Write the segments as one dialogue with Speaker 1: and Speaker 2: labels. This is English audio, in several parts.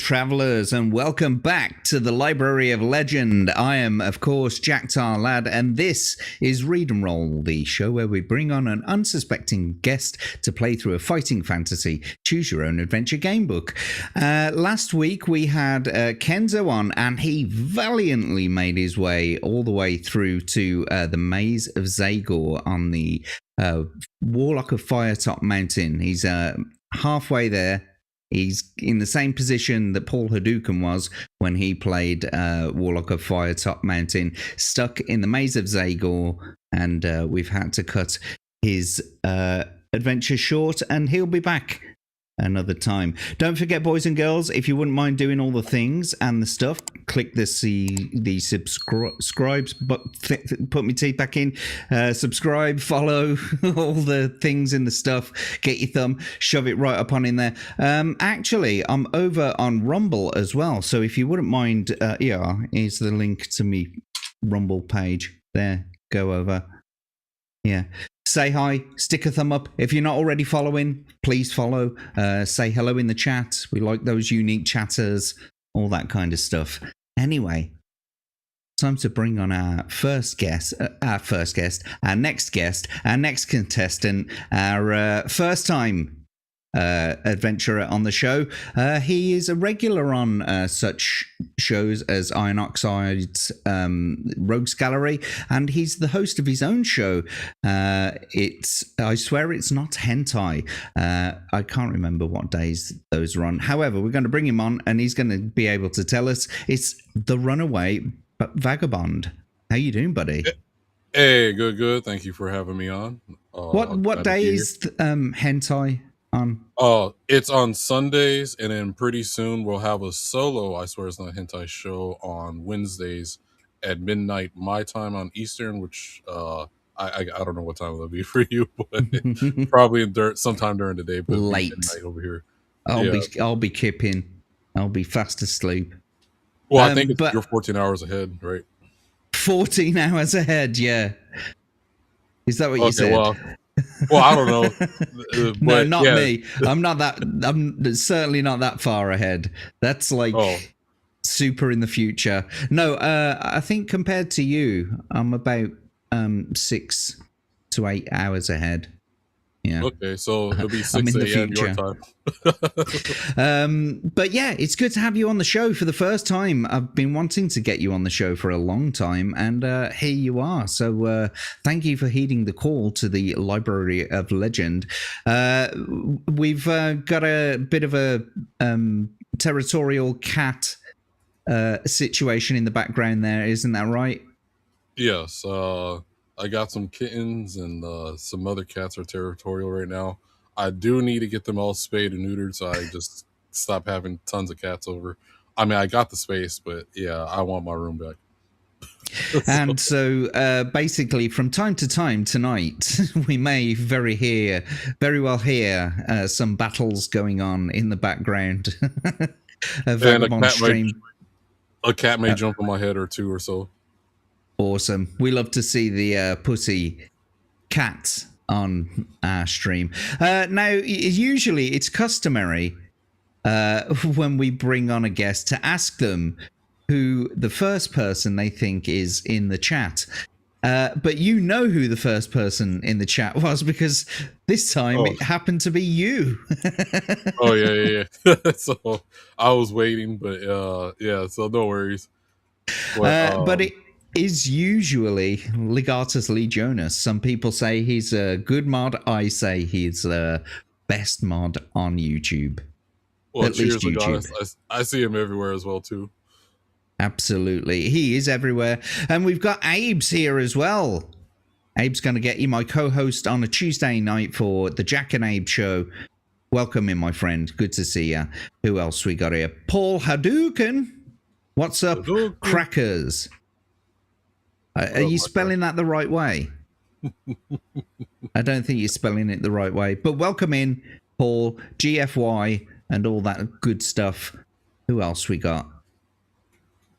Speaker 1: travelers, and welcome back to the Library of Legend. I am, of course, Jack Tar Lad, and this is Read and Roll, the show where we bring on an unsuspecting guest to play through a fighting fantasy choose your own adventure game book. Last week we had Kenzo on, and he valiantly made his way all the way through to the Maze of Zagor on the Warlock of Firetop Mountain. He's halfway there. He's in the same position that Paul Hadouken was when he played Warlock of Firetop Mountain, stuck in the Maze of Zagor, and we've had to cut his adventure short, and he'll be back another time. Don't forget, boys and girls, if you wouldn't mind doing all the things and the stuff, click the subscribes, but put my teeth back in, subscribe, follow, all the things in the stuff, get your thumb, shove it right up on in there. Actually, I'm over on Rumble as well, so if you wouldn't mind, here's the link to me Rumble page. There, go over. Yeah. Say hi, stick a thumb up. If you're not already following, please follow. Say hello in the chat. We like those unique chatters, all that kind of stuff. Anyway, time to bring on our next guest, our next contestant, our first time adventurer on the show. He is a regular on such shows as Iron Oxide's Rogues Gallery, and he's the host of his own show. I swear it's not hentai. I can't remember what days those are on. However, we're going to bring him on, and he's going to be able to tell us. It's the Runaway Vagabond. How you doing, buddy?
Speaker 2: Hey, good. Thank you for having me on.
Speaker 1: What day is hentai on?
Speaker 2: It's on Sundays, and then pretty soon we'll have a solo I Swear It's Not Hentai show on Wednesdays at midnight my time on Eastern, which I don't know what time it'll be for you, but probably sometime during the day, but
Speaker 1: late
Speaker 2: midnight over here.
Speaker 1: I'll be kipping. I'll be fast asleep.
Speaker 2: Well, I think you're 14 hours ahead, right?
Speaker 1: 14 hours ahead, yeah. Is that what you said?
Speaker 2: Well, I don't know.
Speaker 1: No, not me. I'm certainly not that far ahead. That's like super in the future. No, I think compared to you, I'm about 6 to 8 hours ahead. Yeah.
Speaker 2: Okay, so it'll be 6 a.m. your time.
Speaker 1: But yeah, it's good to have you on the show for the first time. I've been wanting to get you on the show for a long time, and here you are. So thank you for heeding the call to the Library of Legend. We've got a bit of a territorial cat situation in the background there, isn't that right?
Speaker 2: Yes, I got some kittens, and some other cats are territorial right now. I do need to get them all spayed and neutered, so I just stop having tons of cats over. I mean, I got the space, but yeah, I want my room back.
Speaker 1: And so basically, from time to time tonight, we may very well hear some battles going on in the background.
Speaker 2: A cat may jump on my head or two or so.
Speaker 1: Awesome. We love to see the pussy cat on our stream. Now, usually it's customary when we bring on a guest to ask them who the first person they think is in the chat. But you know who the first person in the chat was, because this time it happened to be you.
Speaker 2: Oh, yeah. So I was waiting, but yeah, so no worries.
Speaker 1: But it is usually Legatus Lee Jonas. Some people say he's a good mod. I say he's the best mod on YouTube.
Speaker 2: Well, at least YouTube. I see him everywhere as well, too.
Speaker 1: Absolutely. He is everywhere. And we've got Abe's here as well. Abe's going to get you my co-host on a Tuesday night for the Jack and Abe show. Welcome in, my friend. Good to see you. Who else we got here? Paul Hadouken. What's up, Hadouken. Crackers? Are you spelling that the right way? I don't think you're spelling it the right way. But welcome in, Paul, GFY, and all that good stuff. Who else we got?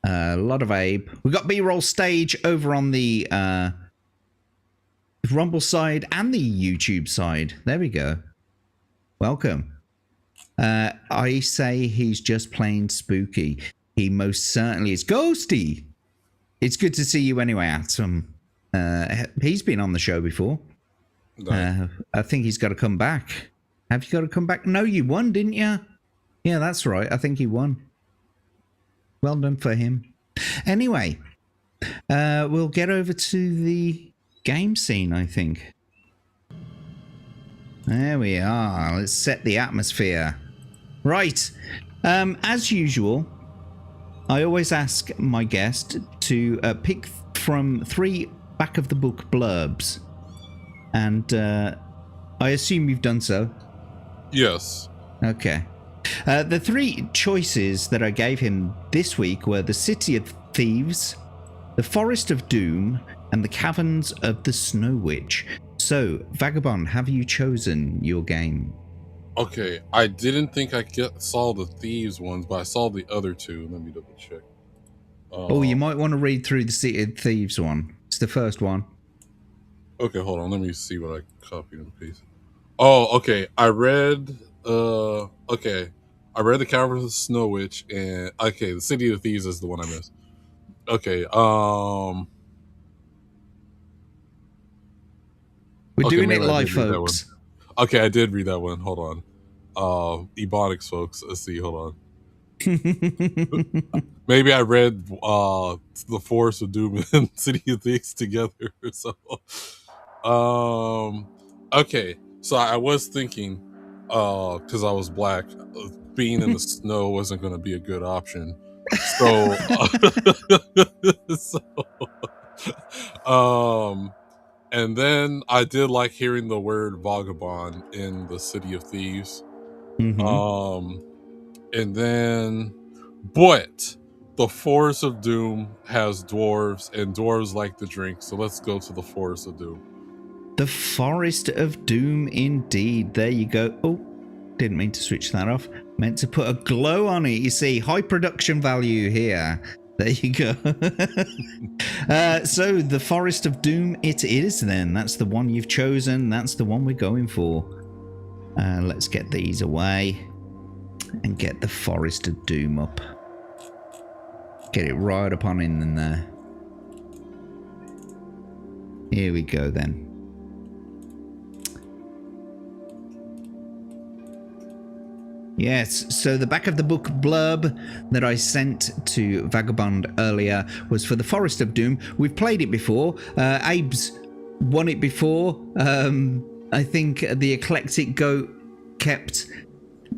Speaker 1: A lot of Abe. We got B-roll stage over on the Rumble side and the YouTube side. There we go. Welcome. I say he's just plain spooky. He most certainly is. Ghosty! It's good to see you anyway, Atom. He's been on the show before. I think he's got to come back. Have you got to come back? No, you won, didn't you? Yeah, that's right. I think he won. Well done for him. Anyway, we'll get over to the game scene, I think. There we are. Let's set the atmosphere. Right. As usual, I always ask my guest to pick from 3 back of the book blurbs. And I assume you've done so.
Speaker 2: Yes.
Speaker 1: Okay. The 3 choices that I gave him this week were the City of Thieves, the Forest of Doom, and the Caverns of the Snow Witch. So, Vagabond, have you chosen your game?
Speaker 2: Okay, I didn't think I saw the Thieves ones, but I saw the other 2. Let me double check.
Speaker 1: You might want to read through the City of Thieves one. It's the first one.
Speaker 2: Okay, hold on. Let me see what I copied and pasted. Oh, okay. I read the Caverns of the Snow Witch, and okay, the City of Thieves is the one I missed. Okay,
Speaker 1: We're doing it live, folks.
Speaker 2: Okay, I did read that one. Hold on. Ebonics, folks. Let's see. Hold on. Maybe I read The Forest of Doom and City of Thieves together. So, okay. So I was thinking, because I was black, being in the snow wasn't going to be a good option. So, and then I did like hearing the word vagabond in the City of Thieves.
Speaker 1: Mm-hmm.
Speaker 2: And then, but the Forest of Doom has dwarves, and dwarves like to drink. So let's go to the Forest of Doom.
Speaker 1: The Forest of Doom, indeed. There you go. Oh, didn't mean to switch that off. Meant to put a glow on it. You see, high production value here. There you go. So the Forest of Doom it is then. That's the one you've chosen. That's the one we're going for. Let's get these away and get the Forest of Doom up. Get it right up on in there. Here we go then. Yes, so the back of the book blurb that I sent to Vagabond earlier was for the Forest of Doom. We've played it before. Abe's won it before. I think the Eclectic Goat kept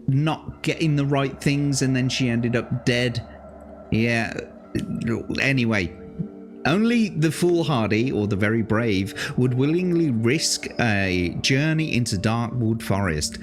Speaker 1: not getting the right things and then she ended up dead. Yeah, anyway. Only the foolhardy or the very brave would willingly risk a journey into dark wood forest,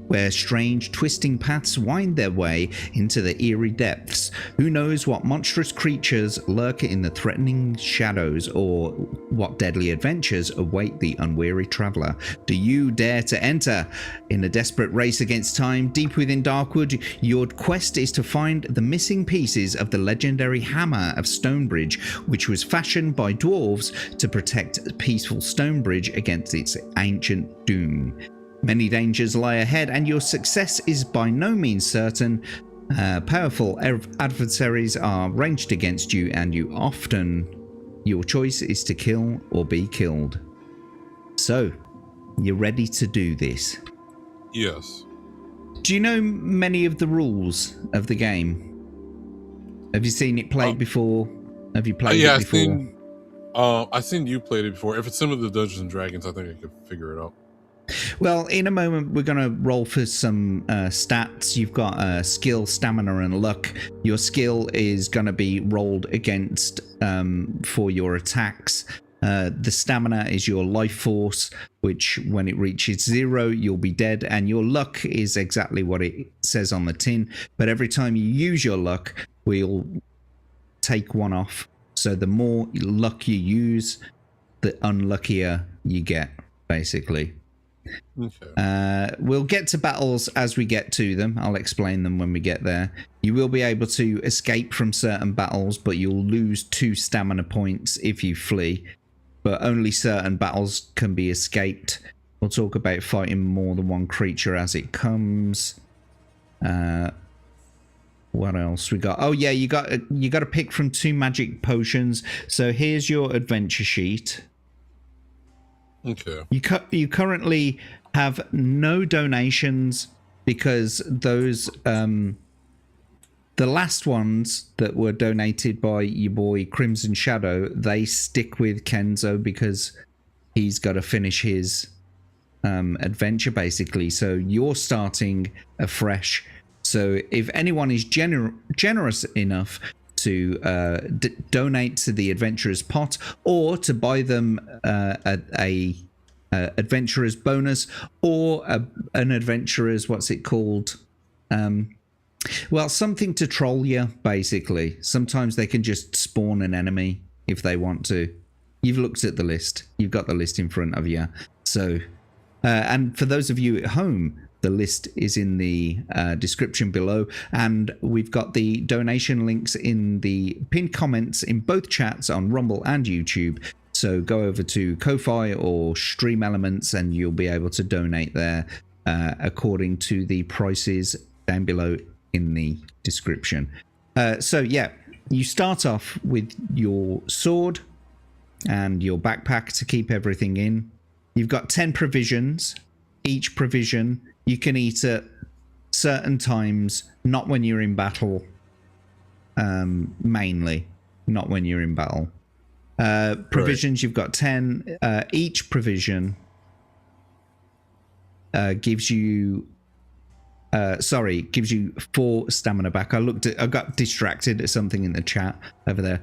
Speaker 1: where strange twisting paths wind their way into the eerie depths. Who knows what monstrous creatures lurk in the threatening shadows, or what deadly adventures await the unweary traveller. Do you dare to enter? In a desperate race against time, deep within Darkwood, your quest is to find the missing pieces of the legendary Hammer of Stonebridge, which was fashioned by dwarves to protect peaceful Stonebridge against its ancient doom. Many dangers lie ahead, and your success is by no means certain. Powerful adversaries are ranged against you, and your choice is to kill or be killed. So, you're ready to do this?
Speaker 2: Yes.
Speaker 1: Do you know many of the rules of the game? Have you seen it played before? Have you played it before?
Speaker 2: I've seen you played it before. If it's similar to Dungeons and Dragons, I think I could figure it out.
Speaker 1: Well, in a moment, we're going to roll for some stats. You've got skill, stamina, and luck. Your skill is going to be rolled against for your attacks. The stamina is your life force, which when it reaches 0, you'll be dead. And your luck is exactly what it says on the tin. But every time you use your luck, we'll take one off. So the more luck you use, the unluckier you get, basically.
Speaker 2: Okay.
Speaker 1: We'll get to battles as we get to them. I'll explain them when we get there. You will be able to escape from certain battles, but you'll lose 2 stamina points if you flee. But only certain battles can be escaped. We'll talk about fighting more than one creature as it comes. What else we got? Oh yeah, you got to pick from 2 magic potions. So here's your adventure sheet.
Speaker 2: Okay.
Speaker 1: You currently have no donations because those the last ones that were donated by your boy Crimson Shadow, they stick with Kenzo because he's got to finish his adventure basically. So you're starting afresh. So if anyone is generous enough to donate to the adventurers pot, or to buy them a adventurers bonus, or an adventurers, what's it called? Well, something to troll you, basically. Sometimes they can just spawn an enemy if they want to. You've looked at the list. You've got the list in front of you. So, and for those of you at home, the list is in the description below. And we've got the donation links in the pinned comments in both chats on Rumble and YouTube. So go over to Ko-Fi or Stream Elements and you'll be able to donate there according to the prices down below in the description. So yeah, you start off with your sword and your backpack to keep everything in. You've got 10 provisions. Each provision you can eat at certain times, not when you're in battle. Mainly, not when you're in battle. Provisions, right. You've got 10. Each provision gives you gives you 4 stamina back. I got distracted at something in the chat over there.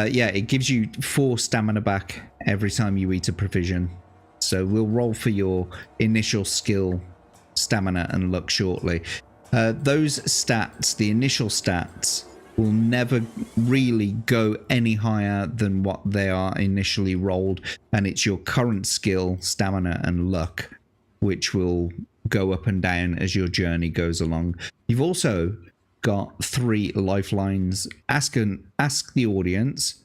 Speaker 1: Yeah, it gives you 4 stamina back every time you eat a provision. So we'll roll for your initial skill, stamina, and luck shortly. Those stats, the initial stats, will never really go any higher than what they are initially rolled, and it's your current skill, stamina, and luck, which will go up and down as your journey goes along. You've also got 3 lifelines: ask the audience,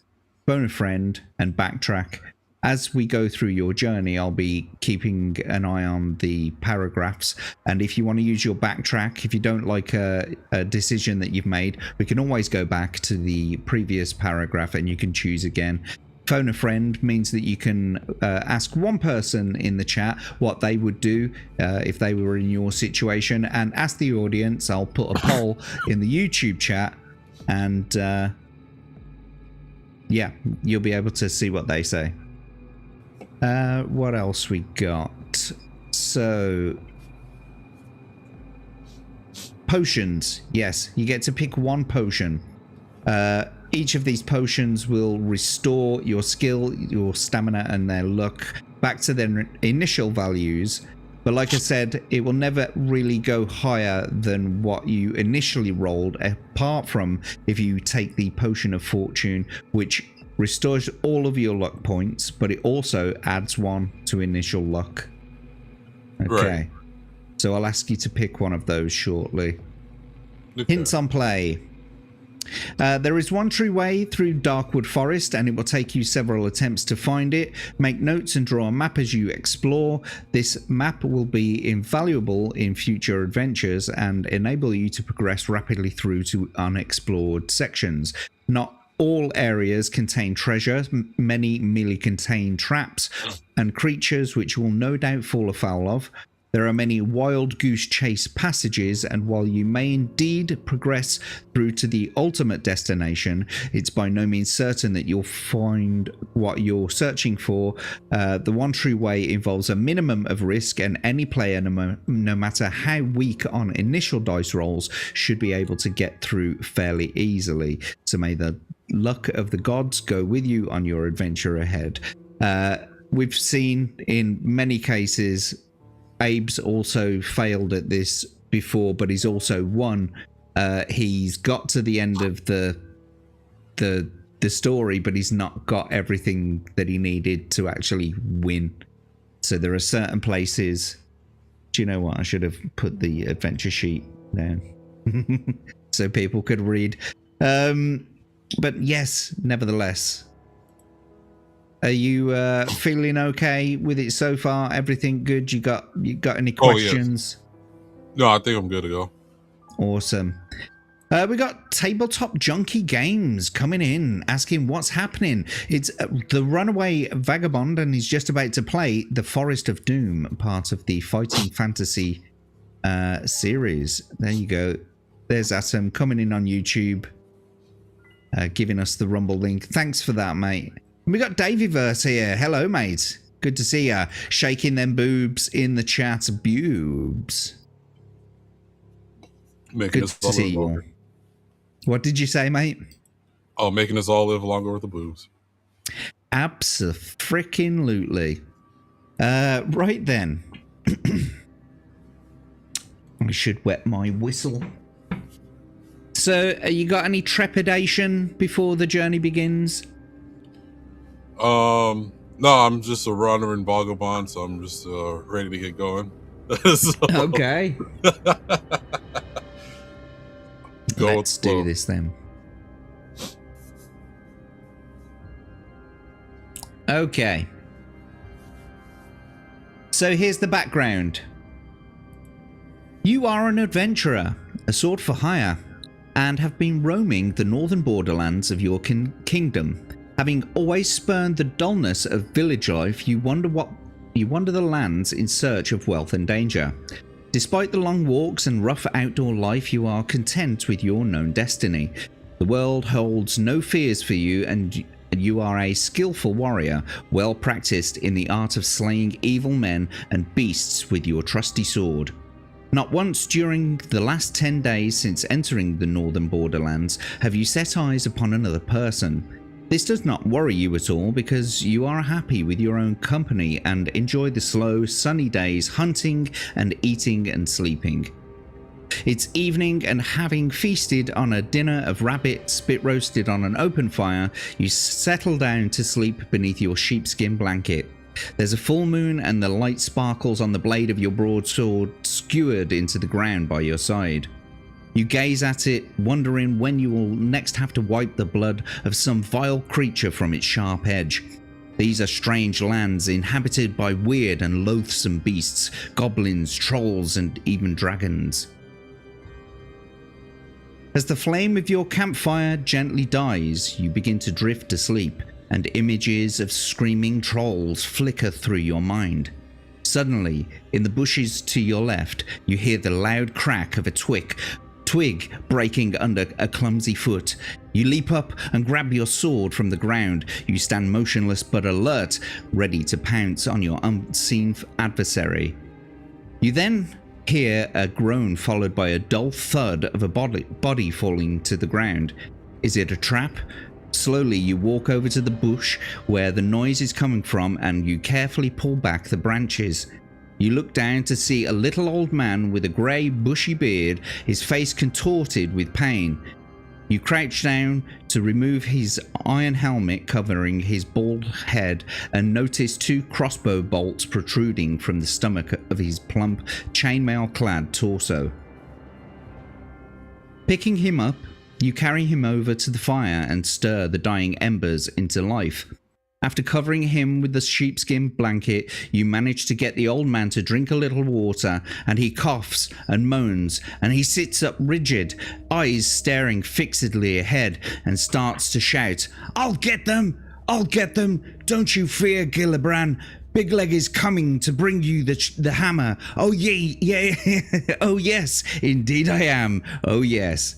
Speaker 1: phone a friend, and backtrack. As we go through your journey, I'll be keeping an eye on the paragraphs, and if you want to use your backtrack, if you don't like a decision that you've made, we can always go back to the previous paragraph and you can choose again. Phone a friend means that you can ask one person in the chat what they would do if they were in your situation, and ask the audience. I'll put a poll in the YouTube chat, and yeah, you'll be able to see what they say. What else we got? So, potions. Yes, you get to pick 1 potion. Each of these potions will restore your skill, your stamina, and their luck back to their initial values. But like I said, it will never really go higher than what you initially rolled, apart from if you take the Potion of Fortune, which restores all of your luck points, but it also adds 1 to initial luck. Okay. Right. So I'll ask you to pick one of those shortly. Okay. Hints on play. There is one true way through Darkwood Forest, and it will take you several attempts to find it. Make notes and draw a map as you explore. This map will be invaluable in future adventures and enable you to progress rapidly through to unexplored sections. Not all areas contain treasure. Many merely contain traps and creatures which you will no doubt fall afoul of. There are many wild goose chase passages, and while you may indeed progress through to the ultimate destination, it's by no means certain that you'll find what you're searching for. The one true way involves a minimum of risk, and any player, no matter how weak on initial dice rolls, should be able to get through fairly easily. So may the luck of the gods go with you on your adventure ahead. We've seen in many cases Abe's also failed at this before, but he's also won. He's got to the end of the story, but he's not got everything that he needed to actually win. So there are certain places. Do you know what? I should have put the adventure sheet down so people could read. But yes, nevertheless. Are you feeling okay with it so far? Everything good? You got any questions?
Speaker 2: Yes. No, I think I'm good to go.
Speaker 1: Awesome. We got Tabletop Junkie Games coming in, asking what's happening. It's the Runaway Vagabond, and he's just about to play the Forest of Doom, part of the Fighting Fantasy series. There you go. There's Atom coming in on YouTube, giving us the Rumble link. Thanks for that, mate. And we got Davyverse here. Hello, mate. Good to see ya. Shaking them boobs in the chat. Boobs.
Speaker 2: Making
Speaker 1: Good to see you all. What did you say, mate?
Speaker 2: Oh, making us all live longer with the boobs.
Speaker 1: Abso-freaking-lutely. Right then. I should wet my whistle. So, you got any trepidation before the journey begins?
Speaker 2: No, I'm just a wandering vagabond, so I'm just ready to get going. So,
Speaker 1: Okay. Let's do this then. Okay. So here's the background. You are an adventurer, a sword for hire, and have been roaming the northern borderlands of your kingdom. Having always spurned the dullness of village life, you wander the lands in search of wealth and danger. Despite the long walks and rough outdoor life, you are content with your known destiny. The world holds no fears for you, and you are a skillful warrior, well practiced in the art of slaying evil men and beasts with your trusty sword. Not once during the last 10 days since entering the northern borderlands have you set eyes upon another person. This does not worry you at all, because you are happy with your own company and enjoy the slow, sunny days hunting and eating and sleeping. It's evening, and having feasted on a dinner of rabbit spit roasted on an open fire, you settle down to sleep beneath your sheepskin blanket. There's a full moon, and the light sparkles on the blade of your broadsword skewered into the ground by your side. You gaze at it, wondering when you will next have to wipe the blood of some vile creature from its sharp edge. These are strange lands inhabited by weird and loathsome beasts, goblins, trolls, and even dragons. As the flame of your campfire gently dies, you begin to drift to sleep, and images of screaming trolls flicker through your mind. Suddenly, in the bushes to your left, you hear the loud crack of a twig breaking under a clumsy foot. You leap up and grab your sword from the ground. You stand motionless but alert, ready to pounce on your unseen adversary. You then hear a groan followed by a dull thud of a body falling to the ground. Is it a trap? Slowly you walk over to the bush where the noise is coming from, and you carefully pull back the branches. You look down to see a little old man with a grey bushy beard, his face contorted with pain. You crouch down to remove his iron helmet covering his bald head and notice 2 crossbow bolts protruding from the stomach of his plump, chainmail-clad torso. Picking him up, you carry him over to the fire and stir the dying embers into life. After covering him with the sheepskin blanket, you manage to get the old man to drink a little water, and he coughs and moans, and he sits up rigid, eyes staring fixedly ahead, and starts to shout, "I'll get them! I'll get them! Don't you fear, Gillibrand! Big Leg is coming to bring you the hammer! Oh yeah, oh yes, indeed I am! Oh yes!"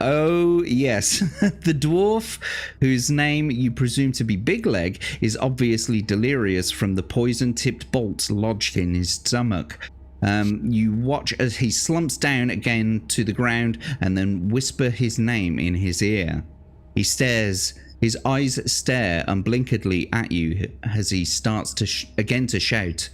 Speaker 1: Oh yes, the dwarf, whose name you presume to be Big Leg, is obviously delirious from the poison-tipped bolts lodged in his stomach. You watch as he slumps down again to the ground and then whisper his name in his ear. He stares. His eyes stare unblinkingly at you as he starts to again to shout,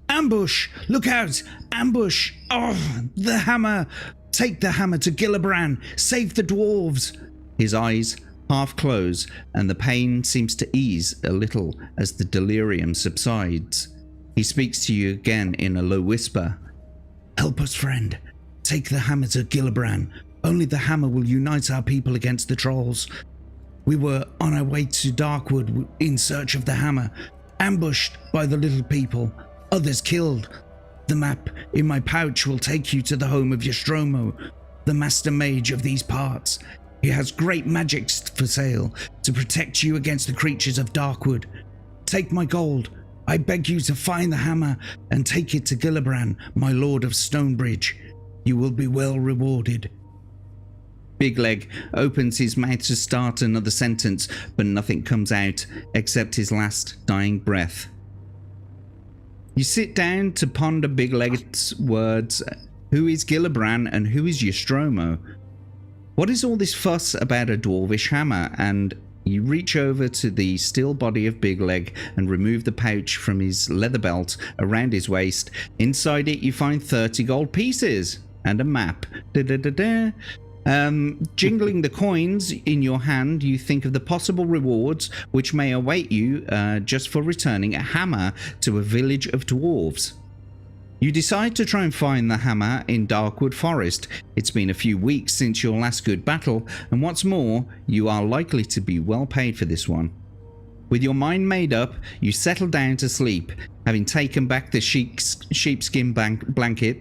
Speaker 1: "Ambush! Look out! Ambush! Oh, the hammer! Take the hammer to Gillibrand! Save the dwarves!" His eyes half close, and the pain seems to ease a little as the delirium subsides. He speaks to you again in a low whisper. "Help us, friend. Take the hammer to Gillibrand. Only the hammer will unite our people against the trolls. We were on our way to Darkwood in search of the hammer, ambushed by the little people, others killed. The map in my pouch will take you to the home of Nostromo, the master mage of these parts. He has great magics for sale to protect you against the creatures of Darkwood. Take my gold. I beg you to find the hammer and take it to Gillibrand, my lord of Stonebridge. You will be well rewarded. Big Leg opens his mouth to start another sentence, but nothing comes out except his last dying breath. You sit down to ponder Big Leg's words. Who is Gillibrand and who is Nostromo? What is all this fuss about a dwarvish hammer? And you reach over to the still body of Big Leg and remove the pouch from his leather belt around his waist. Inside it you find 30 gold pieces and a map. Da-da-da-da. Jingling the coins in your hand, you think of the possible rewards which may await you just for returning a hammer to a village of dwarves. You decide to try and find the hammer in Darkwood Forest. It's been a few weeks since your last good battle, and what's more, you are likely to be well paid for this one. With your mind made up, you settle down to sleep, having taken back the sheepskin blanket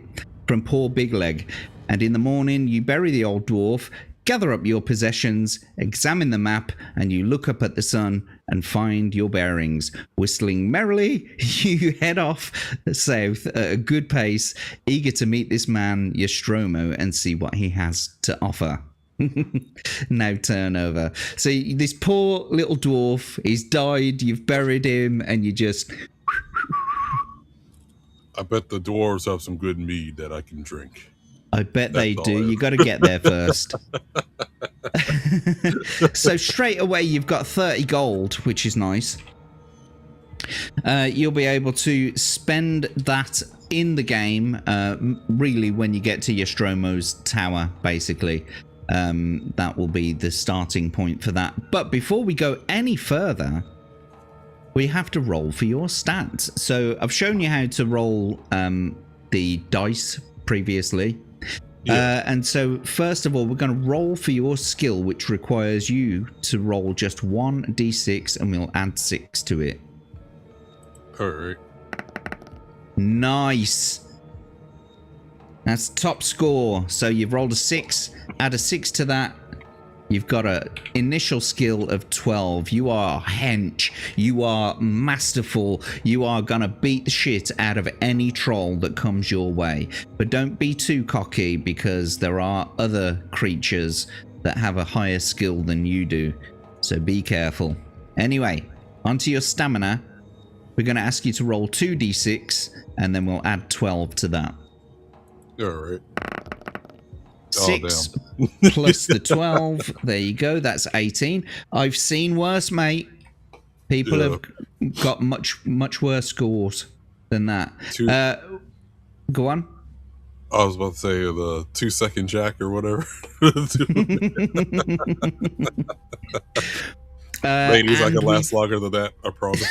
Speaker 1: from poor Big Leg, and in the morning you bury the old dwarf, gather up your possessions, examine the map, and you look up at the sun and find your bearings. Whistling merrily, you head off south at a good pace, eager to meet this man, Nostromo, and see what he has to offer. Now turn over. So this poor little dwarf, he's died, you've buried him, and you just...
Speaker 2: I bet the dwarves have some good mead that I can drink.
Speaker 1: I bet they do. You got to get there first. So straight away you've got 30 gold, which is nice. You'll be able to spend that in the game, really when you get to Nostromo's tower, basically. That will be the starting point for that. But before we go any further, we have to roll for your stats. So I've shown you how to roll the dice previously. Yeah. And so first of all, we're going to roll for your skill, which requires you to roll just 1d6 and we'll add 6 to it.
Speaker 2: All right.
Speaker 1: Nice. That's top score. So you've rolled a 6, add a 6 to that. You've got an initial skill of 12. You are hench. You are masterful. You are going to beat the shit out of any troll that comes your way. But don't be too cocky, because there are other creatures that have a higher skill than you do. So be careful. Anyway, onto your stamina. We're going to ask you to roll 2d6, and then we'll add 12 to that.
Speaker 2: All right.
Speaker 1: 6 plus the 12. There you go. That's 18. I've seen worse, mate. People have got much worse scores than that. Go on.
Speaker 2: I was about to say the 2-second jack or whatever. Ladies, I can last longer than that, I promise.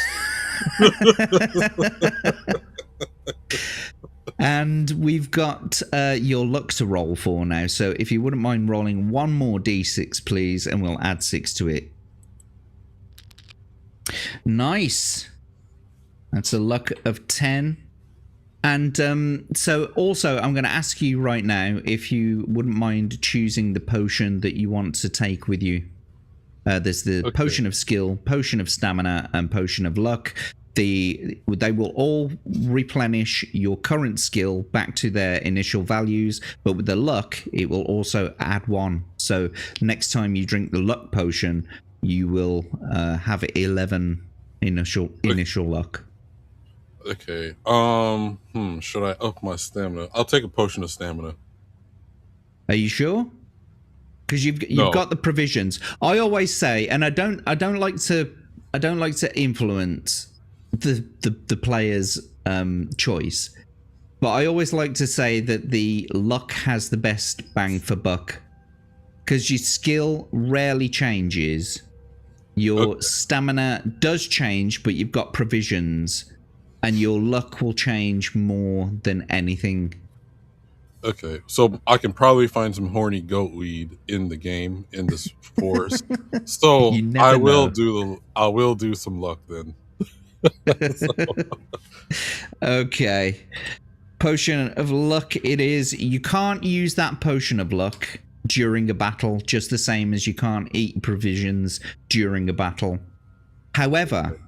Speaker 1: And we've got your luck to roll for now. So if you wouldn't mind rolling one more d6, please, and we'll add 6 to it. Nice. That's a luck of 10. And so also, I'm going to ask you right now if you wouldn't mind choosing the potion that you want to take with you. There's the potion of skill, potion of stamina, and potion of luck. They will all replenish your current skill back to their initial values, but with the luck, it will also add 1. So next time you drink the luck potion, you will have 11 initial luck.
Speaker 2: Okay. Should I up my stamina? I'll take a potion of stamina.
Speaker 1: Are you sure? Because you've got the provisions. I always say, and I don't like to influence the player's choice, but I always like to say that the luck has the best bang for buck, because your skill rarely changes. Your stamina does change, but you've got provisions, and your luck will change more than anything. Okay,
Speaker 2: so I can probably find some horny goat weed in the game in this forest. So I will do some luck then.
Speaker 1: Okay. Potion of luck it is. You can't use that potion of luck during a battle, just the same as you can't eat provisions during a battle. However,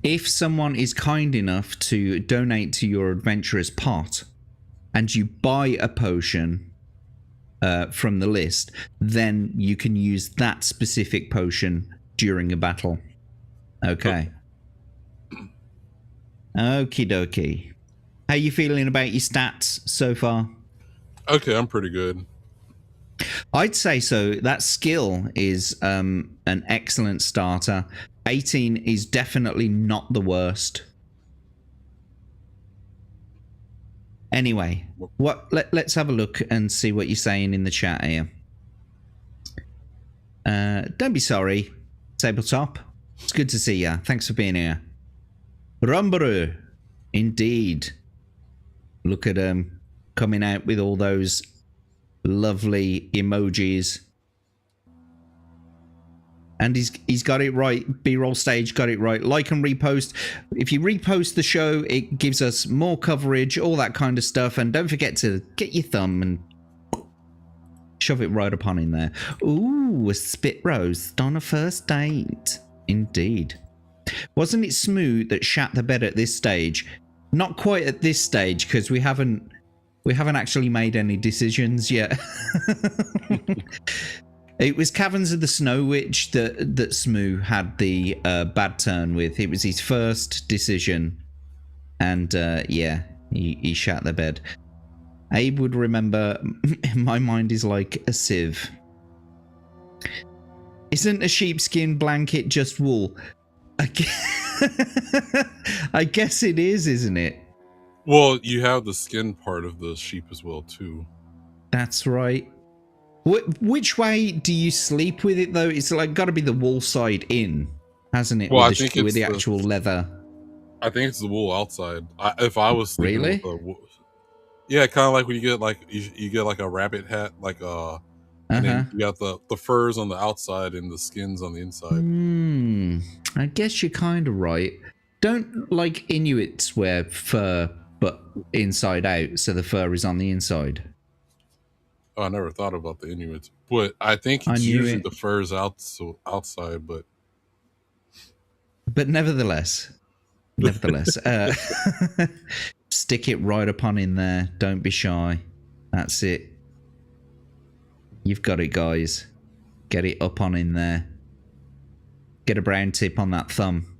Speaker 1: if someone is kind enough to donate to your adventurer's pot and you buy a potion from the list, then you can use that specific potion during a battle. Okay. Okie dokie. How you feeling about your stats so far?
Speaker 2: Okay, I'm pretty good.
Speaker 1: I'd say so. That skill is an excellent starter. 18 is definitely not the worst. Anyway, let's have a look and see what you're saying in the chat here. Don't be sorry, Tabletop. It's good to see you. Thanks for being here. Rumbaru, indeed. Look at him coming out with all those lovely emojis. And he's got it right. B-roll stage got it right. Like and repost. If you repost the show, it gives us more coverage, all that kind of stuff. And don't forget to get your thumb and shove it right upon in there. Ooh, a spit roast on a first date. Indeed. Wasn't it Smooth that shat the bed at this stage? Not quite at this stage, because we haven't actually made any decisions yet. It was Caverns of the Snow Witch that Smoo had the bad turn with. It was his first decision, and yeah, he shat the bed. Abe would remember. My mind is like a sieve. Isn't a sheepskin blanket just wool? I guess it is, isn't it?
Speaker 2: Well, you have the skin part of the sheep as well, too.
Speaker 1: That's right. Which way do you sleep with it, though? It's like got to be the wool side in, hasn't it?
Speaker 2: Well,
Speaker 1: with the actual leather.
Speaker 2: I think it's the wool outside. If I was sleeping
Speaker 1: really,
Speaker 2: with yeah, kind of like when you get like you get like a rabbit hat, like and then you got the furs on the outside and the skins on the inside.
Speaker 1: I guess you're kind of right. Don't like Inuits wear fur, but inside out, so the fur is on the inside.
Speaker 2: Oh, I never thought about the Inuits, but I think it's usually the furs outside, but nevertheless, stick it right upon in there. Don't be shy. That's it. You've got it, guys. Get it up on in there. Get a brown tip on that thumb.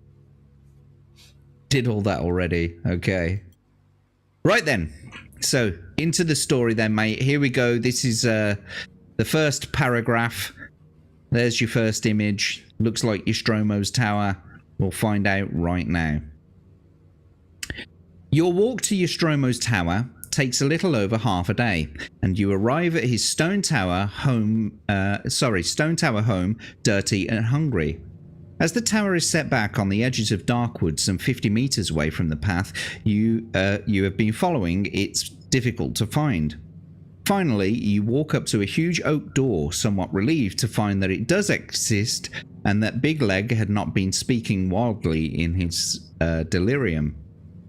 Speaker 2: Did all that already. Okay. Right then. So, into the story then, mate. Here we go. This is the first paragraph. There's your first image. Looks like Nostromo's tower. We'll find out right now. Your walk to Nostromo's tower takes a little over half a day, and you arrive at his stone tower home, dirty and hungry. As the tower is set back on the edges of Darkwood, some 50 meters away from the path you have been following, it's difficult to find. Finally, you walk up to a huge oak door, somewhat relieved to find that it does exist and that Big Leg had not been speaking wildly in his delirium.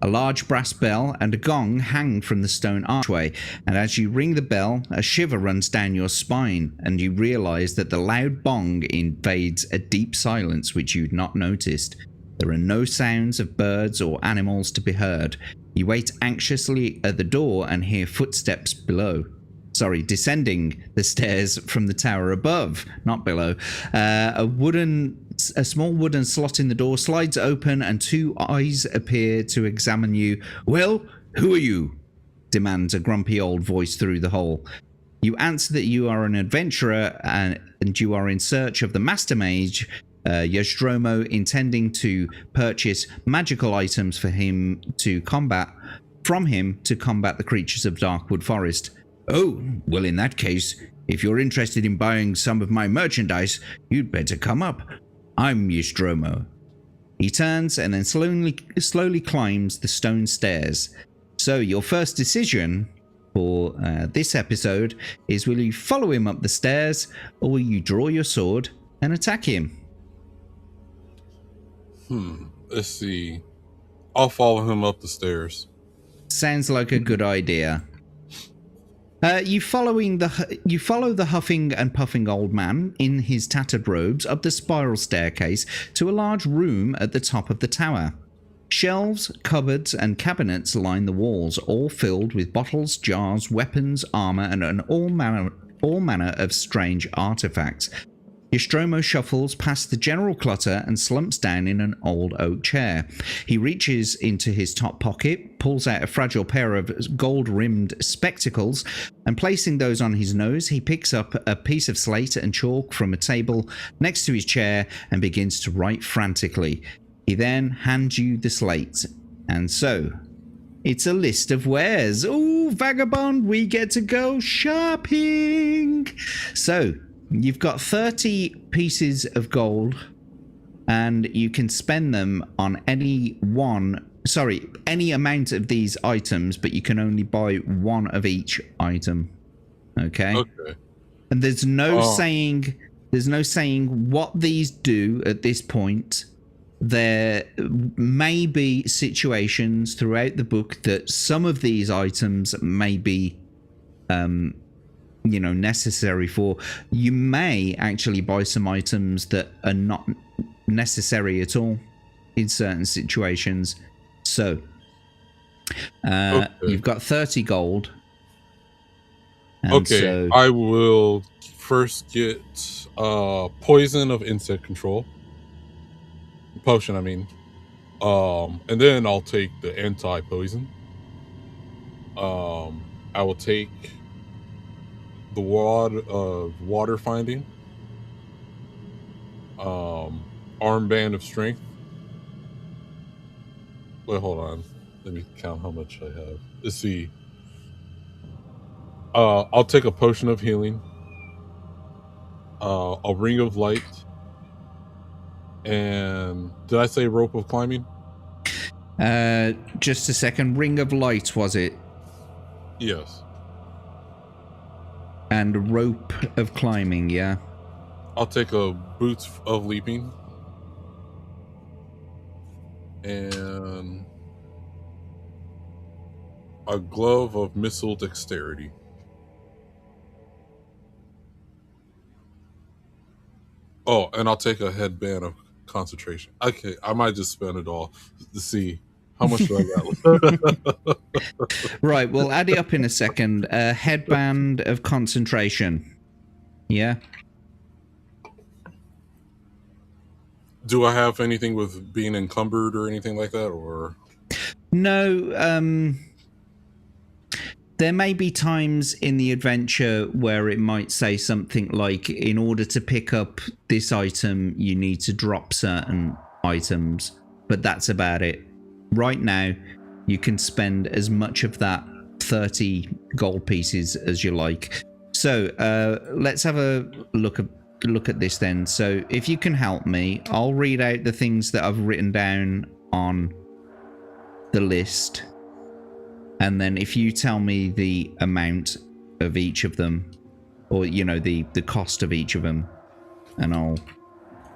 Speaker 2: A large brass bell and a gong hang from the stone archway, and as you ring the bell, a shiver runs down your spine, and you realize that the loud bong invades a deep silence which you'd not noticed. There are no sounds of birds or animals to be heard. You wait anxiously at the door and hear footsteps descending the stairs from the tower above, not below. A small wooden slot in the door slides open and two eyes appear to examine you. "Well, who are you?" demands a grumpy old voice through the hole. You answer that you are an adventurer and you are in search of the Master Mage, Nostromo, intending to purchase magical items from him to combat the creatures of Darkwood Forest. "Oh, well, in that case, if you're interested in buying some of my merchandise, you'd better come up. I'm Nostromo." He turns and then slowly climbs the stone stairs. So your first decision for this episode is, will you follow him up the stairs, or will you draw your sword and attack him? Let's see. I'll follow him up the stairs.
Speaker 1: Sounds like a good idea. You follow the huffing and puffing old man in his tattered robes up the spiral staircase to a large room at the top of the tower. Shelves, cupboards, and cabinets line the walls, all filled with bottles, jars, weapons, armor, and all manner of strange artifacts. Nostromo shuffles past the general clutter and slumps down in an old oak chair. He reaches into his top pocket, pulls out a fragile pair of gold-rimmed spectacles, and placing those on his nose, he picks up a piece of slate and chalk from a table next to his chair and begins to write frantically. He then hands you the slate, and so it's a list of wares. Ooh, Vagabond, we get to go shopping! So, you've got 30 pieces of gold, and you can spend them on any amount of these items, but you can only buy one of each item. Okay?
Speaker 2: Okay.
Speaker 1: And there's no saying what these do at this point. There may be situations throughout the book that some of these items may be necessary for. You may actually buy some items that are not necessary at all in certain situations. So you've got 30 gold.
Speaker 2: Okay,
Speaker 1: so
Speaker 2: I will first get poison of insect control. Potion, I mean. And then I'll take the anti-poison. I will take the water finding, armband of strength. Wait, hold on. Let me count how much I have. Let's see. I'll take a potion of healing, a ring of light, and did I say rope of climbing?
Speaker 1: Just a second. Ring of light, was it?
Speaker 2: Yes.
Speaker 1: And rope of climbing, yeah.
Speaker 2: I'll take a boots of leaping. And a glove of missile dexterity. Oh, and I'll take a headband of concentration. Okay, I might just spend it all to see how much do I got.
Speaker 1: Right, we'll add it up in a second. Headband of concentration. Yeah.
Speaker 2: Do I have anything with being encumbered or anything like that, or?
Speaker 1: No, there may be times in the adventure where it might say something like, in order to pick up this item, you need to drop certain items, but that's about it. Right now, you can spend as much of that 30 gold pieces as you like. So, let's have a look at this then. So, if you can help me, I'll read out the things that I've written down on the list. And then if you tell me the amount of each of them, or, the cost of each of them, and I'll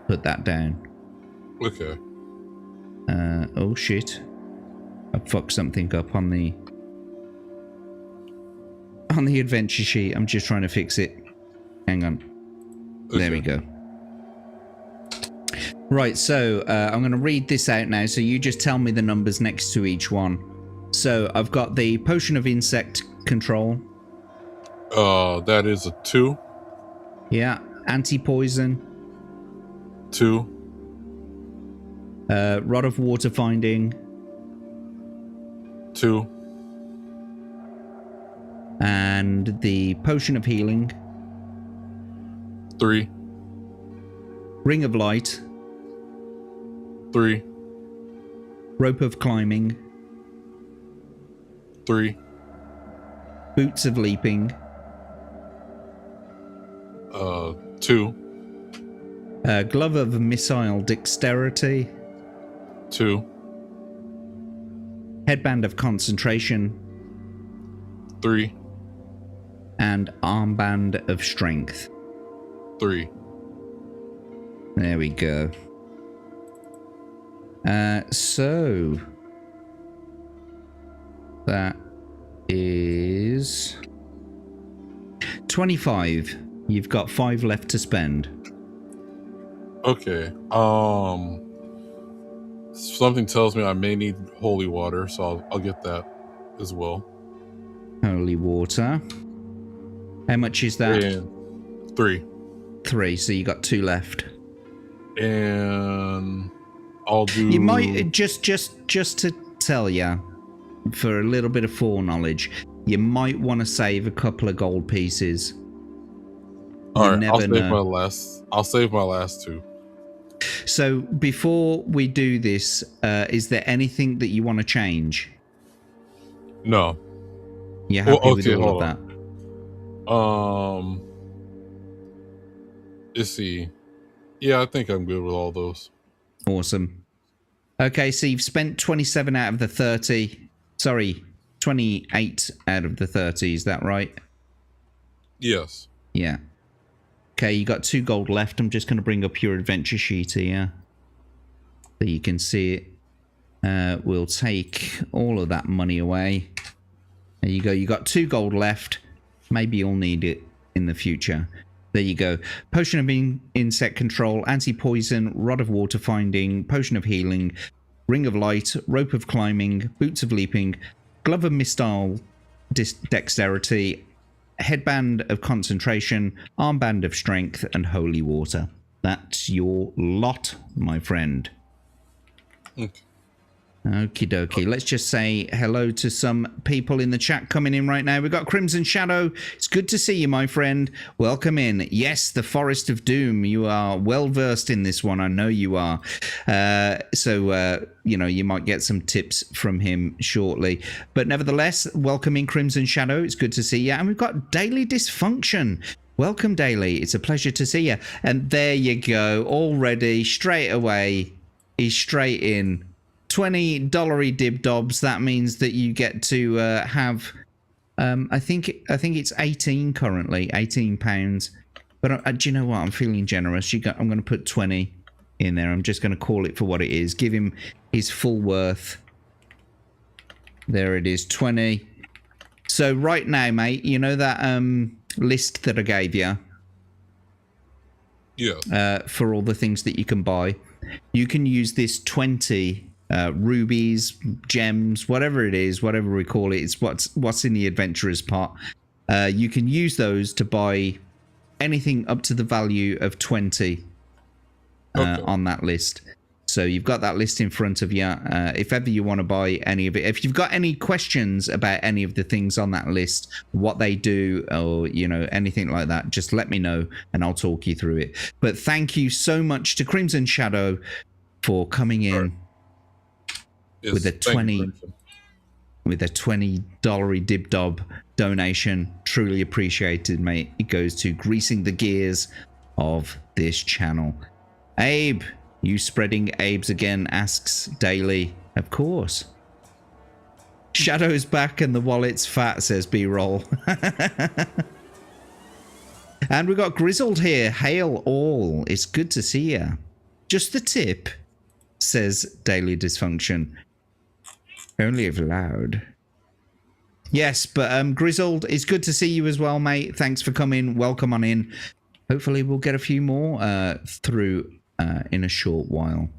Speaker 1: put that down.
Speaker 2: Okay.
Speaker 1: Oh shit. I fucked something up on the adventure sheet. I'm just trying to fix it. Hang on. Okay. There we go. Right, so I'm going to read this out now, so you just tell me the numbers next to each one. So I've got the potion of insect control.
Speaker 2: That is a 2.
Speaker 1: Yeah. Anti-poison.
Speaker 2: 2.
Speaker 1: Rod of water finding.
Speaker 2: 2.
Speaker 1: And the potion of healing.
Speaker 2: 3.
Speaker 1: Ring of light.
Speaker 2: 3.
Speaker 1: Rope of climbing.
Speaker 2: 3.
Speaker 1: Boots of leaping.
Speaker 2: 2.
Speaker 1: Glove of missile dexterity.
Speaker 2: 2.
Speaker 1: Headband of concentration.
Speaker 2: 3.
Speaker 1: And armband of strength.
Speaker 2: 3.
Speaker 1: There we go. That is 25. You've got 5 left to spend.
Speaker 2: Okay. Something tells me I may need holy water, so I'll get that as well.
Speaker 1: Holy water. How much is that?
Speaker 2: And 3.
Speaker 1: 3, so you got 2 left.
Speaker 2: And I'll do.
Speaker 1: You might just to tell you, for a little bit of foreknowledge, you might want to save a couple of gold pieces.
Speaker 2: All right, I'll save my last 2.
Speaker 1: So before we do this, is there anything that you want to change?
Speaker 2: No.
Speaker 1: You're happy with all of that?
Speaker 2: Let's see. Yeah, I think I'm good with all those.
Speaker 1: Awesome. Okay, so you've spent 27 out of the 30. Sorry, 28 out of the 30. Is that right?
Speaker 2: Yes.
Speaker 1: Yeah. Okay, you got 2 gold left. I'm just going to bring up your adventure sheet here so you can see it. We'll take all of that money away. There you go. You got 2 gold left. Maybe you'll need it in the future. There you go. Potion of insect control, anti-poison, rod of water finding, potion of healing, ring of light, rope of climbing, boots of leaping, glove of missile dexterity, headband of concentration, armband of strength, and holy water. That's your lot, my friend.
Speaker 2: Okay.
Speaker 1: Okie dokie. Let's just say hello to some people in the chat coming in right now. We've got Crimson Shadow. It's good to see you, my friend. Welcome in. Yes, the Forest of Doom. You are well versed in this one. I know you are. You know, you might get some tips from him shortly. But nevertheless, welcome in, Crimson Shadow. It's good to see you. And we've got Daily Dysfunction. Welcome, Daily. It's a pleasure to see you. And there you go. Already, straight away, he's straight in. $20 dibdobs. That means that you get to have I think it's 18 currently, £18. But do you know what, I'm feeling generous. I'm going to put 20 in there. I'm just going to call it for what it is, give him his full worth. There it is, 20. So right now, mate, you know that list that I gave you?
Speaker 2: Yeah.
Speaker 1: For all the things that you can buy, you can use this 20 rubies, gems, whatever it is, whatever we call it. It's what's in the adventurer's pot. You can use those to buy anything up to the value of 20 on that list. So you've got that list in front of you. If ever you want to buy any of it, if you've got any questions about any of the things on that list, what they do, or you know, anything like that, just let me know and I'll talk you through it. But thank you so much to Crimson Shadow for coming in.
Speaker 2: Yes,
Speaker 1: with a $20 dibdob donation. Truly appreciated, mate. It goes to greasing the gears of this channel. Abe, you spreading Abe's again, asks Daily. Of course. Shadow's back and the wallet's fat, says B-roll. And we've got Grizzled here. Hail all. It's good to see you. Just the tip, says Daily Dysfunction. Only if loud. Yes, but Grizzled, it's good to see you as well, mate. Thanks for coming. Welcome on in. Hopefully we'll get a few more through in a short while.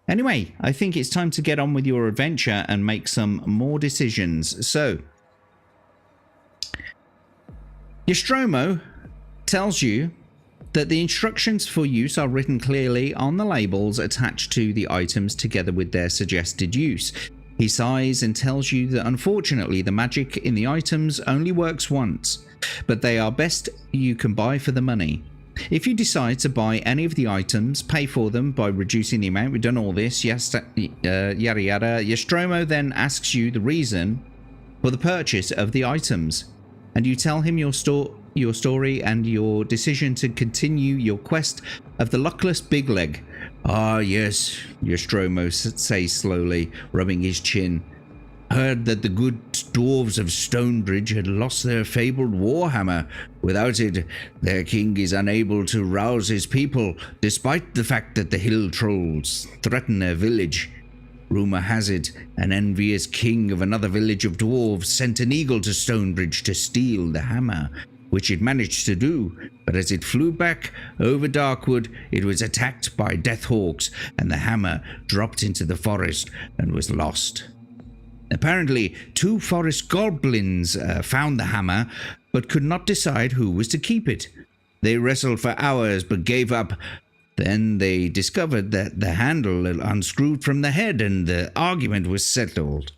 Speaker 1: Anyway, I think it's time to get on with your adventure and make some more decisions. So, Nostromo tells you that the instructions for use are written clearly on the labels attached to the items together with their suggested use. He sighs and tells you that unfortunately the magic in the items only works once, but they are best you can buy for the money. If you decide to buy any of the items, pay for them by reducing the amount. We've done all this, yes, yada yada. Nostromo then asks you the reason for the purchase of the items, and you tell him your story and your decision to continue your quest of the luckless Big Leg. Ah, yes, Nostromo says slowly, rubbing his chin. Heard that the good dwarves of Stonebridge had lost their fabled warhammer. Without it, their king is unable to rouse his people, despite the fact that the hill trolls threaten their village. Rumour has it, an envious king of another village of dwarves sent an eagle to Stonebridge to steal the hammer, which it managed to do, but as it flew back over Darkwood, it was attacked by deathhawks, and the hammer dropped into the forest and was lost. Apparently, 2 forest goblins found the hammer, but could not decide who was to keep it. They wrestled for hours, but gave up. Then they discovered that the handle had unscrewed from the head, and the argument was settled.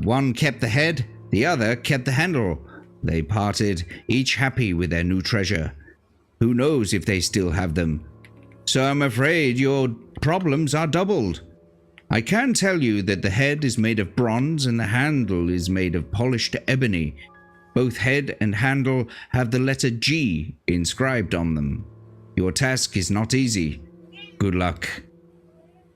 Speaker 1: One kept the head, the other kept the handle. They parted, each happy with their new treasure. Who knows if they still have them? So I'm afraid your problems are doubled. I can tell you that the head is made of bronze and the handle is made of polished ebony. Both head and handle have the letter G inscribed on them. Your task is not easy. Good luck.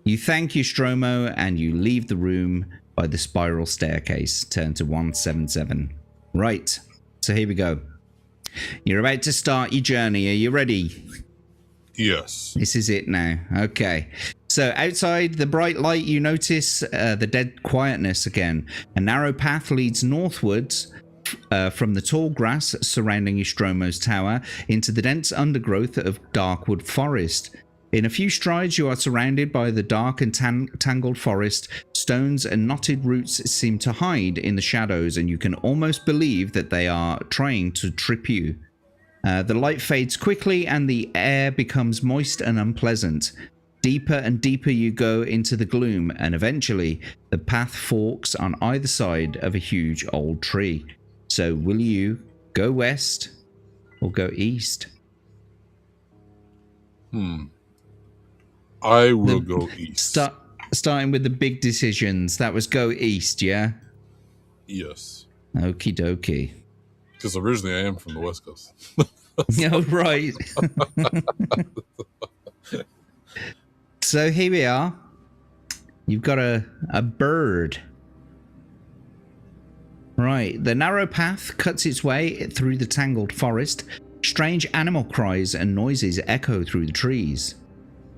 Speaker 1: You thank Nostromo and you leave the room by the spiral staircase. Turn to 177. Right, so here we go. You're about to start your journey. Are you ready?
Speaker 2: Yes.
Speaker 1: This is it now. Okay. So outside the bright light, you notice the dead quietness again. A narrow path leads northwards from the tall grass surrounding Nostromo's tower into the dense undergrowth of Darkwood Forest. In a few strides, you are surrounded by the dark and tangled forest. Stones and knotted roots seem to hide in the shadows, and you can almost believe that they are trying to trip you. The light fades quickly, and the air becomes moist and unpleasant. Deeper and deeper you go into the gloom, and eventually the path forks on either side of a huge old tree. So will you go west or go east?
Speaker 2: I will go east.
Speaker 1: Starting with the big decisions. That was go east, yeah?
Speaker 2: Yes.
Speaker 1: Okie dokie.
Speaker 2: Because originally I am from the West Coast.
Speaker 1: Oh, right. So here we are. You've got a bird. Right, the narrow path cuts its way through the tangled forest. Strange animal cries and noises echo through the trees.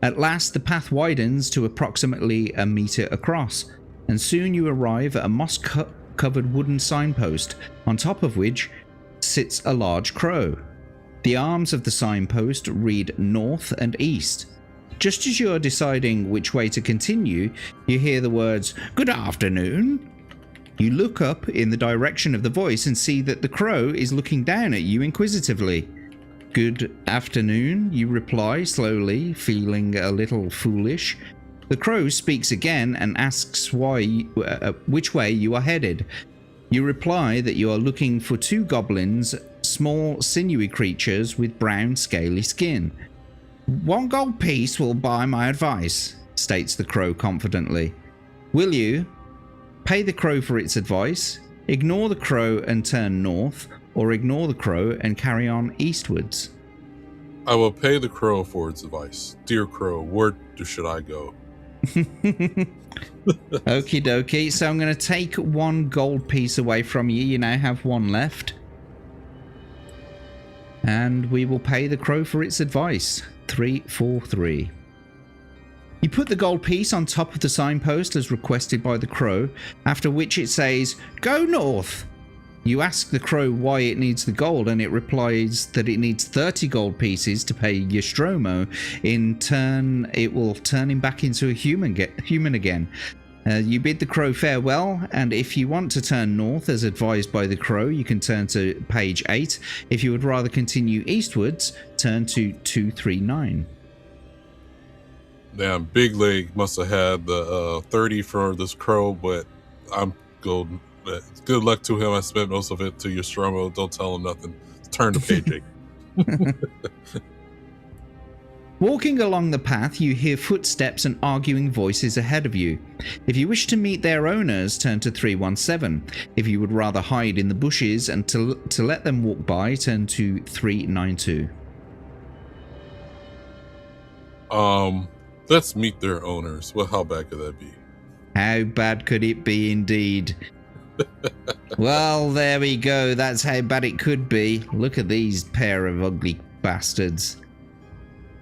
Speaker 1: At last, the path widens to approximately a meter across, and soon you arrive at a moss-covered wooden signpost, on top of which sits a large crow. The arms of the signpost read north and east. Just as you are deciding which way to continue, you hear the words, "Good afternoon." You look up in the direction of the voice and see that the crow is looking down at you inquisitively. "Good afternoon," you reply slowly, feeling a little foolish. The crow speaks again and asks which way you are headed. You reply that you are looking for 2 goblins, small sinewy creatures with brown scaly skin. "1 gold piece will buy my advice," states the crow confidently. Will you pay the crow for its advice, ignore the crow and turn north, or ignore the crow and carry on eastwards?
Speaker 2: I will pay the crow for its advice. Dear crow, where should I go?
Speaker 1: Okie dokie. So I'm going to take 1 gold piece away from you. You now have 1 left. And we will pay the crow for its advice. 343. You put the gold piece on top of the signpost as requested by the crow, after which it says, "Go north." You ask the crow why it needs the gold, and it replies that it needs 30 gold pieces to pay Nostromo. In turn, it will turn him back into a human again. You bid the crow farewell, and if you want to turn north as advised by the crow, you can turn to page 8. If you would rather continue eastwards, turn to 239.
Speaker 2: Damn, Big Leg must have had the 30 for this crow, but I'm golden. Good luck to him. I spent most of it to Nostromo. Don't tell him nothing. Turn to page 8.
Speaker 1: Walking along the path, you hear footsteps and arguing voices ahead of you. If you wish to meet their owners, turn to 317. If you would rather hide in the bushes and to let them walk by, turn to 392.
Speaker 2: Let's meet their owners. Well, how bad could that be?
Speaker 1: How bad could it be indeed? Well, there we go. That's how bad it could be. Look at these pair of ugly bastards.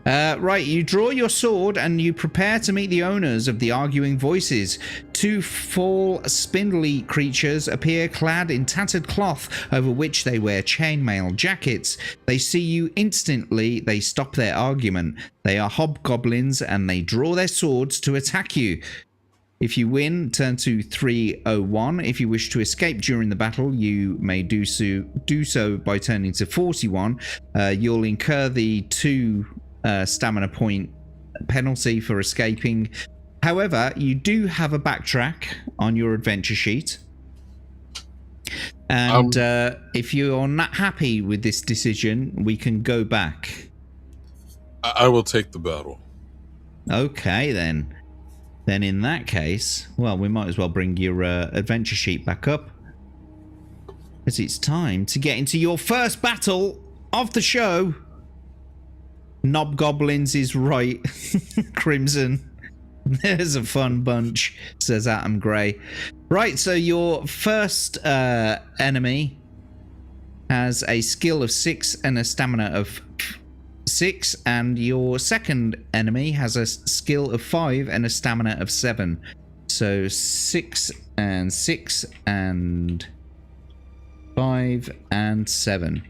Speaker 1: Right, you draw your sword and you prepare to meet the owners of the arguing voices. Two full, spindly creatures appear clad in tattered cloth over which they wear chainmail jackets. They see you instantly, they stop their argument. They are hobgoblins and they draw their swords to attack you. If you win, turn to 301. If you wish to escape during the battle, you may do so by turning to 41. You'll incur the 2 stamina point penalty for escaping. However, you do have a backtrack on your adventure sheet. And if you're not happy with this decision, we can go back.
Speaker 2: I will take the battle.
Speaker 1: Okay, then. Then in that case, well, we might as well bring your adventure sheet back up. As it's time to get into your first battle of the show. Knobgoblins is right. Crimson. There's a fun bunch, says Adam Gray. Right, so your first enemy has a skill of 6 and a stamina of 6, and your second enemy has a skill of 5 and a stamina of 7. So 6 and 6 and 5 and 7.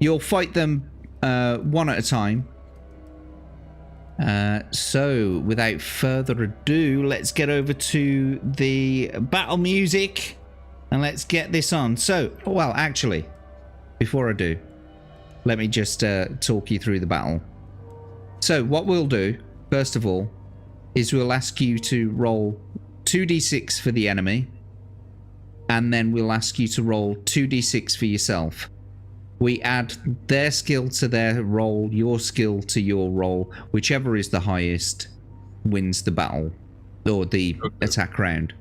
Speaker 1: You'll fight them one at a time. So without further ado, let's get over to the battle music and let's get this on. So, well, actually, before I do, let me just talk you through the battle. So what we'll do, first of all, is we'll ask you to roll 2d6 for the enemy, and then we'll ask you to roll 2d6 for yourself. We add their skill to their roll, your skill to your roll. Whichever is the highest wins the battle, or the attack round.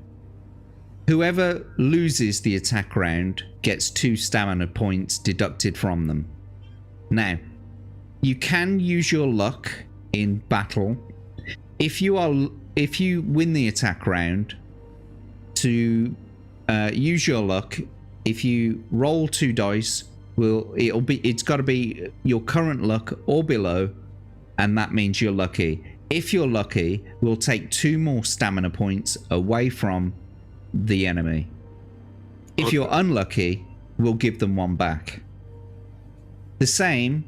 Speaker 1: Whoever loses the attack round gets 2 stamina points deducted from them. Now, you can use your luck in battle. If you win the attack round, to use your luck, if you roll 2 dice, it's got to be your current luck or below, and that means you're lucky. If you're lucky, we'll take 2 more stamina points away from the enemy. If you're unlucky, we'll give them 1 back. The same,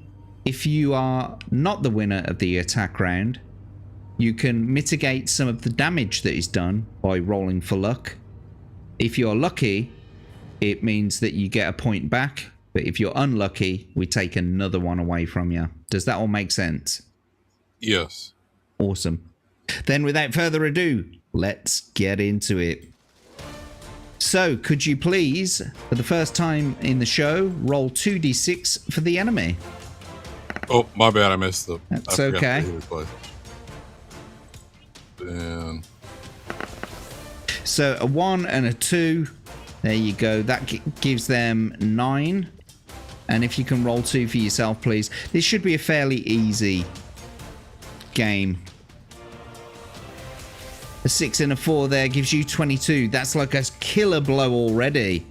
Speaker 1: if you are not the winner of the attack round, you can mitigate some of the damage that is done by rolling for luck. If you're lucky, it means that you get a point back. But if you're unlucky, we take another 1 away from you. Does that all make sense?
Speaker 2: Yes.
Speaker 1: Awesome. Then without further ado, let's get into it. So, could you please, for the first time in the show, roll 2d6 for the enemy?
Speaker 2: Oh, my bad. I messed up.
Speaker 1: That's okay.
Speaker 2: And
Speaker 1: so, a 1 and a 2. There you go. That gives them 9. And if you can roll 2 for yourself, please. This should be a fairly easy game. A 6 and a 4 there gives you 22. That's like a killer blow already.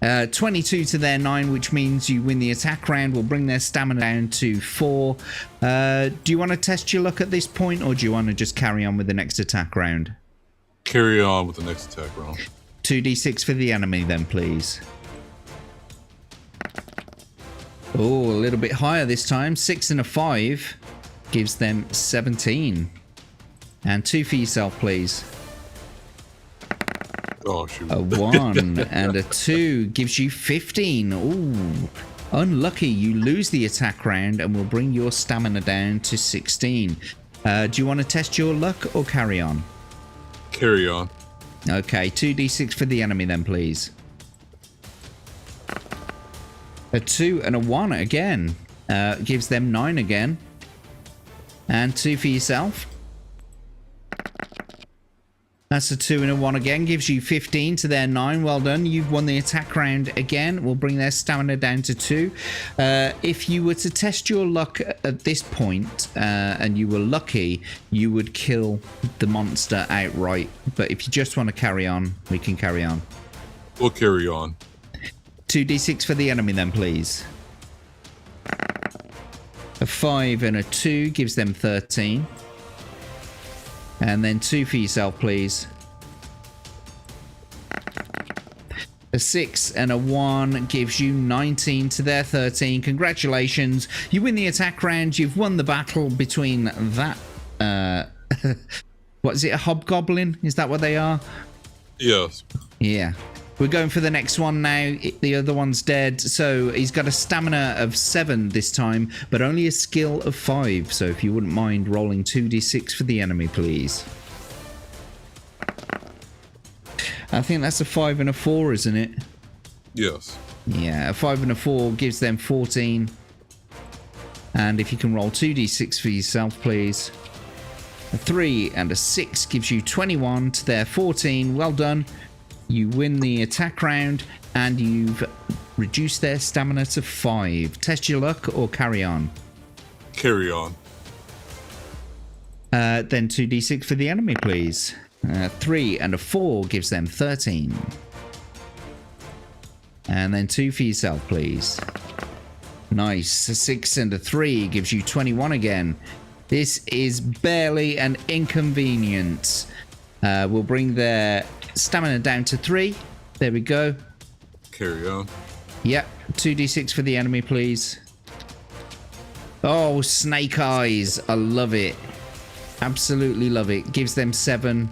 Speaker 1: 22 to their 9, which means you win the attack round. Will bring their stamina down to 4. Do you want to test your luck at this point, or do you want to just carry on with the next attack round?
Speaker 2: Carry on with the next attack round.
Speaker 1: 2d6 for the enemy then, please. Oh, a little bit higher this time. 6 and a 5 gives them 17. And 2 for yourself, please.
Speaker 2: Oh, shoot.
Speaker 1: A 1 and a 2 gives you 15. Ooh. Unlucky. You lose the attack round and will bring your stamina down to 16. Do you want to test your luck or carry on?
Speaker 2: Carry on.
Speaker 1: Okay, 2d6 for the enemy then, please. A 2 and a 1 again. Gives them 9 again. And 2 for yourself. That's a 2 and a 1 again. Gives you 15 to their 9. Well done. You've won the attack round again. We'll bring their stamina down to 2. If you were to test your luck at this point, and you were lucky, you would kill the monster outright. But if you just want to carry on, we can carry on.
Speaker 2: We'll carry on. 2d6
Speaker 1: for the enemy then, please. A 5 and a 2 gives them 13. And then 2 for yourself, please. A 6 and a 1 gives you 19 to their 13. Congratulations. You win the attack round. You've won the battle between that... what is it, a hobgoblin? Is that what they are?
Speaker 2: Yes.
Speaker 1: Yeah. We're going for the next one now. The other one's dead. So he's got a stamina of 7 this time, but only a skill of 5. So if you wouldn't mind rolling 2d6 for the enemy, please. I think that's a 5 and a 4, isn't it?
Speaker 2: Yes.
Speaker 1: Yeah, a 5 and a 4 gives them 14. And if you can roll 2d6 for yourself, please. A 3 and a 6 gives you 21 to their 14. Well done. You win the attack round, and you've reduced their stamina to 5. Test your luck or carry on?
Speaker 2: Carry on.
Speaker 1: Then 2d6 for the enemy, please. 3 and a 4 gives them 13. And then 2 for yourself, please. Nice. A 6 and a 3 gives you 21 again. This is barely an inconvenience. We'll bring their stamina down to 3. There we go.
Speaker 2: Carry on.
Speaker 1: Yep. 2d6 for the enemy, please. Oh, snake eyes. I love it. Absolutely love it. Gives them 7.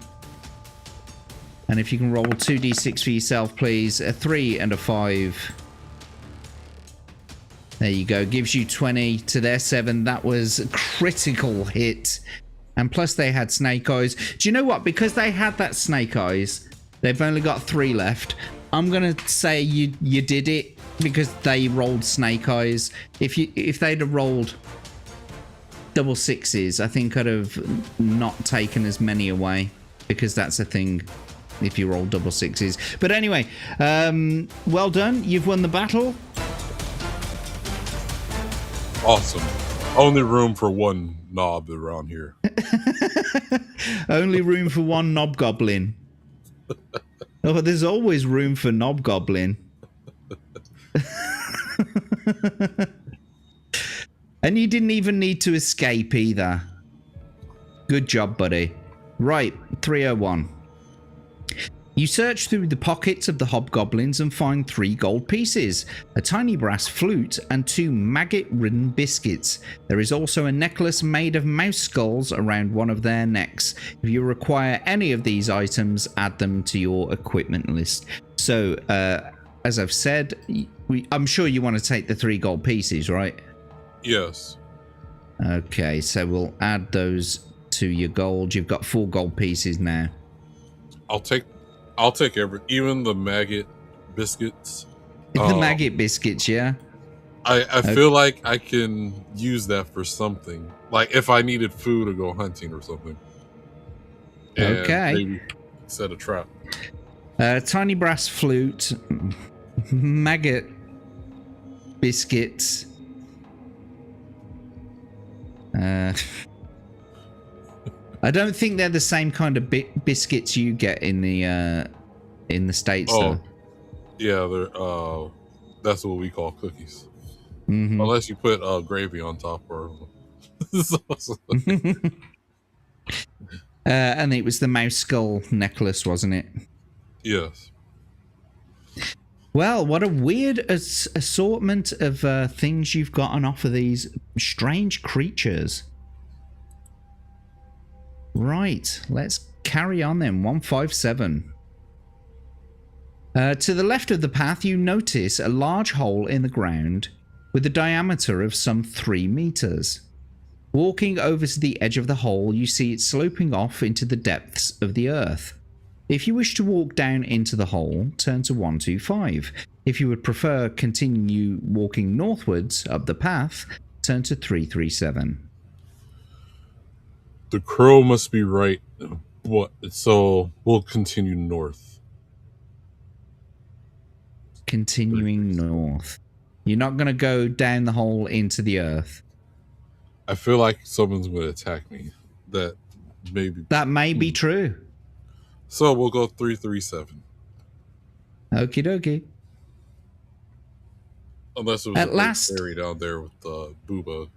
Speaker 1: And if you can roll 2d6 for yourself, please. A 3 and a 5. There you go. Gives you 20 to their 7. That was a critical hit. And plus they had snake eyes. Do you know what? Because they had that snake eyes, they've only got 3 left. I'm going to say you did it because they rolled snake eyes. If they'd have rolled double 6s, I think I'd have not taken as many away, because that's a thing if you roll double 6s. But anyway, well done. You've won the battle.
Speaker 2: Awesome. Only room for one knob around here.
Speaker 1: Only room for one knobgoblin. Oh, there's always room for knobgoblin. And you didn't even need to escape either. Good job, buddy. Right, 301. You search through the pockets of the hobgoblins and find 3 gold pieces, a tiny brass flute, and 2 maggot-ridden biscuits. There is also a necklace made of mouse skulls around one of their necks. If you require any of these items, add them to your equipment list. So, as I've said, I'm sure you want to take the 3 gold pieces, right?
Speaker 2: Yes.
Speaker 1: Okay, so we'll add those to your gold. You've got 4 gold pieces now.
Speaker 2: I'll take even the maggot biscuits.
Speaker 1: The maggot biscuits, yeah?
Speaker 2: I feel like I can use that for something. Like if I needed food to go hunting or something. And
Speaker 1: okay.
Speaker 2: Maybe set a trap.
Speaker 1: Tiny brass flute, maggot biscuits. I don't think they're the same kind of biscuits you get in the States, though.
Speaker 2: Yeah, they're that's what we call cookies.
Speaker 1: Mm-hmm.
Speaker 2: Unless you put gravy on top or.
Speaker 1: And it was the mouse skull necklace, wasn't it?
Speaker 2: Yes.
Speaker 1: Well, what a weird assortment of things you've got on offer, these strange creatures. Right, let's carry on then. 157. To the left of the path, you notice a large hole in the ground with a diameter of some 3 meters. Walking over to the edge of the hole, you see it sloping off into the depths of the earth. If you wish to walk down into the hole, turn to 125. If you would prefer continue walking northwards up the path, turn to 337.
Speaker 2: The crow must be right. So we'll continue north.
Speaker 1: Continuing north. You're not going to go down the hole into the earth.
Speaker 2: I feel like someone's going to attack me. That may be
Speaker 1: true.
Speaker 2: So we'll go 337.
Speaker 1: Okie dokie.
Speaker 2: Unless it was
Speaker 1: at last
Speaker 2: fairy down there with Booba.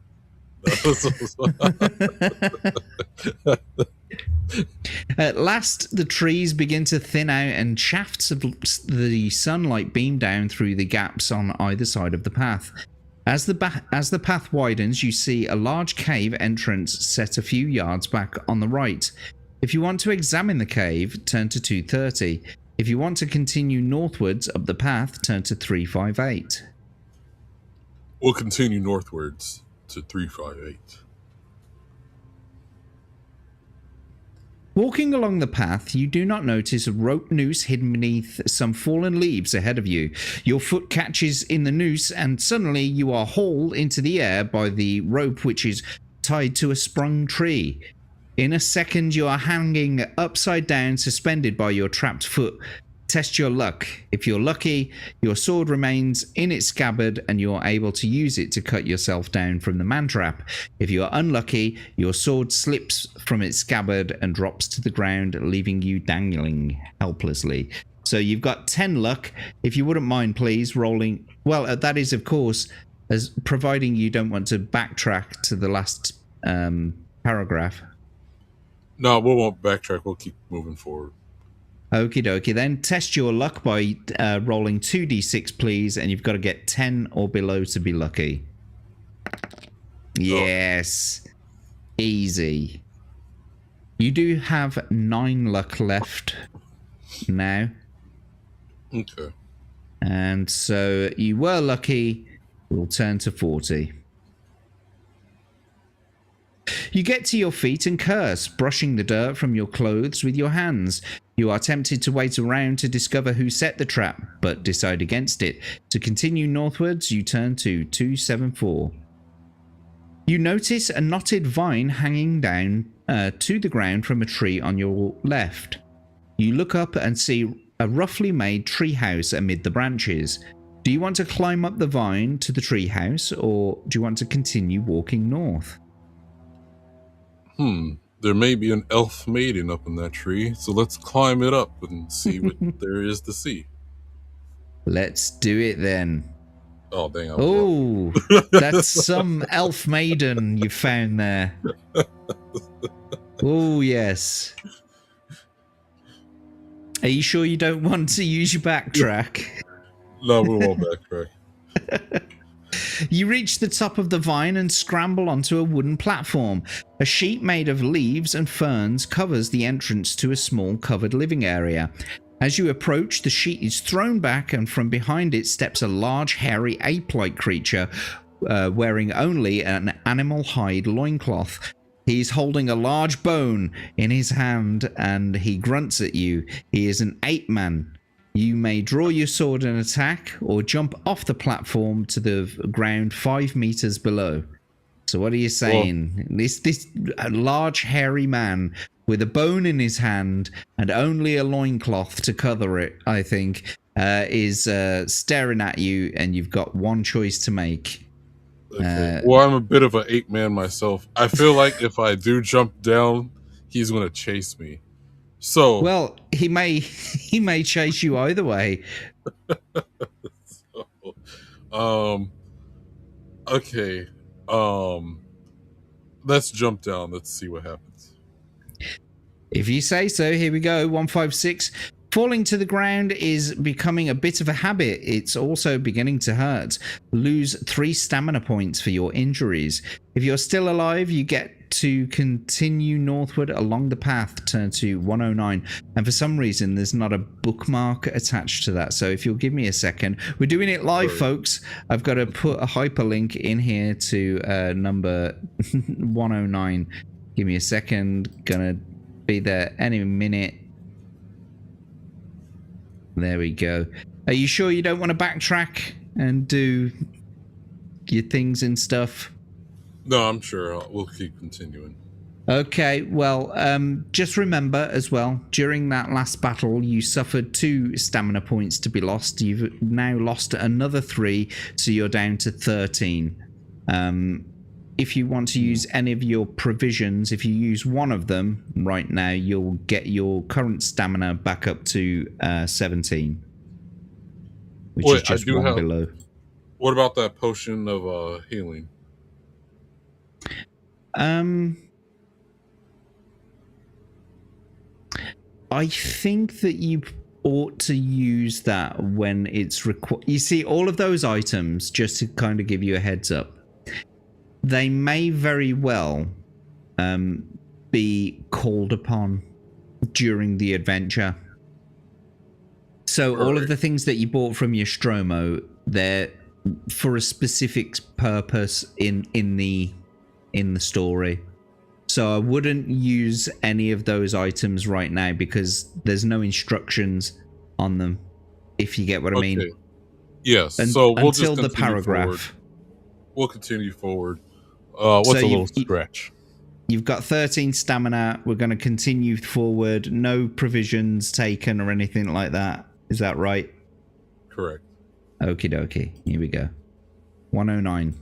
Speaker 1: At last, the trees begin to thin out and shafts of the sunlight beam down through the gaps on either side of the path. As the path widens, you see a large cave entrance set a few yards back on the right. If you want to examine the cave, turn to 230. If you want to continue northwards up the path, turn to 358.
Speaker 2: We'll continue northwards to 358.
Speaker 1: Walking along the path, you do not notice a rope noose hidden beneath some fallen leaves ahead of you. Your foot catches in the noose and suddenly you are hauled into the air by the rope, which is tied to a sprung tree. In a second, you are hanging upside down, suspended by your trapped foot. Test your luck. If you're lucky, your sword remains in its scabbard and you're able to use it to cut yourself down from the man trap. If you're unlucky, your sword slips from its scabbard and drops to the ground, leaving you dangling helplessly. So you've got 10 luck. If you wouldn't mind, please, rolling. Well, that is, of course, as providing you don't want to backtrack to the last paragraph.
Speaker 2: No, we won't backtrack. We'll keep moving forward.
Speaker 1: Okie dokie, then test your luck by rolling 2d6, please, and you've got to get 10 or below to be lucky. Yes. Oh. Easy. You do have 9 luck left now.
Speaker 2: Okay.
Speaker 1: And so you were lucky. We'll turn to 40. You get to your feet and curse, brushing the dirt from your clothes with your hands. You are tempted to wait around to discover who set the trap, but decide against it. To continue northwards, you turn to 274. You notice a knotted vine hanging down to the ground from a tree on your left. You look up and see a roughly made treehouse amid the branches. Do you want to climb up the vine to the treehouse, or do you want to continue walking north?
Speaker 2: There may be an elf maiden up in that tree, so let's climb it up and see what there is to see.
Speaker 1: Let's do it then.
Speaker 2: Oh, dang.
Speaker 1: Oh, that's some elf maiden you found there. Oh, yes. Are you sure you don't want to use your backtrack?
Speaker 2: No, we won't backtrack.
Speaker 1: You reach the top of the vine and scramble onto a wooden platform. A sheet made of leaves and ferns covers the entrance to a small covered living area. As you approach, the sheet is thrown back and from behind it steps a large, hairy, ape-like creature wearing only an animal hide loincloth. He's holding a large bone in his hand and he grunts at you. He is an ape man. You may draw your sword and attack, or jump off the platform to the ground 5 meters below. So what are you saying? Well, this large hairy man with a bone in his hand and only a loincloth to cover it, I think, is staring at you, and you've got one choice to make.
Speaker 2: Okay. Well, I'm a bit of an ape man myself. I feel like if I do jump down, he's going to chase me. So
Speaker 1: well, he may chase you either way.
Speaker 2: Okay. Let's jump down. Let's see what happens.
Speaker 1: If you say so, here we go. 156. Falling to the ground is becoming a bit of a habit. It's also beginning to hurt. Lose 3 stamina points for your injuries. If you're still alive, you get to continue northward along the path, turn to 109. And for some reason, there's not a bookmark attached to that. So if you'll give me a second, we're doing it live, folks. I've got to put a hyperlink in here to number 109. Give me a second. Gonna be there any minute. There we go. Are you sure you don't want to backtrack and do your things and stuff?
Speaker 2: No, I'm sure. We'll keep continuing.
Speaker 1: Okay, well, just remember as well, during that last battle, you suffered 2 stamina points to be lost. You've now lost another 3, so you're down to 13. If you want to use any of your provisions, if you use one of them right now, you'll get your current stamina back up to 17. Which is just one below.
Speaker 2: What about that potion of healing?
Speaker 1: I think that you ought to use that when it's required. You see, all of those items, just to kind of give you a heads up, they may very well be called upon during the adventure. So all of the things that you bought from your Stromo, they're for a specific purpose in the story. So I wouldn't use any of those items right now because there's no instructions on them, if you get what I mean.
Speaker 2: Yes. So we'll
Speaker 1: until
Speaker 2: just
Speaker 1: the paragraph.
Speaker 2: Forward. We'll continue forward. What's so a little stretch?
Speaker 1: You've got 13 stamina. We're going to continue forward. No provisions taken or anything like that. Is that right?
Speaker 2: Correct.
Speaker 1: Okie dokie. Here we go. 109.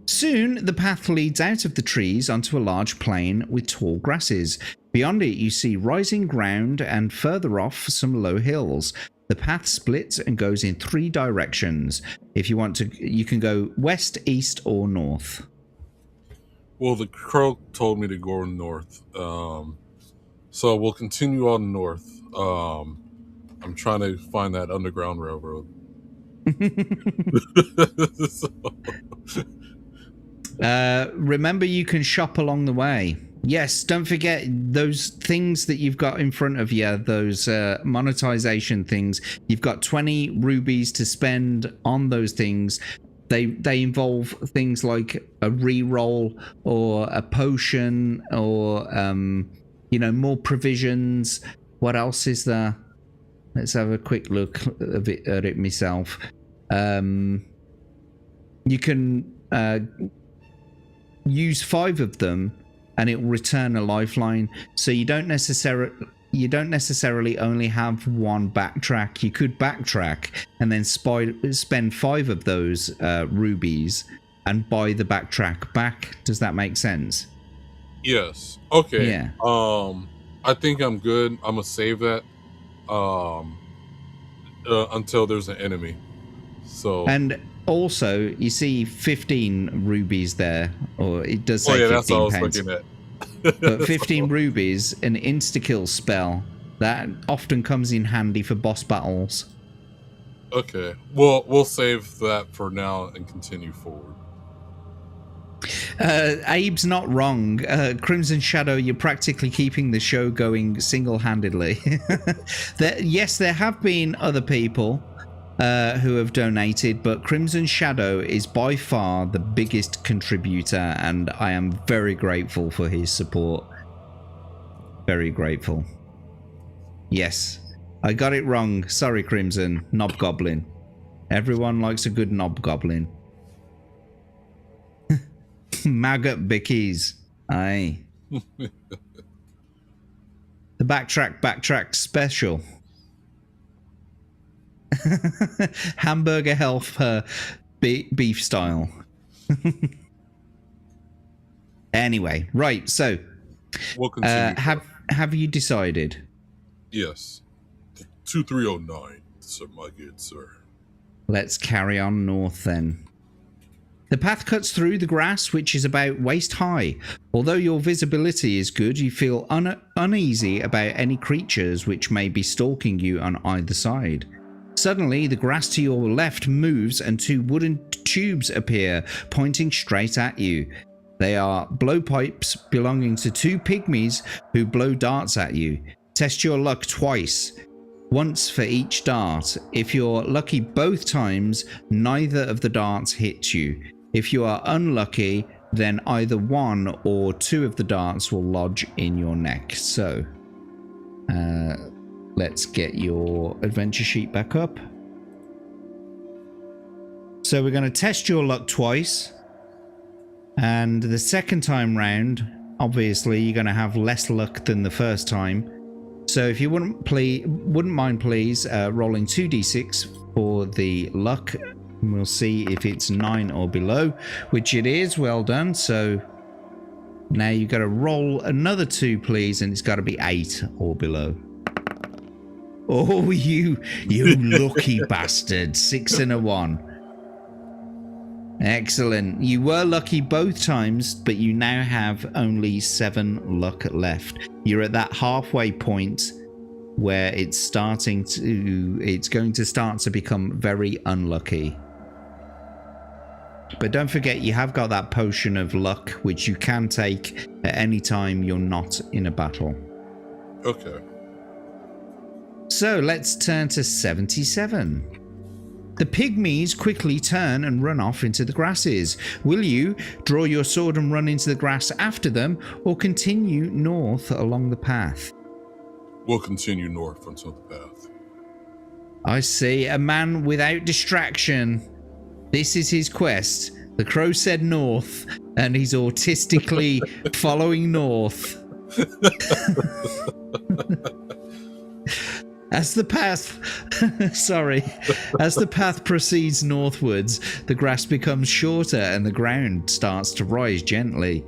Speaker 1: Soon, the path leads out of the trees onto a large plain with tall grasses. Beyond it, you see rising ground and further off, some low hills. The path splits and goes in 3 directions. If you want to, you can go west, east, or north.
Speaker 2: Well, the crow told me to go north. So we'll continue on north. I'm trying to find that underground railroad.
Speaker 1: Remember, you can shop along the way. Yes, don't forget those things that you've got in front of you, those monetization things. You've got 20 rubies to spend on those things. They involve things like a reroll or a potion or more provisions. What else is there? Let's have a quick look at it myself. You can use 5 of them and it will return a lifeline. So you don't necessarily only have one backtrack. You could backtrack and then spend 5 of those rubies and buy the backtrack back. Does that make sense?
Speaker 2: Yes. Okay.
Speaker 1: Yeah.
Speaker 2: I think I'm good. I'm gonna save that until there's an enemy. So.
Speaker 1: And also, you see 15 rubies there, or it does say 15
Speaker 2: that's what I was
Speaker 1: pence.
Speaker 2: looking at.
Speaker 1: But 15 rubies, an insta-kill spell, that often comes in handy for boss battles.
Speaker 2: Okay. Well, we'll save that for now and continue forward.
Speaker 1: Abe's not wrong. Crimson Shadow, you're practically keeping the show going single-handedly. Yes, there have been other people who have donated, but Crimson Shadow is by far the biggest contributor, and I am very grateful for his support. Very grateful. Yes, I got it wrong. Sorry, Crimson. Knobgoblin. Everyone likes a good knobgoblin. Maggot bickies. Aye. The backtrack special. Hamburger health beef style. Anyway, right, so
Speaker 2: we'll continue.
Speaker 1: Have you decided?
Speaker 2: Yes. 2309, sir, my good sir.
Speaker 1: Let's carry on north then. The path cuts through the grass, which is about waist high. Although your visibility is good, you feel uneasy about any creatures which may be stalking you on either side. Suddenly, the grass to your left moves and 2 wooden tubes appear, pointing straight at you. They are blowpipes belonging to 2 pygmies who blow darts at you. Test your luck twice, once for each dart. If you're lucky both times, neither of the darts hit you. If you are unlucky, then either 1 or 2 of the darts will lodge in your neck. So, let's get your adventure sheet back up. So we're going to test your luck twice. And the second time round, obviously, you're going to have less luck than the first time. So if you wouldn't mind, please, rolling 2d6 for the luck. And we'll see if it's 9 or below, which it is. Well done. So now you've got to roll another 2, please, and it's got to be 8 or below. Oh, you lucky bastard. 6 and a 1. Excellent. You were lucky both times, but you now have only 7 luck left. You're at that halfway point where it's going to start to become very unlucky. But don't forget, you have got that potion of luck, which you can take at any time you're not in a battle.
Speaker 2: Okay.
Speaker 1: So let's turn to 77. The pygmies quickly turn and run off into the grasses. Will you draw your sword and run into the grass after them, or continue north along the path?
Speaker 2: We'll continue north onto the path.
Speaker 1: I see a man without distraction. This is his quest. The crow said north, and he's autistically following north. As the path proceeds northwards, the grass becomes shorter and the ground starts to rise gently.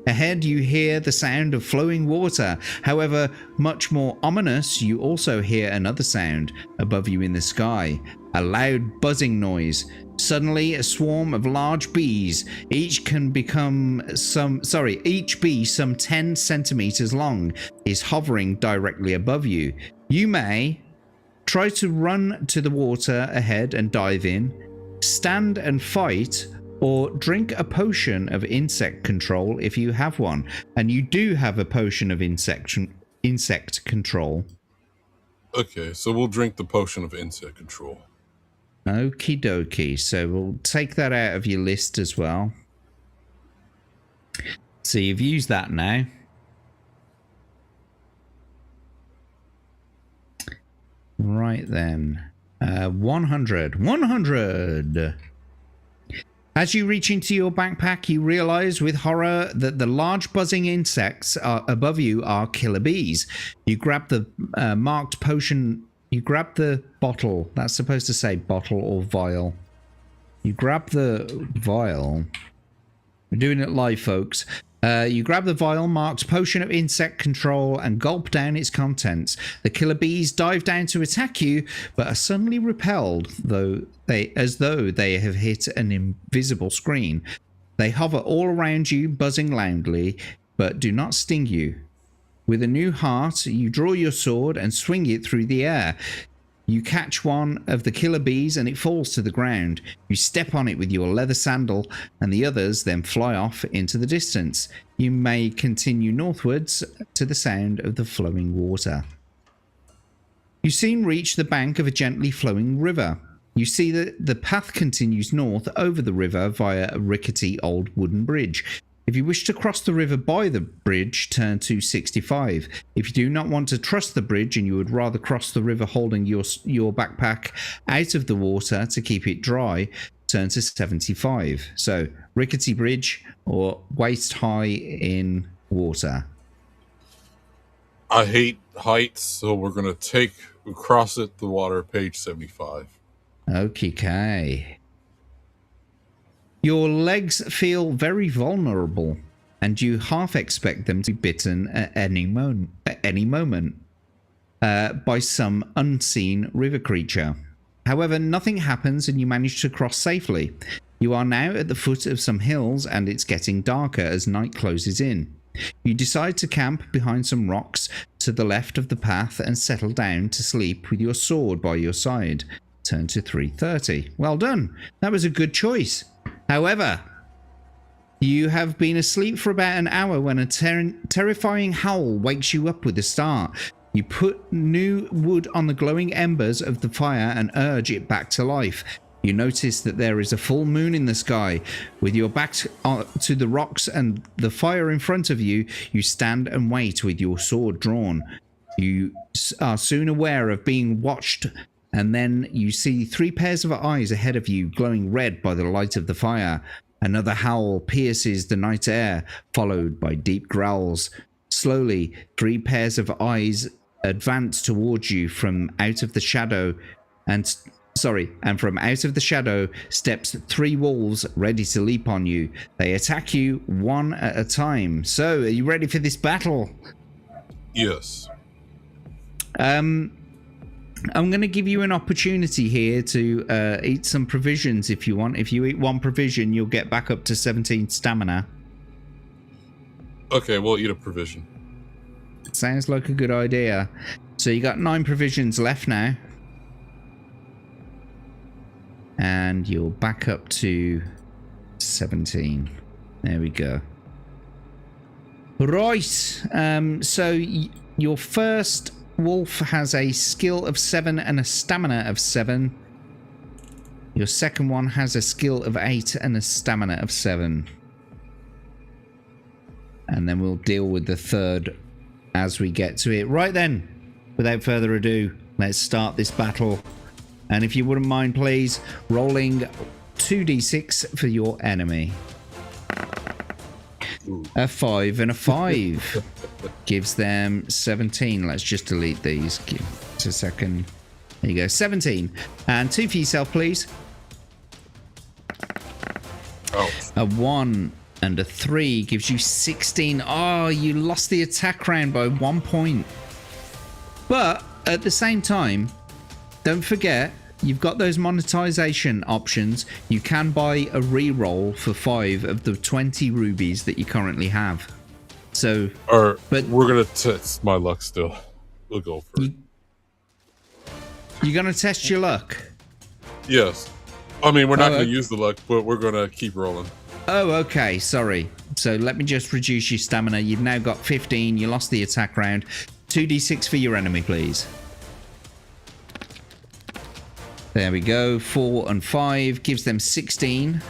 Speaker 1: Ahead you hear the sound of flowing water. However, much more ominous, you also hear another sound above you in the sky, a loud buzzing noise. Suddenly, a swarm of large bees, each bee some 10 centimeters long, is hovering directly above you. You may try to run to the water ahead and dive in, stand and fight, or drink a potion of insect control if you have one. And you do have a potion of insect control.
Speaker 2: Okay, so we'll drink the potion of insect control.
Speaker 1: Okie dokie. So we'll take that out of your list as well. So you've used that now. Right then. 100. As you reach into your backpack, you realize with horror that the large buzzing insects above you are killer bees. You grab the marked potion. You grab the bottle. That's supposed to say bottle or vial. You grab the vial. We're doing it live, folks. You grab the vial marked potion of insect control and gulp down its contents. The killer bees dive down to attack you, but are suddenly repelled, as though they have hit an invisible screen. They hover all around you, buzzing loudly, but do not sting you. With a new heart, you draw your sword and swing it through the air. You catch one of the killer bees and it falls to the ground. You step on it with your leather sandal and the others then fly off into the distance. You may continue northwards to the sound of the flowing water. You soon reach the bank of a gently flowing river. You see that the path continues north over the river via a rickety old wooden bridge. If you wish to cross the river by the bridge, turn to 65. If you do not want to trust the bridge and you would rather cross the river holding your backpack out of the water to keep it dry, turn to 75. So, rickety bridge or waist high in water.
Speaker 2: I hate heights, so we're going to cross it, the water, page 75.
Speaker 1: Okay. Your legs feel very vulnerable, and you half expect them to be bitten at any moment by some unseen river creature. However, nothing happens and you manage to cross safely. You are now at the foot of some hills and it's getting darker as night closes in. You decide to camp behind some rocks to the left of the path and settle down to sleep with your sword by your side. Turn to 330. Well done. That was a good choice. However, you have been asleep for about an hour when a terrifying howl wakes you up with a start. You put new wood on the glowing embers of the fire and urge it back to life. You notice that there is a full moon in the sky. With your back to the rocks and the fire in front of you, you stand and wait with your sword drawn. You are soon aware of being watched, and then you see 3 pairs of eyes ahead of you glowing red by the light of the fire. Another howl pierces the night air, followed by deep growls. Slowly, 3 pairs of eyes advance towards you from out of the shadow, and from out of the shadow steps 3 wolves ready to leap on you. They attack you one at a time. So, are you ready for this battle?
Speaker 2: Yes.
Speaker 1: I'm going to give you an opportunity here to eat some provisions if you want. If you eat one provision, you'll get back up to 17 stamina.
Speaker 2: Okay, we'll eat a provision.
Speaker 1: Sounds like a good idea. So you got 9 provisions left now. And you're back up to 17. There we go. Right. So your first wolf has a skill of 7 and a stamina of 7. Your second one has a skill of 8 and a stamina of 7. And then we'll deal with the third as we get to it. Right then, without further ado, let's start this battle. And if you wouldn't mind, please, rolling 2d6 for your enemy. A 5 and a 5 gives them 17. Let's just delete these. Give us a second. There you go, 17. And 2 for yourself, please.
Speaker 2: Oh.
Speaker 1: A 1 and a 3 gives you 16. Oh, you lost the attack round by 1 point. But at the same time, don't forget, you've got those monetization options. You can buy a reroll for 5 of the 20 rubies that you currently have. So,
Speaker 2: but we're gonna test my luck still. We'll go for it.
Speaker 1: You're gonna test your luck?
Speaker 2: Yes. I mean, we're not gonna use the luck, but we're gonna keep rolling.
Speaker 1: Oh, okay. Sorry. So let me just reduce your stamina. You've now got 15. You lost the attack round. 2d6 for your enemy, please. There we go. 4 and 5 gives them 16.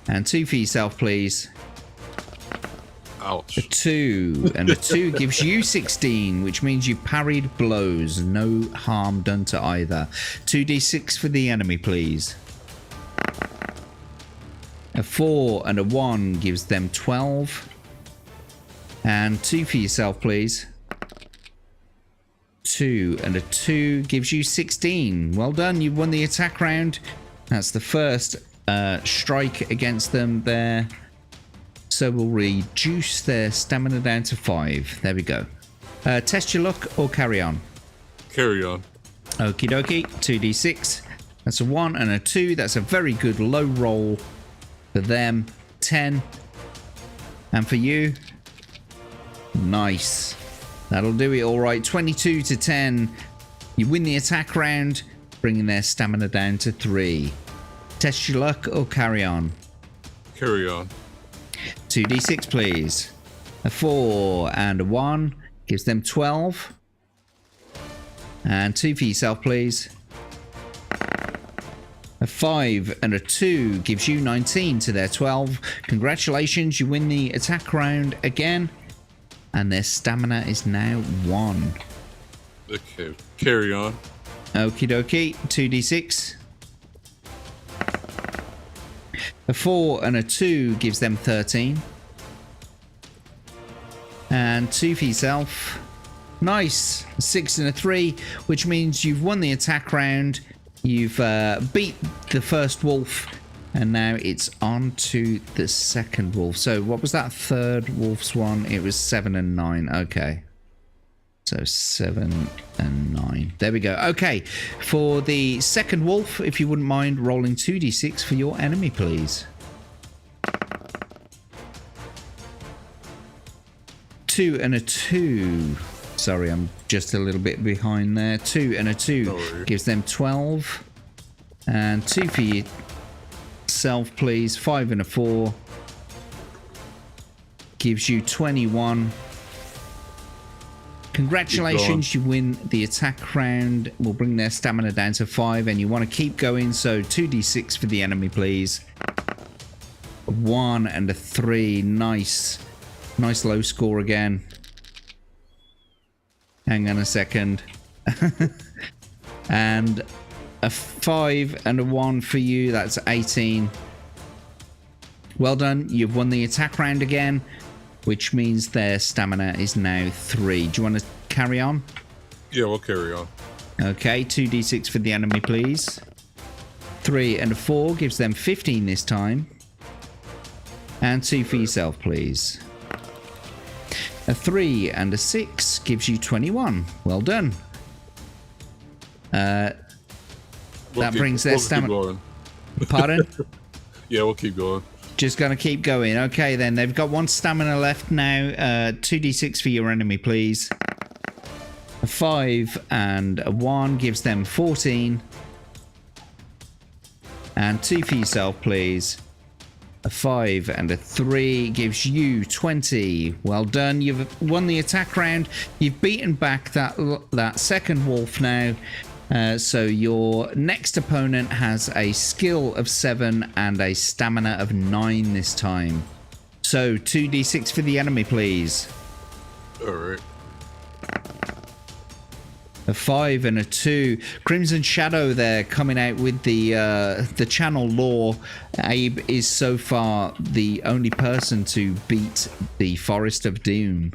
Speaker 1: And 2 for yourself, please.
Speaker 2: Ouch.
Speaker 1: A 2 and a 2 gives you 16, which means you parried blows. No harm done to either. 2d6 for the enemy, please. A 4 and a 1 gives them 12. And 2 for yourself, please. 2 and a 2 gives you 16. Well done, you've won the attack round. That's the first strike against them there. So we'll reduce their stamina down to 5. There we go. Test your luck or carry on?
Speaker 2: Carry on.
Speaker 1: Okie dokie. 2d6. That's a 1 and a 2. That's a very good low roll for them. 10. And for you? Nice. That'll do it all right. 22 to 10. You win the attack round, bringing their stamina down to 3. Test your luck or carry on?
Speaker 2: Carry on.
Speaker 1: 2d6, please. A 4 and a 1 gives them 12. And 2 for yourself, please. A 5 and a 2 gives you 19 to their 12. Congratulations, you win the attack round again. And their stamina is now 1.
Speaker 2: Okay, carry on.
Speaker 1: Okie dokie, 2d6. A 4 and a 2 gives them 13. And 2 for yourself. Nice. A 6 and a 3, which means you've won the attack round. You've beat the first wolf. And now it's on to the second wolf. So what was that third wolf's one? It was 7 and 9. Okay. So 7 and 9. There we go. Okay. For the second wolf, if you wouldn't mind rolling 2d6 for your enemy, please. 2 and a 2. Sorry, I'm just a little bit behind there. 2 and a 2 gives them 12. And 2 for yourself, please. 5 and a 4 gives you 21. Congratulations, you win the attack round. We'll bring their stamina down to 5, and you want to keep going, so 2d6 for the enemy, please. 1 and a 3. Nice. Nice low score again. Hang on a second. And a 5 and a 1 for you. That's 18. Well done. You've won the attack round again, which means their stamina is now 3. Do you want to carry on?
Speaker 2: Yeah, we'll carry on.
Speaker 1: Okay, 2d6 for the enemy, please. 3 and a 4 gives them 15 this time. And 2 for yourself, please. A 3 and a 6 gives you 21. Well done. That brings their stamina. Pardon?
Speaker 2: Yeah, we'll keep going.
Speaker 1: Just gonna keep going. Okay, then they've got 1 stamina left now. 2d6 for your enemy, please. A 5 and a 1 gives them 14. And 2 for yourself, please. A 5 and a 3 gives you 20. Well done. You've won the attack round. You've beaten back that second wolf now. So your next opponent has a skill of 7 and a stamina of 9 this time. So 2d6 for the enemy, please.
Speaker 2: All right.
Speaker 1: A 5 and a 2. Crimson Shadow there coming out with the channel lore. Abe is so far the only person to beat the Forest of Doom.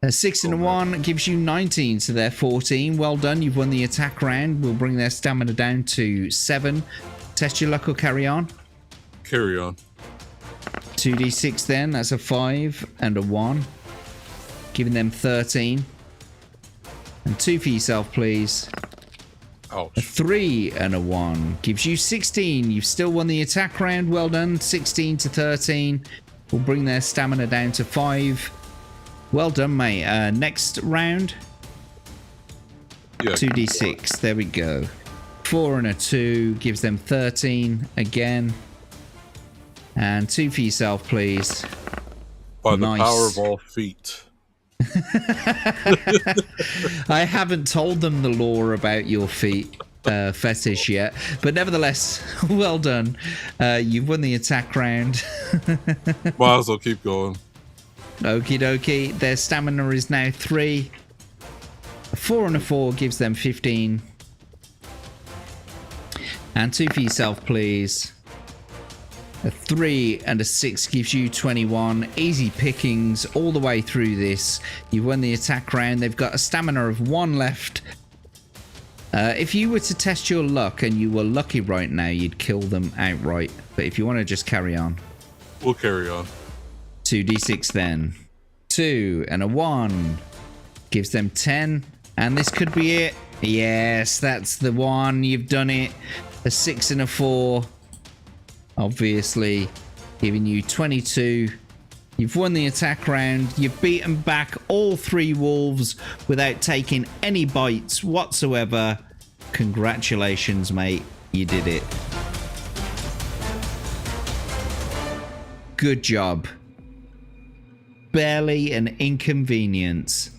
Speaker 1: A 6 and a 1 gives you 19, so they're 14. Well done, you've won the attack round. We'll bring their stamina down to 7. Test your luck or carry on?
Speaker 2: Carry on.
Speaker 1: 2d6 then, that's a 5 and a 1. Giving them 13. And 2 for yourself, please.
Speaker 2: Ouch.
Speaker 1: A 3 and a 1 gives you 16. You've still won the attack round. Well done. 16 to 13. We'll bring their stamina down to 5. Well done, mate. Next round.
Speaker 2: Yeah.
Speaker 1: 2d6. There we go. 4 and a 2 gives them 13 again. And 2 for yourself, please.
Speaker 2: By the power of all feet.
Speaker 1: I haven't told them the lore about your feet fetish yet, but nevertheless, well done. You've won the attack round.
Speaker 2: Might as well keep going.
Speaker 1: Okie dokie. Their stamina is now 3. A 4 and a 4 gives them 15. And 2 for yourself, please. A 3 and a 6 gives you 21. Easy pickings all the way through this. You've won the attack round. They've got a stamina of 1 left. If you were to test your luck and you were lucky right now, you'd kill them outright. But if you want to just carry on.
Speaker 2: We'll carry on.
Speaker 1: 2d6 then. 2 and a 1 gives them 10. And this could be it. Yes, that's the one. You've done it. A 6 and a 4. Obviously, giving you 22. You've won the attack round. You've beaten back all 3 wolves without taking any bites whatsoever. Congratulations, mate. You did it. Good job. Barely an inconvenience.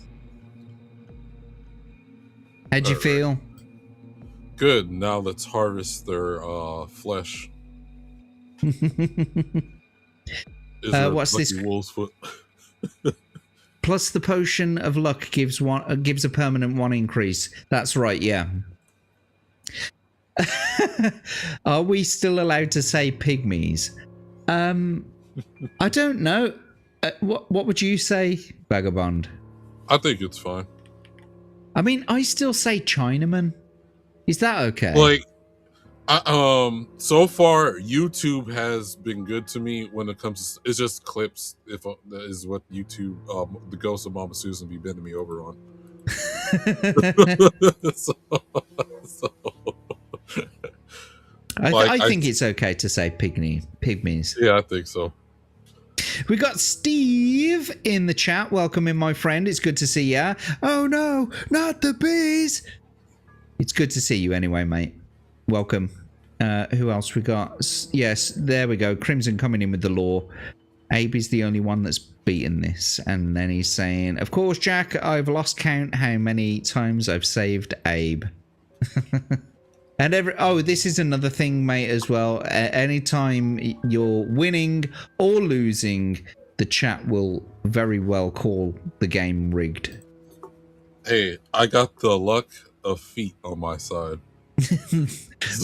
Speaker 1: How'd you feel?
Speaker 2: Good. Now let's harvest their flesh.
Speaker 1: What's this?
Speaker 2: Wolf's foot.
Speaker 1: Plus the potion of luck gives a permanent 1 increase. That's right, yeah. Are we still allowed to say pygmies? I don't know. What would you say, Vagabond?
Speaker 2: I think it's fine.
Speaker 1: I mean, I still say Chinaman. Is that okay?
Speaker 2: Like, so far YouTube has been good to me when it comes to it's just clips. If that is what YouTube, the ghost of Mama Susan be bending me over on.
Speaker 1: I think it's okay to say pygmies.
Speaker 2: Yeah, I think so.
Speaker 1: We got Steve in the chat. Welcome in, my friend. It's good to see ya. Oh no, not the bees. It's good to see you anyway, mate. Welcome. Who else we got? Yes, there we go. Crimson coming in with the lore. Abe is the only one that's beaten this. And then he's saying, of course, Jack, I've lost count how many times I've saved Abe. And this is another thing, mate, as well. Anytime you're winning or losing, the chat will very well call the game rigged.
Speaker 2: Hey, I got the luck of feet on my side.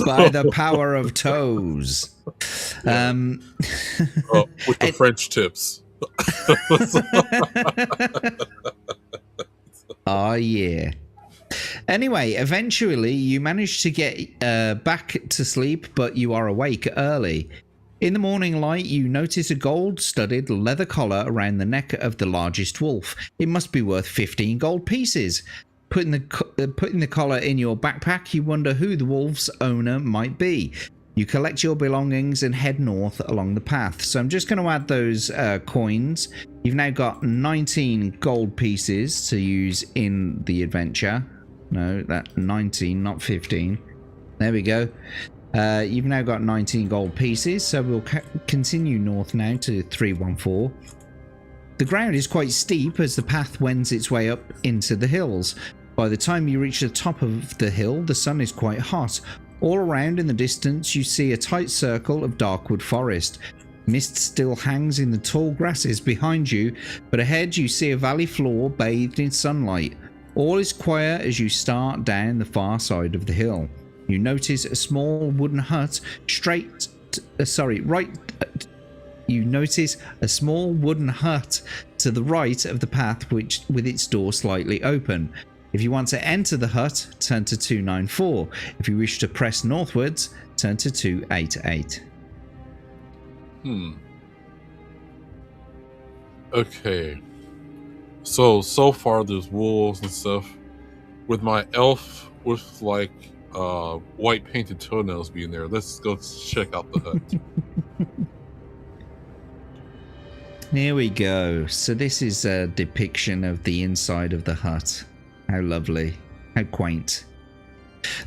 Speaker 1: By the power of toes.
Speaker 2: Yeah. With the French tips.
Speaker 1: Oh, yeah. Anyway, eventually you manage to get back to sleep, but you are awake early. In the morning light, you notice a gold-studded leather collar around the neck of the largest wolf. It must be worth 15 gold pieces. putting the collar in your backpack, you wonder who the wolf's owner might be. You collect your belongings and head north along the path. So I'm just going to add those coins. You've now got 19 gold pieces to use in the adventure. No, that 19, not 15. There we go. You've now got 19 gold pieces, so we'll continue north now to 314. The ground is quite steep as the path wends its way up into the hills. By the time you reach the top of the hill, the sun is quite hot. All around in the distance, you see a tight circle of darkwood forest. Mist still hangs in the tall grasses behind you, but ahead you see a valley floor bathed in sunlight. All is quiet as you start down the far side of the hill. You notice a small wooden hut You notice a small wooden hut to the right of the path, which with its door slightly open. If you want to enter the hut, turn to 294. If you wish to press northwards, turn to 288.
Speaker 2: Okay. So far there's wolves and stuff. With my elf with like white painted toenails being there, let's go check out the hut.
Speaker 1: Here we go. So this is a depiction of the inside of the hut. How lovely. How quaint.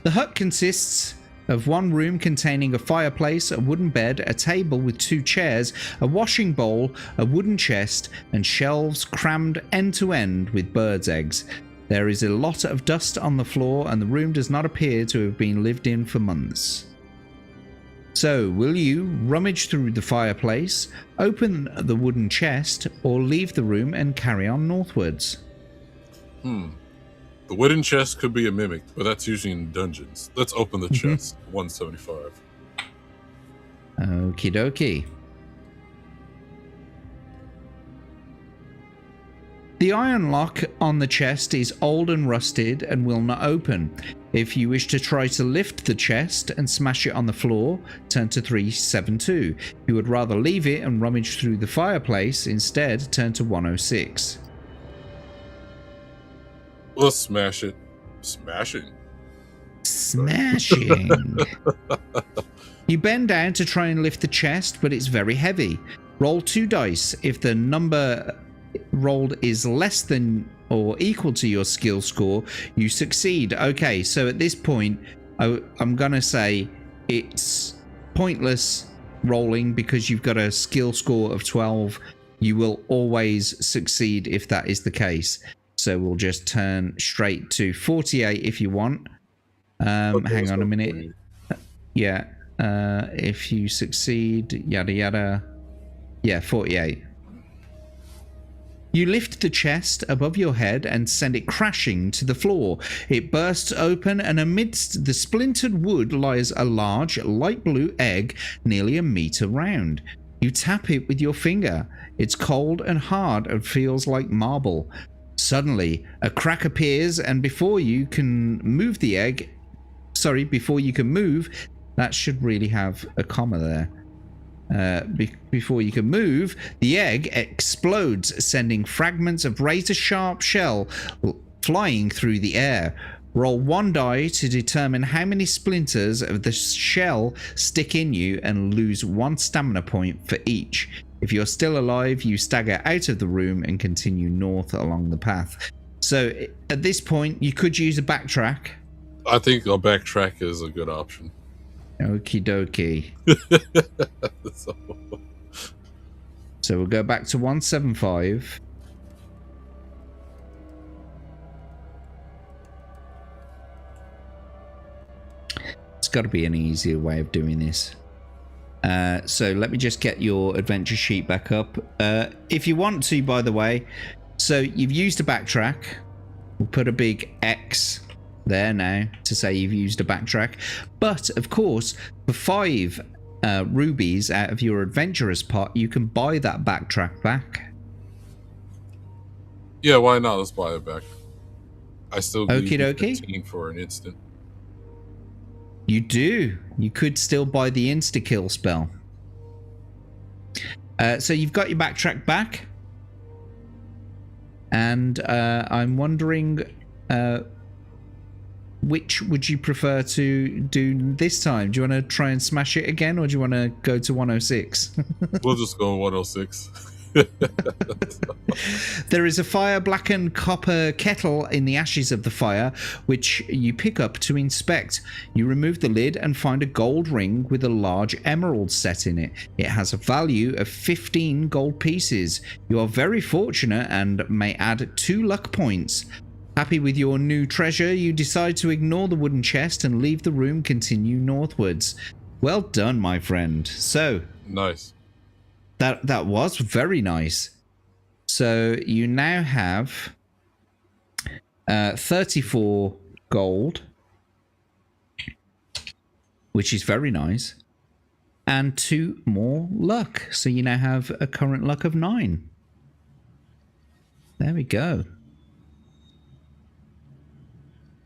Speaker 1: The hut consists of one room containing a fireplace, a wooden bed, a table with 2 chairs, a washing bowl, a wooden chest, and shelves crammed end to end with birds' eggs. There is a lot of dust on the floor, and the room does not appear to have been lived in for months. So, will you rummage through the fireplace, open the wooden chest, or leave the room and carry on northwards?
Speaker 2: The wooden chest could be a mimic, but that's usually in dungeons. Let's open the chest. 175.
Speaker 1: Okie dokie. The iron lock on the chest is old and rusted and will not open. If you wish to try to lift the chest and smash it on the floor, turn to 372. If you would rather leave it and rummage through the fireplace, instead turn to 106.
Speaker 2: Let's smash it. Smashing. You bend down to try and lift the chest, but it's very heavy. Roll 2 dice. If the number rolled is less than or equal to your skill score, you succeed. Okay, so at this point, I'm going to say it's pointless rolling because you've got a skill score of 12. You will always succeed if that is the case. So we'll just turn straight to 48 if you want. Okay,
Speaker 1: hang on a minute. Yeah. If you succeed, yada yada. Yeah, 48. You lift the chest above your head and send it crashing to the floor. It bursts open, and amidst the splintered wood lies a large, light blue egg nearly a meter round. You tap it with your finger. It's cold and hard and feels like marble. Suddenly, a crack appears, and before you can move, that should really have a comma there. Before you can move, the egg explodes, sending fragments of razor-sharp shell flying through the air. Roll 1 die to determine how many splinters of the shell stick in you and lose 1 stamina point for each. If you're still alive, you stagger out of the room and continue north along the path. So at this point, you could use a backtrack.
Speaker 2: I think a backtrack is a good option.
Speaker 1: Okie dokie. So we'll go back to 175. It's got to be an easier way of doing this. So let me just get your adventure sheet back up. If you want to, by the way, so you've used a backtrack. We'll put a big X there now to say you've used a backtrack. But of course, for 5 rubies out of your adventurer's pot, you can buy that backtrack back.
Speaker 2: Yeah, why not? Let's buy it back. I still give
Speaker 1: Okie
Speaker 2: you
Speaker 1: dokie.
Speaker 2: 15 for an instant.
Speaker 1: You do. You could still buy the insta-kill spell. So you've got your backtrack back. And I'm wondering, which would you prefer to do this time? Do you want to try and smash it again, or do you want to go to 106?
Speaker 2: We'll just go 106.
Speaker 1: There is a fire-blackened copper kettle in the ashes of the fire, which you pick up to inspect. You remove the lid and find a gold ring with a large emerald set in it. It has a value of 15 gold pieces. You are very fortunate and may add 2 luck points. Happy with your new treasure, you decide to ignore the wooden chest and leave the room, continue northwards. Well done, my friend. So,
Speaker 2: Nice.
Speaker 1: that was very nice. So you now have 34 gold, which is very nice, and 2 more luck. So you now have a current luck of 9. There we go.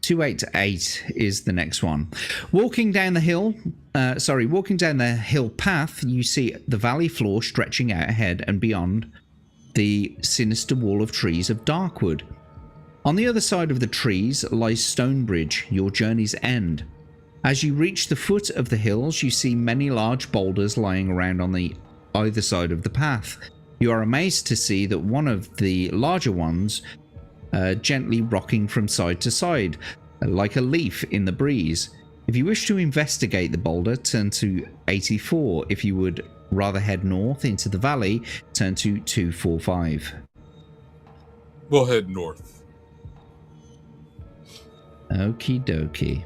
Speaker 1: 288 is the next one. Walking down the hill path, you see the valley floor stretching out ahead and beyond the sinister wall of trees of Darkwood. On the other side of the trees lies Stonebridge, your journey's end. As you reach the foot of the hills, you see many large boulders lying around on the either side of the path. You are amazed to see that one of the larger ones gently rocking from side to side, like a leaf in the breeze. If you wish to investigate the boulder, turn to 84. If you would rather head north into the valley, turn to 245.
Speaker 2: We'll head north.
Speaker 1: Okie dokie.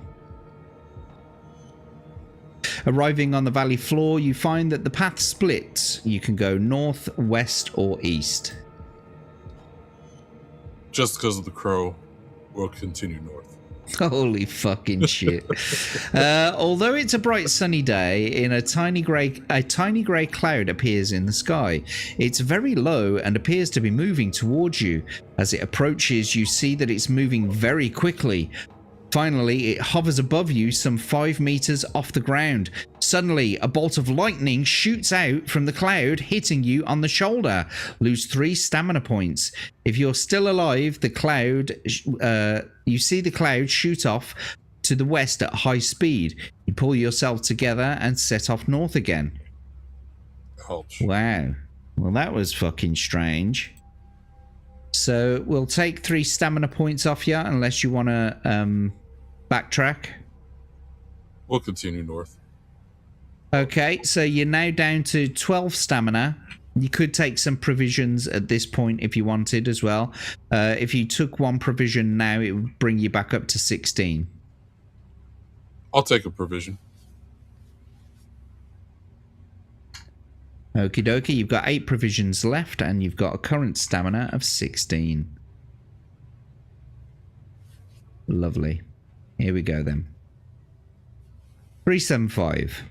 Speaker 1: Arriving on the valley floor, you find that the path splits. You can go north, west, or east.
Speaker 2: Just because of the crow, we'll continue north.
Speaker 1: Holy fucking shit. Although it's a bright sunny day, a tiny grey cloud appears in the sky. It's very low and appears to be moving towards you. As it approaches, you see that it's moving very quickly. Finally, it hovers above you some 5 meters off the ground. Suddenly, a bolt of lightning shoots out from the cloud, hitting you on the shoulder. Lose 3 stamina points. If you're still alive, you see the cloud shoot off to the west at high speed. You pull yourself together and set off north again.
Speaker 2: Ouch.
Speaker 1: Wow. Well, that was fucking strange. So we'll take 3 stamina points off you unless you want to backtrack.
Speaker 2: We'll continue north.
Speaker 1: Okay, so you're now down to 12 stamina. You could take some provisions at this point if you wanted as well. If you took 1 provision now, it would bring you back up to 16.
Speaker 2: I'll take a provision.
Speaker 1: Okie dokie, you've got 8 provisions left and you've got a current stamina of 16. Lovely. Here we go then. 375.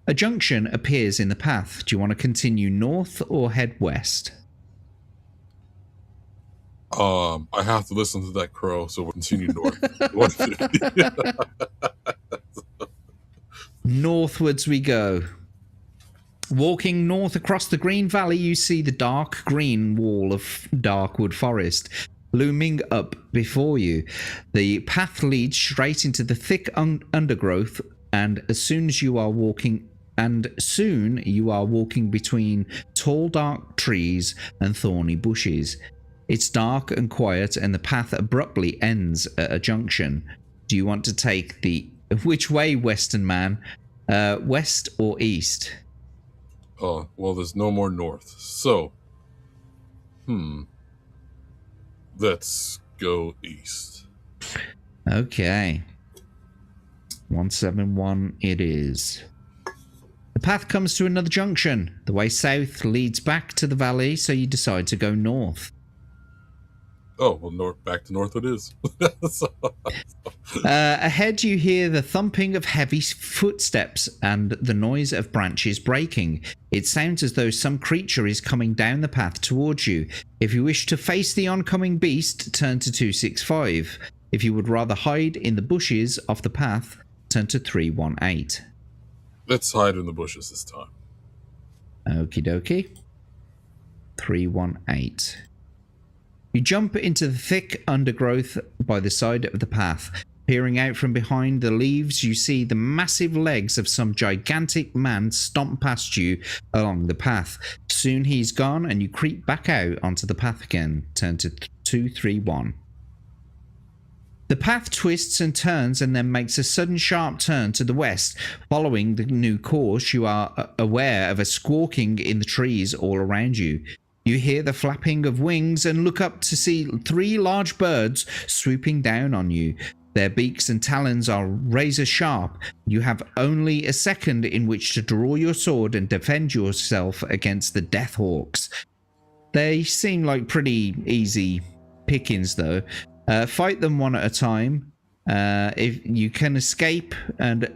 Speaker 1: A junction appears in the path. Do you want to continue north or head west?
Speaker 2: I have to listen to that crow, so we'll continue north.
Speaker 1: Northwards we go. Walking north across the green valley, you see the dark green wall of Darkwood Forest looming up before you. The path leads straight into the thick undergrowth, and soon you are walking between tall dark trees and thorny bushes. It's dark and quiet, and the path abruptly ends at a junction. Do you want to take which way, Western man? West or east?
Speaker 2: Oh, well, there's no more north. So, let's go east.
Speaker 1: Okay. 171 it is. The path comes to another junction. The way south leads back to the valley, so you decide to go north.
Speaker 2: Oh, well, back to north it is.
Speaker 1: Ahead you hear the thumping of heavy footsteps and the noise of branches breaking. It sounds as though some creature is coming down the path towards you. If you wish to face the oncoming beast, turn to 265. If you would rather hide in the bushes off the path, turn to 318.
Speaker 2: Let's hide in the bushes this time. Okie
Speaker 1: dokie. 318. You jump into the thick undergrowth by the side of the path. Peering out from behind the leaves, you see the massive legs of some gigantic man stomp past you along the path. Soon he's gone, and you creep back out onto the path again. Turn to 231. The path twists and turns and then makes a sudden sharp turn to the west. Following the new course, you are aware of a squawking in the trees all around you. You hear the flapping of wings and look up to see 3 large birds swooping down on you. Their beaks and talons are razor sharp. You have only a second in which to draw your sword and defend yourself against the Deathhawks. They seem like pretty easy pickings though. Fight them one at a time. If you can escape and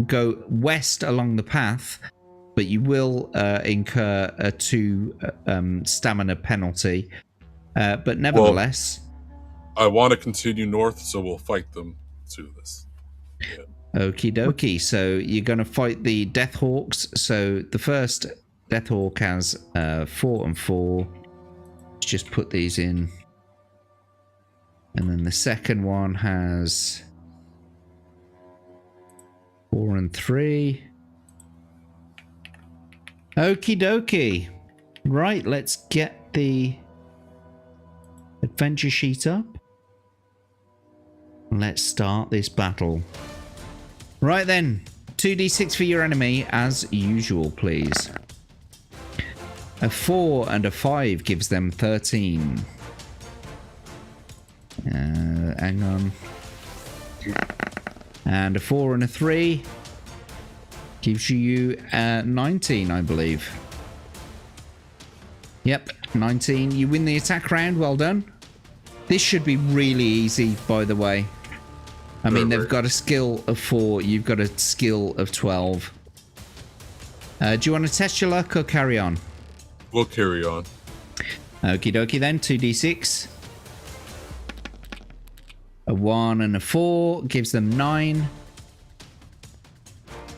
Speaker 1: go west along the path, but you will incur a 2 stamina penalty. But nevertheless...
Speaker 2: I want to continue north, so we'll fight them to this. Yeah.
Speaker 1: Okie dokie. So you're going to fight the Deathhawks. So the first Deathhawk has 4 and 4. Let's just put these in. And then the second one has 4 and 3. Okie dokie. Right, let's get the adventure sheet up. Let's start this battle. Right then, 2d6 for your enemy as usual, please. A 4 and a 5 gives them 13. Hang on. And a 4 and a 3 gives you 19, I believe. Yep, 19. You win the attack round. Well done. This should be really easy, by the way. I mean, they've got a skill of 4. You've got a skill of 12. Do you want to test your luck or carry on?
Speaker 2: We'll carry on.
Speaker 1: Okie dokie then. 2d6. A 1 and a 4 gives them 9.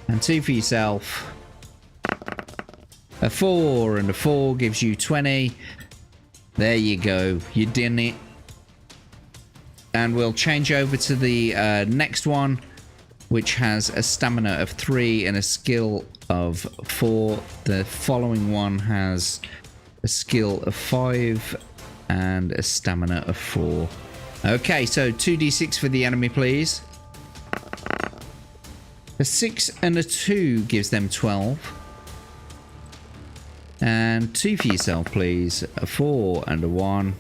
Speaker 1: And 2 for yourself. A 4 and a 4 gives you 20. There you go. You done it. And we'll change over to the next one, which has a stamina of 3 and a skill of 4. The following one has a skill of 5 and a stamina of 4. Okay, so 2d6 for the enemy, please. A 6 and a 2 gives them 12. And 2 for yourself, please. A 4 and a 1.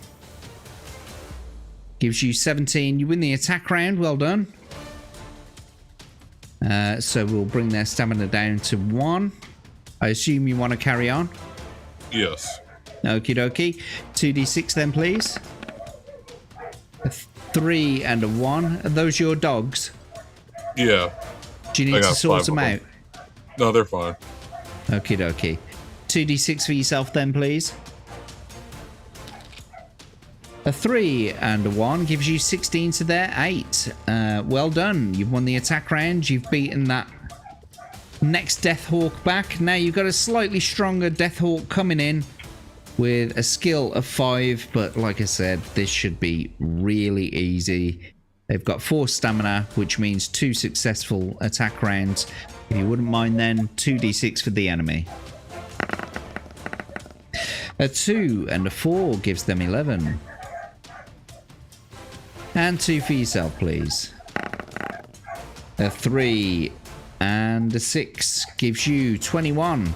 Speaker 1: Gives you 17. You win the attack round. Well done. So we'll bring their stamina down to 1. I assume you want to carry on?
Speaker 2: Yes.
Speaker 1: Okie dokie. 2d6 then, please. A 3 and a 1. Are those your dogs?
Speaker 2: Yeah.
Speaker 1: Do you need to sort them out?
Speaker 2: No, they're fine.
Speaker 1: Okie dokie. 2d6 for yourself then, please. A 3 and a 1 gives you 16 to their 8. Well done. You've won the attack round. You've beaten that next Deathhawk back. Now you've got a slightly stronger Deathhawk coming in with a skill of 5. But like I said, this should be really easy. They've got 4 stamina, which means 2 successful attack rounds. If you wouldn't mind then, 2d6 for the enemy. A 2 and a 4 gives them 11. And 2 for yourself, please. A 3 and a 6 gives you 21.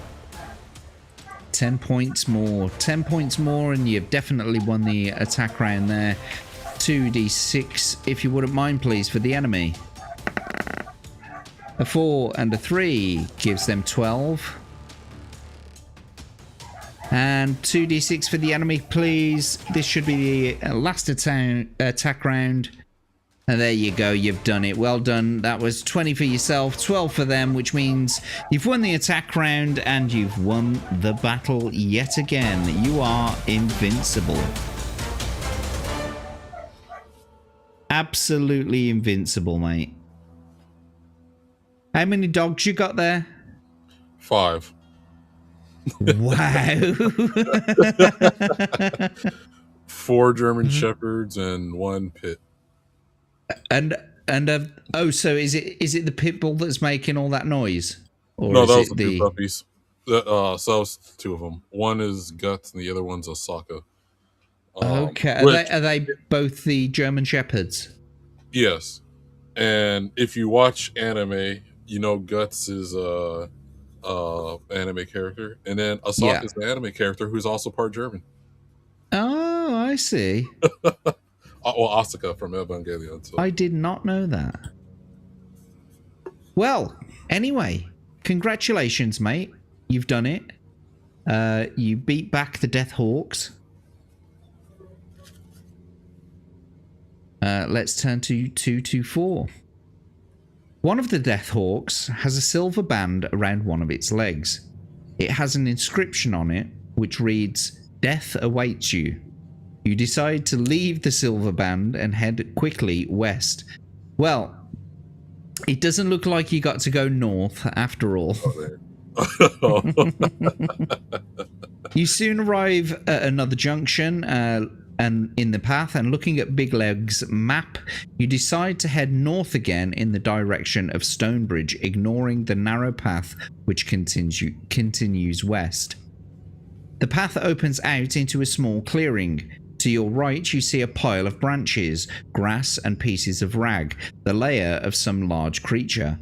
Speaker 1: 10 points more. 10 points more and you've definitely won the attack round there. 2d6, if you wouldn't mind, please, for the enemy. A 4 and a 3 gives them 12. And 2d6 for the enemy, please. This should be the last attack round. And there you go, you've done it. Well done. That was 20 for yourself, 12 for them, which means you've won the attack round and you've won the battle yet again. You are invincible. Absolutely invincible, mate. How many dogs you got there?
Speaker 2: 5.
Speaker 1: Wow.
Speaker 2: 4 German Shepherds and 1 Pit.
Speaker 1: And so is it the pit bull that's making all that noise, or
Speaker 2: No,
Speaker 1: is
Speaker 2: that was
Speaker 1: it
Speaker 2: the 2
Speaker 1: the?
Speaker 2: puppies. So that was 2 of them. One is Guts and the other one's Osaka.
Speaker 1: Okay,
Speaker 2: Which,
Speaker 1: are they both the German shepherds?
Speaker 2: yes. And if you watch anime, you know Guts is anime character, and then
Speaker 1: Yeah.
Speaker 2: Asaka is the anime character who's also part German.
Speaker 1: Oh, I see.
Speaker 2: Well, Asuka from Evangelion. So.
Speaker 1: I did not know that. Well, anyway, congratulations, mate. You've done it. You beat back the Death Hawks. Let's turn to 224. One of the Death Hawks has a silver band around one of its legs. It has an inscription on it which reads, "Death awaits you." You decide to leave the silver band and head quickly west. Well, it doesn't look like you got to go north after all. You soon arrive at another junction and in the path, and looking at Big Leg's map, you decide to head north again in the direction of Stonebridge, ignoring the narrow path which continues west. The path opens out into a small clearing. To your right, you see a pile of branches, grass, and pieces of rag, the lair of some large creature.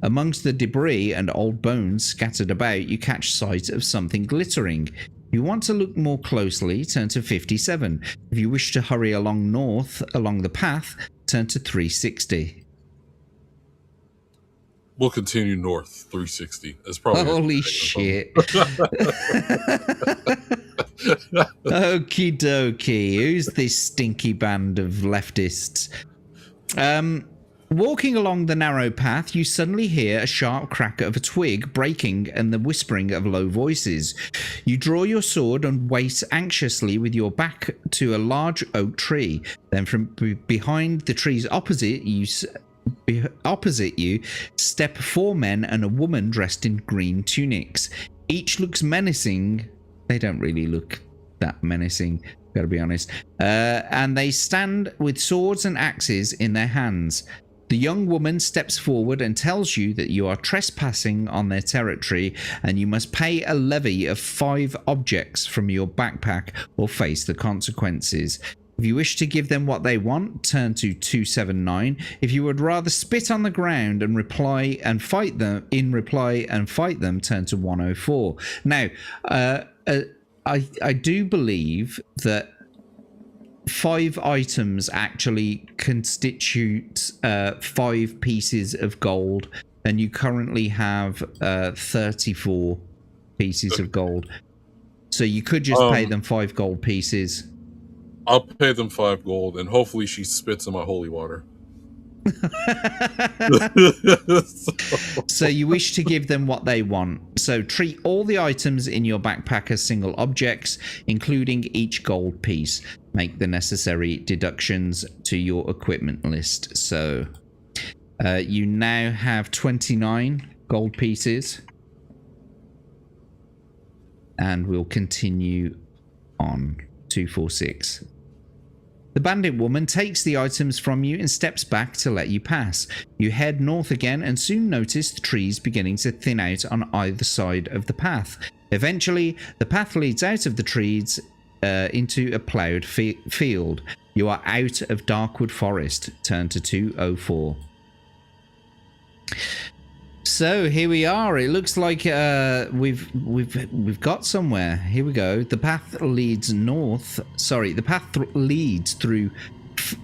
Speaker 1: Amongst the debris and old bones scattered about, you catch sight of something glittering. If you want to look more closely, turn to 57. If you wish to hurry along north along the path, turn to 360.
Speaker 2: We'll continue north 360. It's probably
Speaker 1: Holy shit. Okie dokie. Who's this stinky band of leftists? Walking along the narrow path, you suddenly hear a sharp crack of a twig breaking and the whispering of low voices. You draw your sword and wait anxiously with your back to a large oak tree. Then from behind the trees opposite you step 4 men and a woman dressed in green tunics. Each looks menacing. They don't really look that menacing, gotta be honest. And they stand with swords and axes in their hands. The young woman steps forward and tells you that you are trespassing on their territory and you must pay a levy of 5 objects from your backpack or face the consequences. If you wish to give them what they want, turn to 279. If you would rather spit on the ground and fight them, turn to 104. Now, I do believe that 5 items actually constitute 5 pieces of gold, and you currently have 34 pieces of gold. So you could just pay them 5 gold pieces.
Speaker 2: I'll pay them 5 gold, and hopefully she spits in my holy water.
Speaker 1: So you wish to give them what they want. So treat all the items in your backpack as single objects, including each gold piece. Make the necessary deductions to your equipment list. So you now have 29 gold pieces. And we'll continue on 246. The bandit woman takes the items from you and steps back to let you pass. You head north again and soon notice the trees beginning to thin out on either side of the path. Eventually, the path leads out of the trees into a ploughed field. You are out of Darkwood Forest. Turn to 204. So here we are. It looks like we've got somewhere. Here we go. The path leads north. Sorry, the path leads through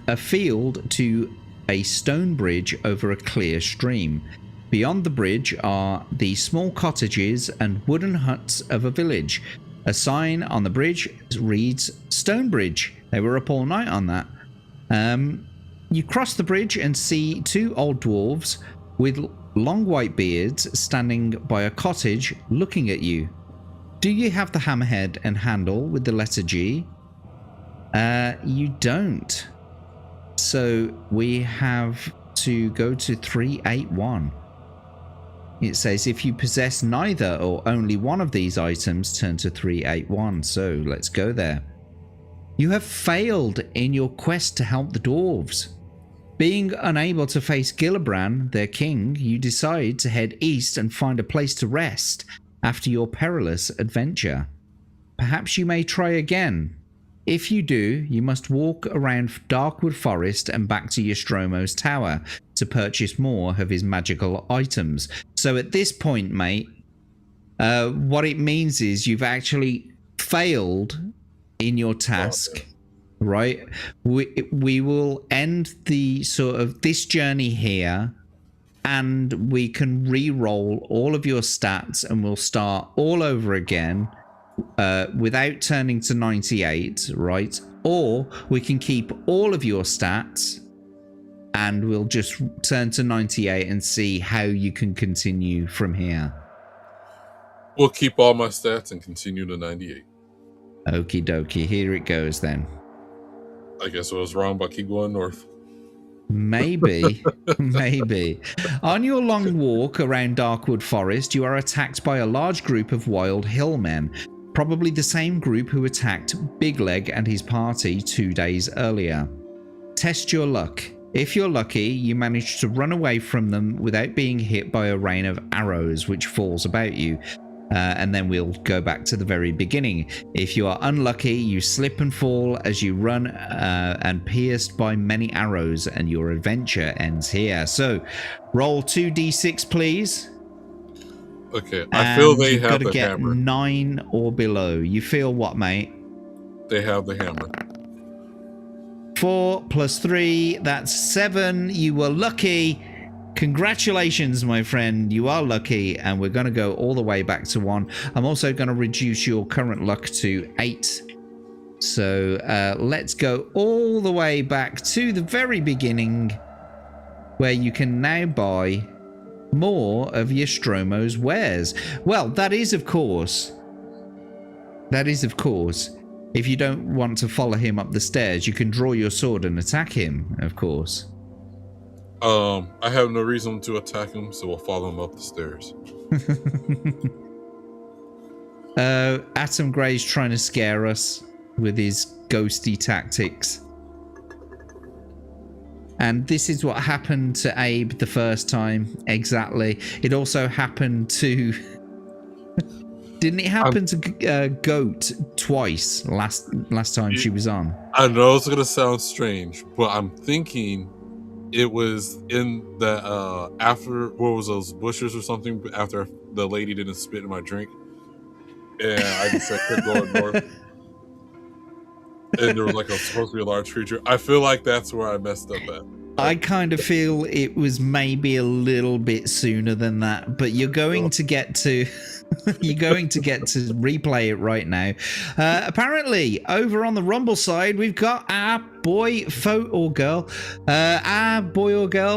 Speaker 1: a field to a stone bridge over a clear stream. Beyond the bridge are the small cottages and wooden huts of a village. A sign on the bridge reads Stonebridge. They were up all night on that. You cross the bridge and see 2 old dwarves with long white beards standing by a cottage looking at you. Do you have the hammerhead and handle with the letter G? You don't. So we have to go to 381. It says if you possess neither or only one of these items, turn to 381. So let's go there. You have failed in your quest to help the dwarves. Being unable to face Gillibrand, their king, you decide to head east and find a place to rest after your perilous adventure. Perhaps you may try again. If you do, you must walk around Darkwood Forest and back to Nostromo's tower to purchase more of his magical items. So at this point, mate, what it means is you've actually failed in your task. Right, we will end the sort of this journey here, and we can re-roll all of your stats, and we'll start all over again without turning to 98, right? Or we can keep all of your stats, and we'll just turn to 98 and see how you can continue from here.
Speaker 2: We'll keep all my stats and continue to 98.
Speaker 1: Okie dokie, here it goes then.
Speaker 2: I guess I was wrong, but keep going north.
Speaker 1: Maybe, maybe. On your long walk around Darkwood Forest, you are attacked by a large group of wild hillmen, probably the same group who attacked Big Leg and his party 2 days earlier. Test your luck. If you're lucky, you manage to run away from them without being hit by a rain of arrows which falls about you. And then we'll go back to the very beginning. If you are unlucky, you slip and fall as you run and pierced by many arrows, and your adventure ends here. So, roll 2d6, please.
Speaker 2: Okay, I feel they
Speaker 1: you've
Speaker 2: have
Speaker 1: got to
Speaker 2: the
Speaker 1: get
Speaker 2: hammer.
Speaker 1: 9 or below. You feel what, mate?
Speaker 2: They have the hammer.
Speaker 1: 4 plus 3, that's 7. You were lucky. Congratulations, my friend. You are lucky, and we're going to go all the way back to 1. I'm also going to reduce your current luck to 8. So let's go all the way back to the very beginning, where you can now buy more of Nostromo's wares. Well, that is, of course, if you don't want to follow him up the stairs, you can draw your sword and attack him, of course.
Speaker 2: I have no reason to attack him, so we'll follow him up the stairs.
Speaker 1: Atom Gray's trying to scare us with his ghosty tactics. And this is what happened to Abe the first time. Exactly. It also happened to... Didn't it happen to Goat twice last time she was on?
Speaker 2: I know it's going to sound strange, but I'm thinking... It was in the after, what was those bushes or something, after the lady didn't spit in my drink, and I just kept going north, and there was like supposed to be a large creature. I feel like that's where I messed up at.
Speaker 1: I kind of feel it was maybe a little bit sooner than that, but you're going to get to you're going to get to replay it right now. Apparently, over on the Rumble side, we've got our boy or girl,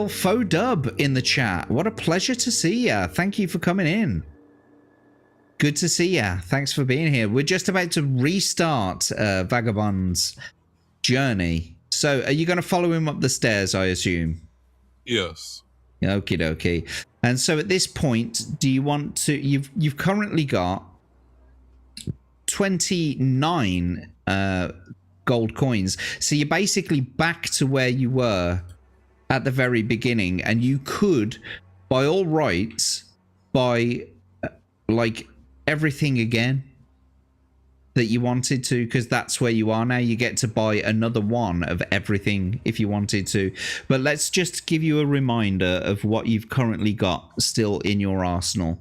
Speaker 1: Faux Dub in the chat. What a pleasure to see ya. Thank you for coming in. Good to see ya. Thanks for being here. We're just about to restart Vagabond's journey. So, are you going to follow him up the stairs, I assume?
Speaker 2: Yes.
Speaker 1: Okie dokie. And so at this point, do you want to... You've currently got 29 gold coins. So you're basically back to where you were at the very beginning. And you could, by all rights, buy, like, everything again that you wanted to, because that's where you are now. You get to buy another one of everything if you wanted to. But let's just give you a reminder of what you've currently got still in your arsenal.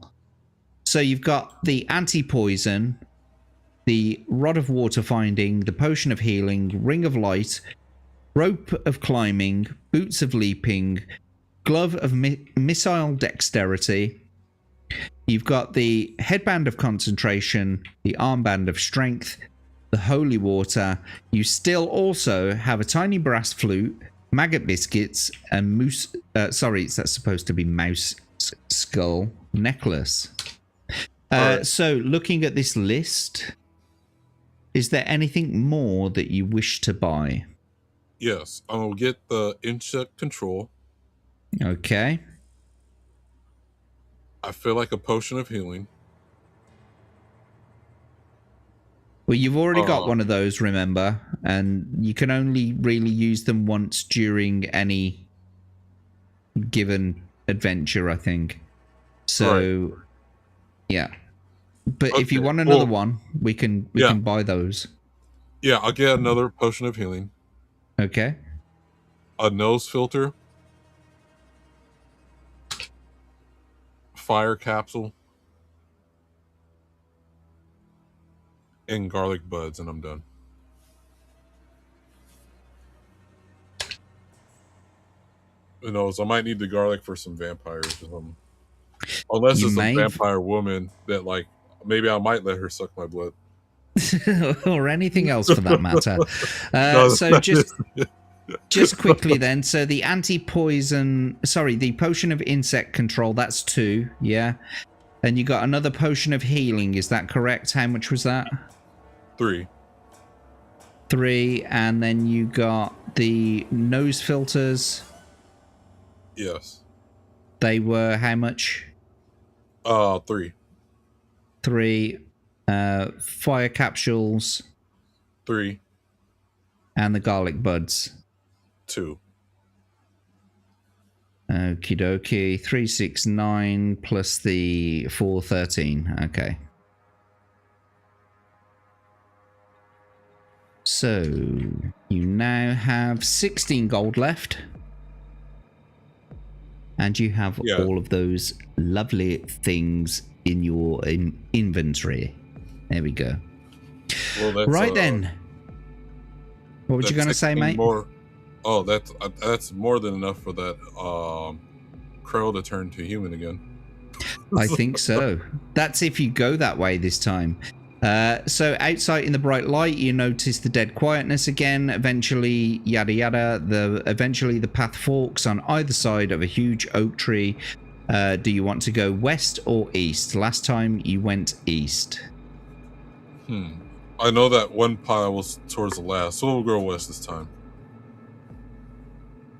Speaker 1: So you've got the anti-poison, the Rod of Water Finding, the Potion of Healing, Ring of Light, Rope of Climbing, Boots of Leaping, Glove of Missile Dexterity. You've got the Headband of Concentration, the Armband of Strength, the Holy Water. You still also have a tiny brass flute, maggot biscuits, and moose... sorry, that's supposed to be mouse skull necklace. So, looking at this list, is there anything more that you wish to buy?
Speaker 2: Yes, I will get the insect control.
Speaker 1: Okay.
Speaker 2: I feel like a potion of healing.
Speaker 1: Well, you've already got
Speaker 2: Um,
Speaker 1: one of those, remember? And you can only really use them once during any given adventure, I think.
Speaker 2: right.
Speaker 1: So, yeah. But if you
Speaker 2: Okay.
Speaker 1: want another
Speaker 2: Well,
Speaker 1: one, we
Speaker 2: yeah.
Speaker 1: can buy those.
Speaker 2: Yeah, I'll get another potion of healing,
Speaker 1: Okay.
Speaker 2: a nose filter, fire capsule, and garlic buds, and I'm done. Who knows? I might need the garlic for some vampires or something. Unless
Speaker 1: You
Speaker 2: it's a
Speaker 1: may
Speaker 2: vampire woman that, like, maybe I might let her suck my blood.
Speaker 1: or anything else for that matter.
Speaker 2: No,
Speaker 1: So just quickly then, so the the potion of insect control, that's 2, yeah. And you got another potion of healing, is that correct? How much was that?
Speaker 2: 3.
Speaker 1: 3, and then you got the nose filters.
Speaker 2: Yes.
Speaker 1: They were how much?
Speaker 2: 3.
Speaker 1: 3. Fire capsules
Speaker 2: 3.
Speaker 1: and the garlic buds.
Speaker 2: 2.
Speaker 1: Okie dokie. 369 plus the 413. Okay. So you now have 16 gold left. And you have
Speaker 2: Yeah.
Speaker 1: all of those lovely things in your inventory. There we go.
Speaker 2: Well, that's
Speaker 1: Right then. What were you going to say, mate?
Speaker 2: More. Oh, that's more than enough for that crow to turn to human again.
Speaker 1: I think so. That's if you go that way this time. So outside in the bright light, you notice the dead quietness again. Eventually, yada yada. Eventually the path forks on either side of a huge oak tree. Do you want to go west or east? Last time you went east.
Speaker 2: I know that one pile was towards the last, so we'll go west this time.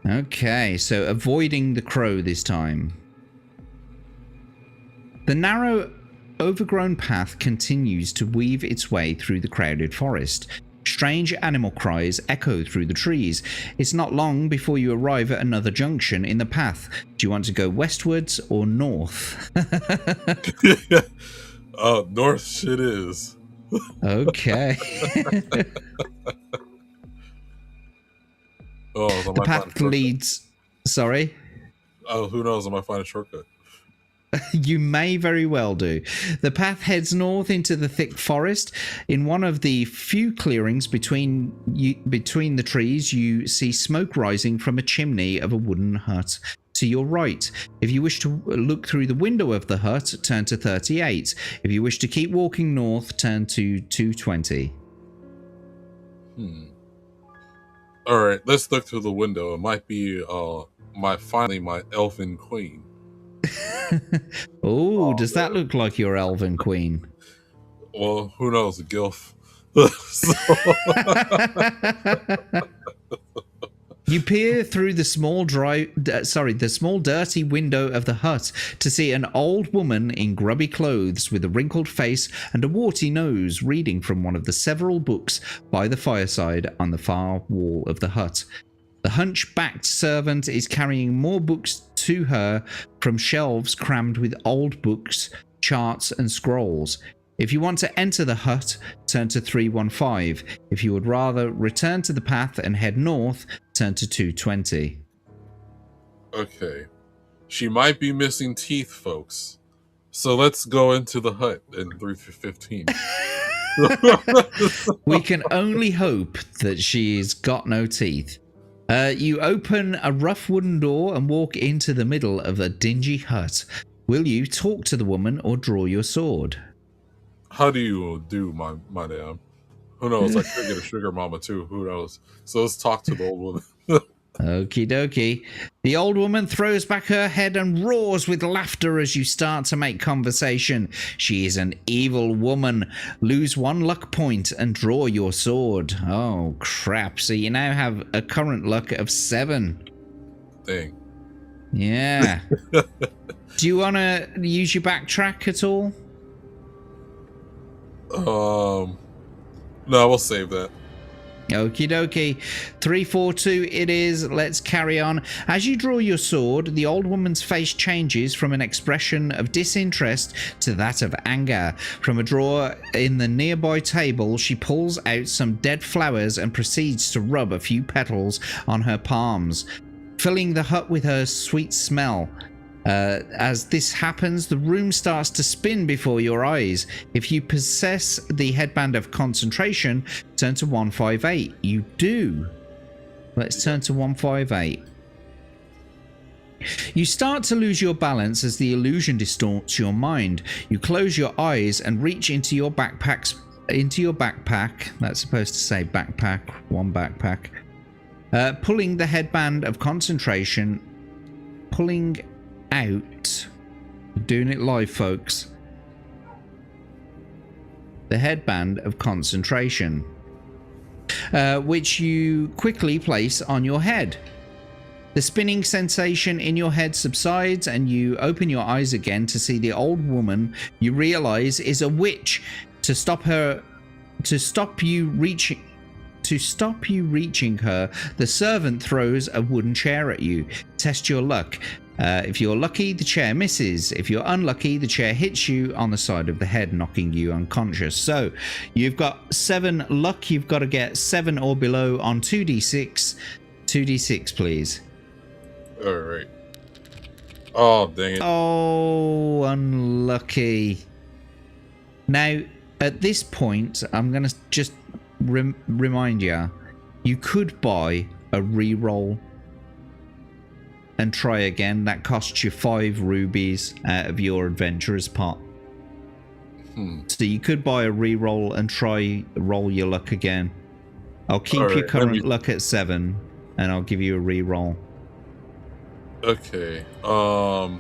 Speaker 1: Okay, so avoiding the crow this time. The narrow, overgrown path continues to weave its way through the crowded forest. Strange animal cries echo through the trees. It's not long before you arrive at another junction in the path. Do you want to go westwards or north?
Speaker 2: North shit is.
Speaker 1: Okay. The path leads... Sorry?
Speaker 2: Oh, who knows? I might find a shortcut.
Speaker 1: You may very well do. The path heads north into the thick forest. In one of the few clearings between the trees, you see smoke rising from a chimney of a wooden hut to your right. If you wish to look through the window of the hut, turn to 38. If you wish to keep walking north, turn to 220.
Speaker 2: All right, let's look through the window. It might be my elfin queen.
Speaker 1: Oh, does that look like your elven queen?
Speaker 2: Well, who knows? A gilf.
Speaker 1: You peer through the small dirty window of the hut to see an old woman in grubby clothes with a wrinkled face and a warty nose reading from one of the several books by the fireside on the far wall of the hut. The hunchbacked servant is carrying more books to her from shelves crammed with old books, charts, and scrolls. If you want to enter the hut, turn to 315. If you would rather return to the path and head north, turn to 220.
Speaker 2: Okay. She might be missing teeth, folks. So let's go into the hut in 315.
Speaker 1: We can only hope that she's got no teeth. You open a rough wooden door and walk into the middle of a dingy hut. Will you talk to the woman or draw your sword?
Speaker 2: How do you do, my damn? Who knows? I could get a sugar mama too. Who knows? So let's talk to the old woman.
Speaker 1: Okie dokie. The old woman throws back her head and roars with laughter as you start to make conversation. She is an evil woman. Lose 1 luck point and draw your sword. Oh, crap. So you now have a current luck of 7.
Speaker 2: Dang.
Speaker 1: Yeah. Do you want to use your backtrack at all?
Speaker 2: No, we'll save that.
Speaker 1: Okie dokie. 342 it is. Let's carry on. As you draw your sword, the old woman's face changes from an expression of disinterest to that of anger. From a drawer in the nearby table, she pulls out some dead flowers and proceeds to rub a few petals on her palms, filling the hut with her sweet smell. As this happens, the room starts to spin before your eyes. If you possess the headband of concentration, turn to 158. You do. Let's turn to 158. You start to lose your balance as the illusion distorts your mind. You close your eyes and reach into your backpack. That's supposed to say backpack, one backpack. Pulling the headband of concentration, pulling out, doing it live, folks, the headband of concentration, which you quickly place on your head. The spinning sensation in your head subsides and you open your eyes again to see the old woman you realize is a witch. To stop you reaching her, the servant throws a wooden chair at you. Test your luck. If you're lucky, the chair misses. If you're unlucky, the chair hits you on the side of the head, knocking you unconscious. So you've got 7 luck. You've got to get 7 or below on 2d6. 2d6, please.
Speaker 2: All right. Oh, dang it.
Speaker 1: Oh, unlucky. Now, at this point, I'm going to just remind you, you could buy a re-roll and try again. That costs you 5 rubies out of your adventurer's pot. So you could buy a re-roll and try roll your luck again. I'll keep your current luck at 7 and I'll give you a re-roll.
Speaker 2: Okay. Or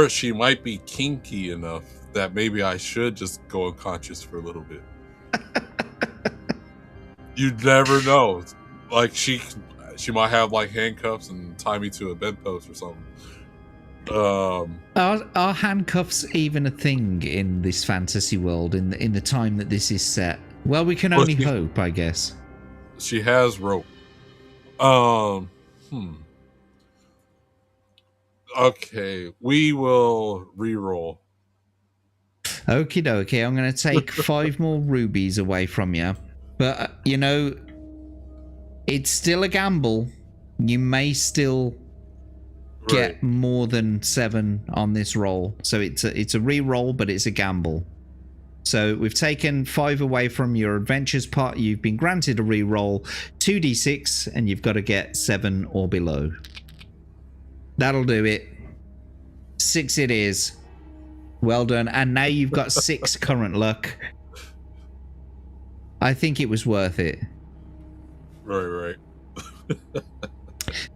Speaker 2: she might be kinky enough that maybe I should just go unconscious for a little bit. You never know. Like she might have like handcuffs and tie me to a bedpost or something.
Speaker 1: Are handcuffs even a thing in this fantasy world in the time that this is set? Well, we can only hope, I guess.
Speaker 2: She has rope. Okay, we will re-roll.
Speaker 1: Okie dokie, I'm going to take 5 more rubies away from you. But, you know, it's still a gamble. You may still get more than 7 on this roll. So it's a re-roll, but it's a gamble. So we've taken 5 away from your adventures pot. You've been granted a re-roll, 2d6, and you've got to get 7 or below. That'll do it. 6 it is. Well done. And now you've got 6 current luck. I think it was worth it.
Speaker 2: Right.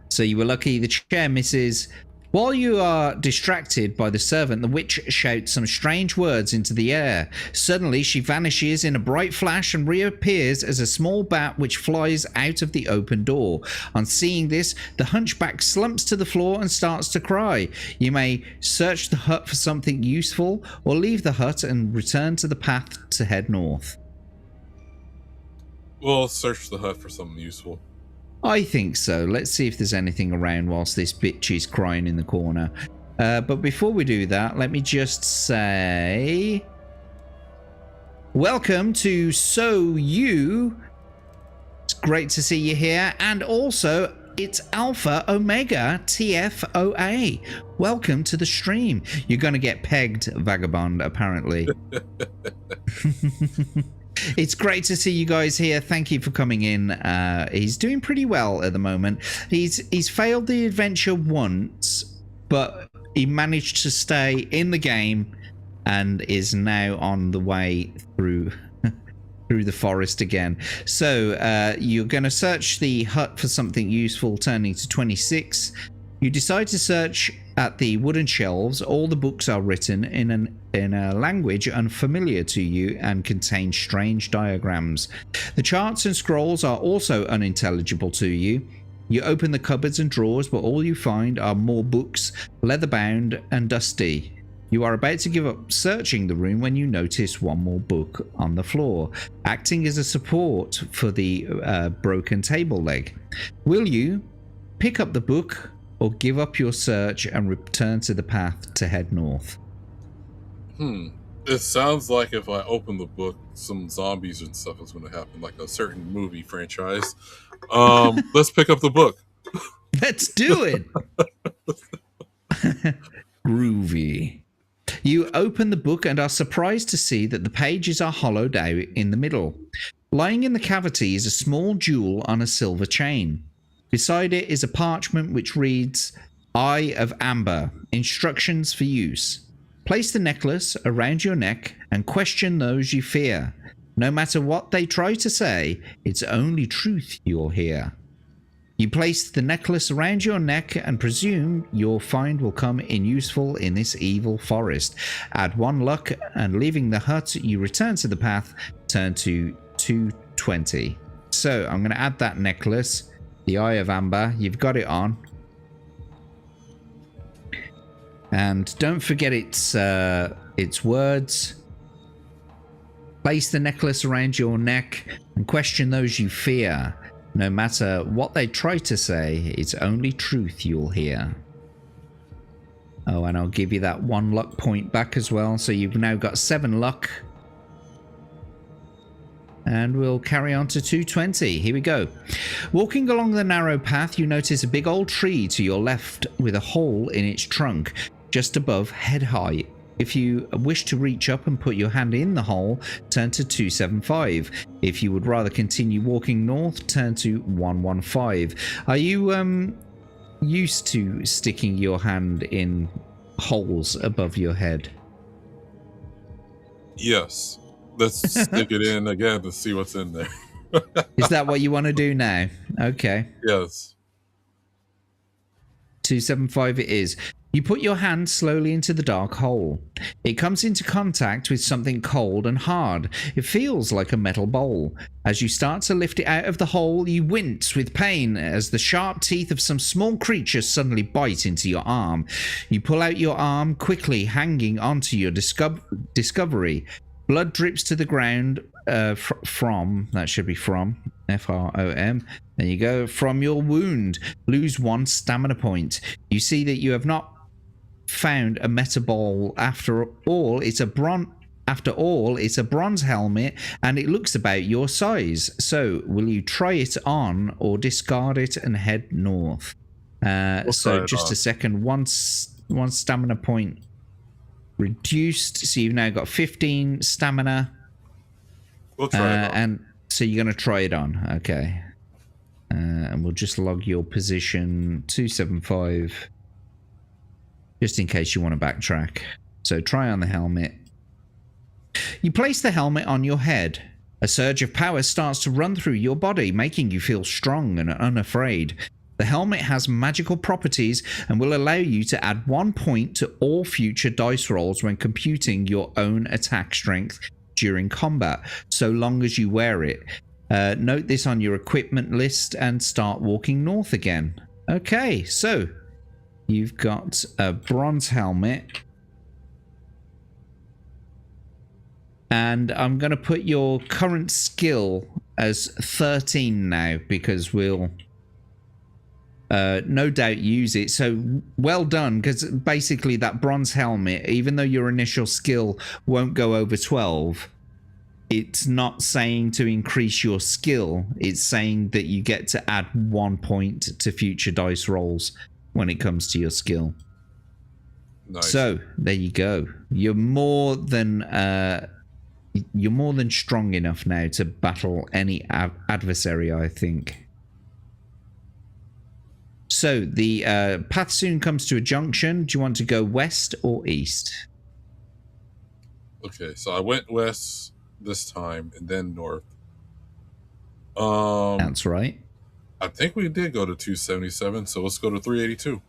Speaker 1: So you were lucky. The chair misses. While you are distracted by the servant, the witch shouts some strange words into the air. Suddenly, she vanishes in a bright flash and reappears as a small bat which flies out of the open door. On seeing this, the hunchback slumps to the floor and starts to cry. You may search the hut for something useful or leave the hut and return to the path to head north.
Speaker 2: We'll search the hut for something useful.
Speaker 1: I think so. Let's see if there's anything around whilst this bitch is crying in the corner. But before we do that, let me just say... Welcome to So You. It's great to see you here. And also, it's Alpha Omega TFOA. Welcome to the stream. You're going to get pegged, Vagabond, apparently. It's great to see you guys here. Thank you for coming in. He's doing pretty well at the moment. He's failed the adventure once, but he managed to stay in the game and is now on the way through the forest again. So you're going to search the hut for something useful, turning to 26. You decide to search at the wooden shelves. All the books are written in a language unfamiliar to you and contain strange diagrams. The charts and scrolls are also unintelligible to you. You open the cupboards and drawers, but all you find are more books, leather-bound and dusty. You are about to give up searching the room when you notice one more book on the floor, acting as a support for the broken table leg. Will you pick up the book or give up your search and return to the path to head north?
Speaker 2: It sounds like if I open the book, some zombies and stuff is going to happen, like a certain movie franchise. Let's pick up the book.
Speaker 1: Let's do it. Groovy. You open the book and are surprised to see that the pages are hollowed out in the middle. Lying in the cavity is a small jewel on a silver chain. Beside it is a parchment which reads, Eye of Amber, instructions for use. Place the necklace around your neck and question those you fear. No matter what they try to say, it's only truth you'll hear. You place the necklace around your neck and presume your find will come in useful in this evil forest. Add 1 luck and leaving the hut, you return to the path, turn to 220. So I'm going to add that necklace, the Eye of Amber. You've got it on. And don't forget its words. Place the necklace around your neck and question those you fear. No matter what they try to say, it's only truth you'll hear. Oh, and I'll give you that 1 luck point back as well. So you've now got 7 luck. And we'll carry on to 220. Here we go. Walking along the narrow path, you notice a big old tree to your left with a hole in its trunk just above head height. If you wish to reach up and put your hand in the hole, turn to 275. If you would rather continue walking north, turn to 115. Are you used to sticking your hand in holes above your head?
Speaker 2: Yes. Let's stick it in again to see what's in there.
Speaker 1: Is that what you want to do now? Okay.
Speaker 2: Yes.
Speaker 1: 275 it is. You put your hand slowly into the dark hole. It comes into contact with something cold and hard. It feels like a metal bowl. As you start to lift it out of the hole, you wince with pain as the sharp teeth of some small creature suddenly bite into your arm. You pull out your arm quickly, hanging onto your discovery. Blood drips to the ground from, that should be from, F-R-O-M. There you go. From your wound. Lose 1 stamina point. You see that you have not found a meta ball. After all, it's a bronze helmet and it looks about your size. So, will you try it on or discard it and head north? So, just a second. One stamina point reduced. So, you've now got 15 stamina.
Speaker 2: We'll try it on.
Speaker 1: And so, you're going to try it on. Okay. And we'll just log your position 275 just in case you want to backtrack. So try on the helmet. You place the helmet on your head. A surge of power starts to run through your body, making you feel strong and unafraid. The helmet has magical properties and will allow you to add 1 point to all future dice rolls when computing your own attack strength during combat, so long as you wear it. Note this on your equipment list and start walking north again. Okay, so you've got a bronze helmet. And I'm going to put your current skill as 13 now because we'll no doubt use it. So well done, because basically that bronze helmet, even though your initial skill won't go over 12, it's not saying to increase your skill. It's saying that you get to add 1 point to future dice rolls when it comes to your skill.
Speaker 2: Nice.
Speaker 1: So there you go. You're more than strong enough now to battle any adversary, I think. So the path soon comes to a junction. Do you want to go west or east?
Speaker 2: Okay, so I went west this time and then north.
Speaker 1: That's right.
Speaker 2: I think we did go to 277, so let's go to 382.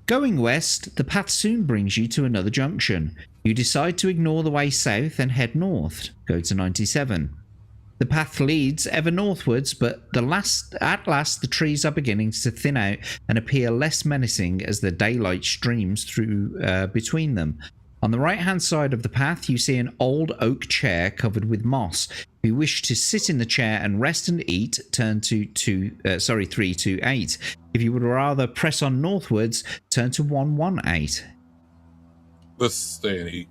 Speaker 1: Going west, the path soon brings you to another junction. You decide to ignore the way south and head north. Go to 97. The path leads ever northwards, but at last the trees are beginning to thin out and appear less menacing as the daylight streams through between them. On the right-hand side of the path, you see an old oak chair covered with moss. If you wish to sit in the chair and rest and eat, turn to 328. If you would rather press on northwards, turn to 118.
Speaker 2: Let's stay and eat.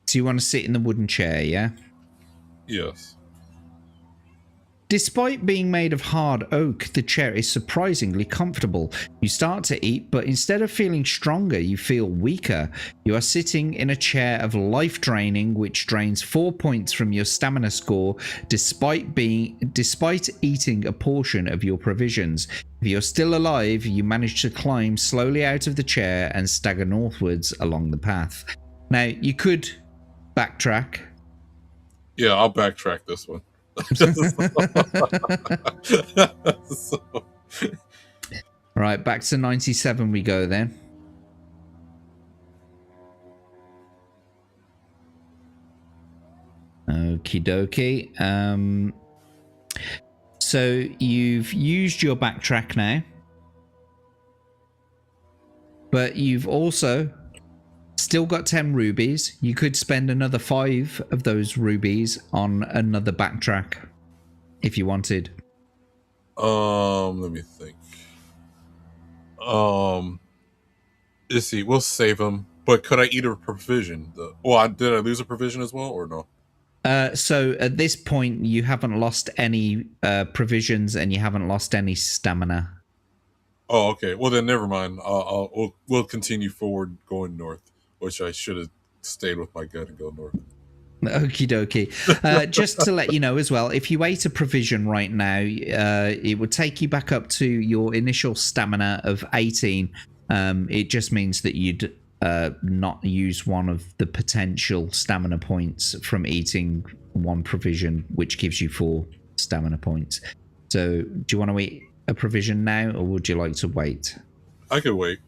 Speaker 1: So you want to sit in the wooden chair, yeah?
Speaker 2: Yes.
Speaker 1: Despite being made of hard oak, the chair is surprisingly comfortable. You start to eat, but instead of feeling stronger, you feel weaker. You are sitting in a chair of life draining, which drains 4 points from your stamina score, despite eating a portion of your provisions. If you're still alive, you manage to climb slowly out of the chair and stagger northwards along the path. Now, you could backtrack.
Speaker 2: Yeah, I'll backtrack this one.
Speaker 1: Right, back to 97 we go then. Okie dokie. So you've used your backtrack now, but you've also still got 10 rubies. You could spend another 5 of those rubies on another backtrack if you wanted.
Speaker 2: Let me think. Let's see. We'll save them. But could I eat a provision? Did I lose a provision as well, or no?
Speaker 1: So at this point, you haven't lost any provisions and you haven't lost any stamina.
Speaker 2: Oh, okay. Well, then never mind. We'll continue forward going north, which I should have stayed with my gut and go north.
Speaker 1: Okie dokie. Just to let you know as well, if you ate a provision right now, it would take you back up to your initial stamina of 18. It just means that you'd not use one of the potential stamina points from eating one provision, which gives you 4 stamina points. So do you want to eat a provision now, or would you like to wait?
Speaker 2: I could wait.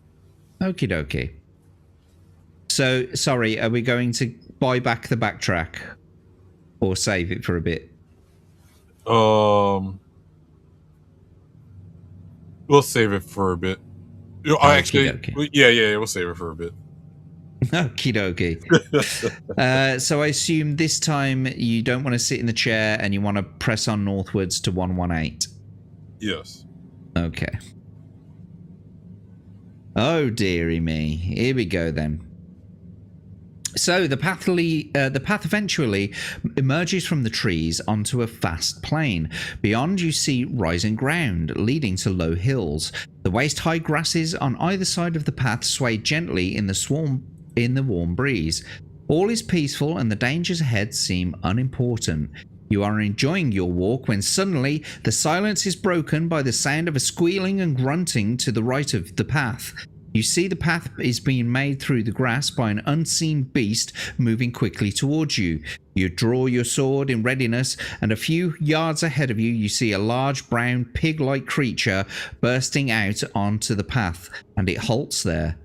Speaker 1: Okie dokie. So, sorry, are we going to buy back the backtrack or save it for a bit?
Speaker 2: We'll save it for a bit. We'll save it for a bit.
Speaker 1: Okie dokie. So I assume this time you don't want to sit in the chair and you want to press on northwards to 118.
Speaker 2: Yes.
Speaker 1: Okay. Oh dearie me. Here we go then. So the path eventually emerges from the trees onto a vast plain. Beyond you see rising ground leading to low hills. The waist-high grasses on either side of the path sway gently in the warm breeze. All is peaceful and the dangers ahead seem unimportant. You are enjoying your walk when suddenly the silence is broken by the sound of a squealing and grunting to the right of the path. You see the path is being made through the grass by an unseen beast moving quickly towards you. You draw your sword in readiness, and a few yards ahead of you, you see a large brown pig-like creature bursting out onto the path, and it halts there.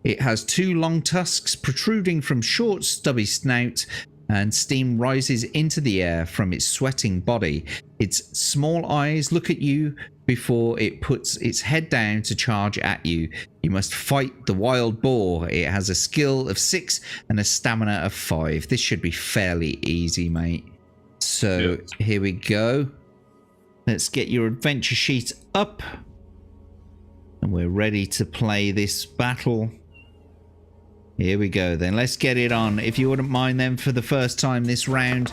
Speaker 1: It has 2 long tusks protruding from short, stubby snout, and steam rises into the air from its sweating body. Its small eyes look at you before it puts its head down to charge at you. You must fight the wild boar. It has a skill of 6 and a stamina of 5. This should be fairly easy, mate. So Here we go. Let's get your adventure sheet up. And we're ready to play this battle. Here we go then. Let's get it on. If you wouldn't mind then, for the first time this round,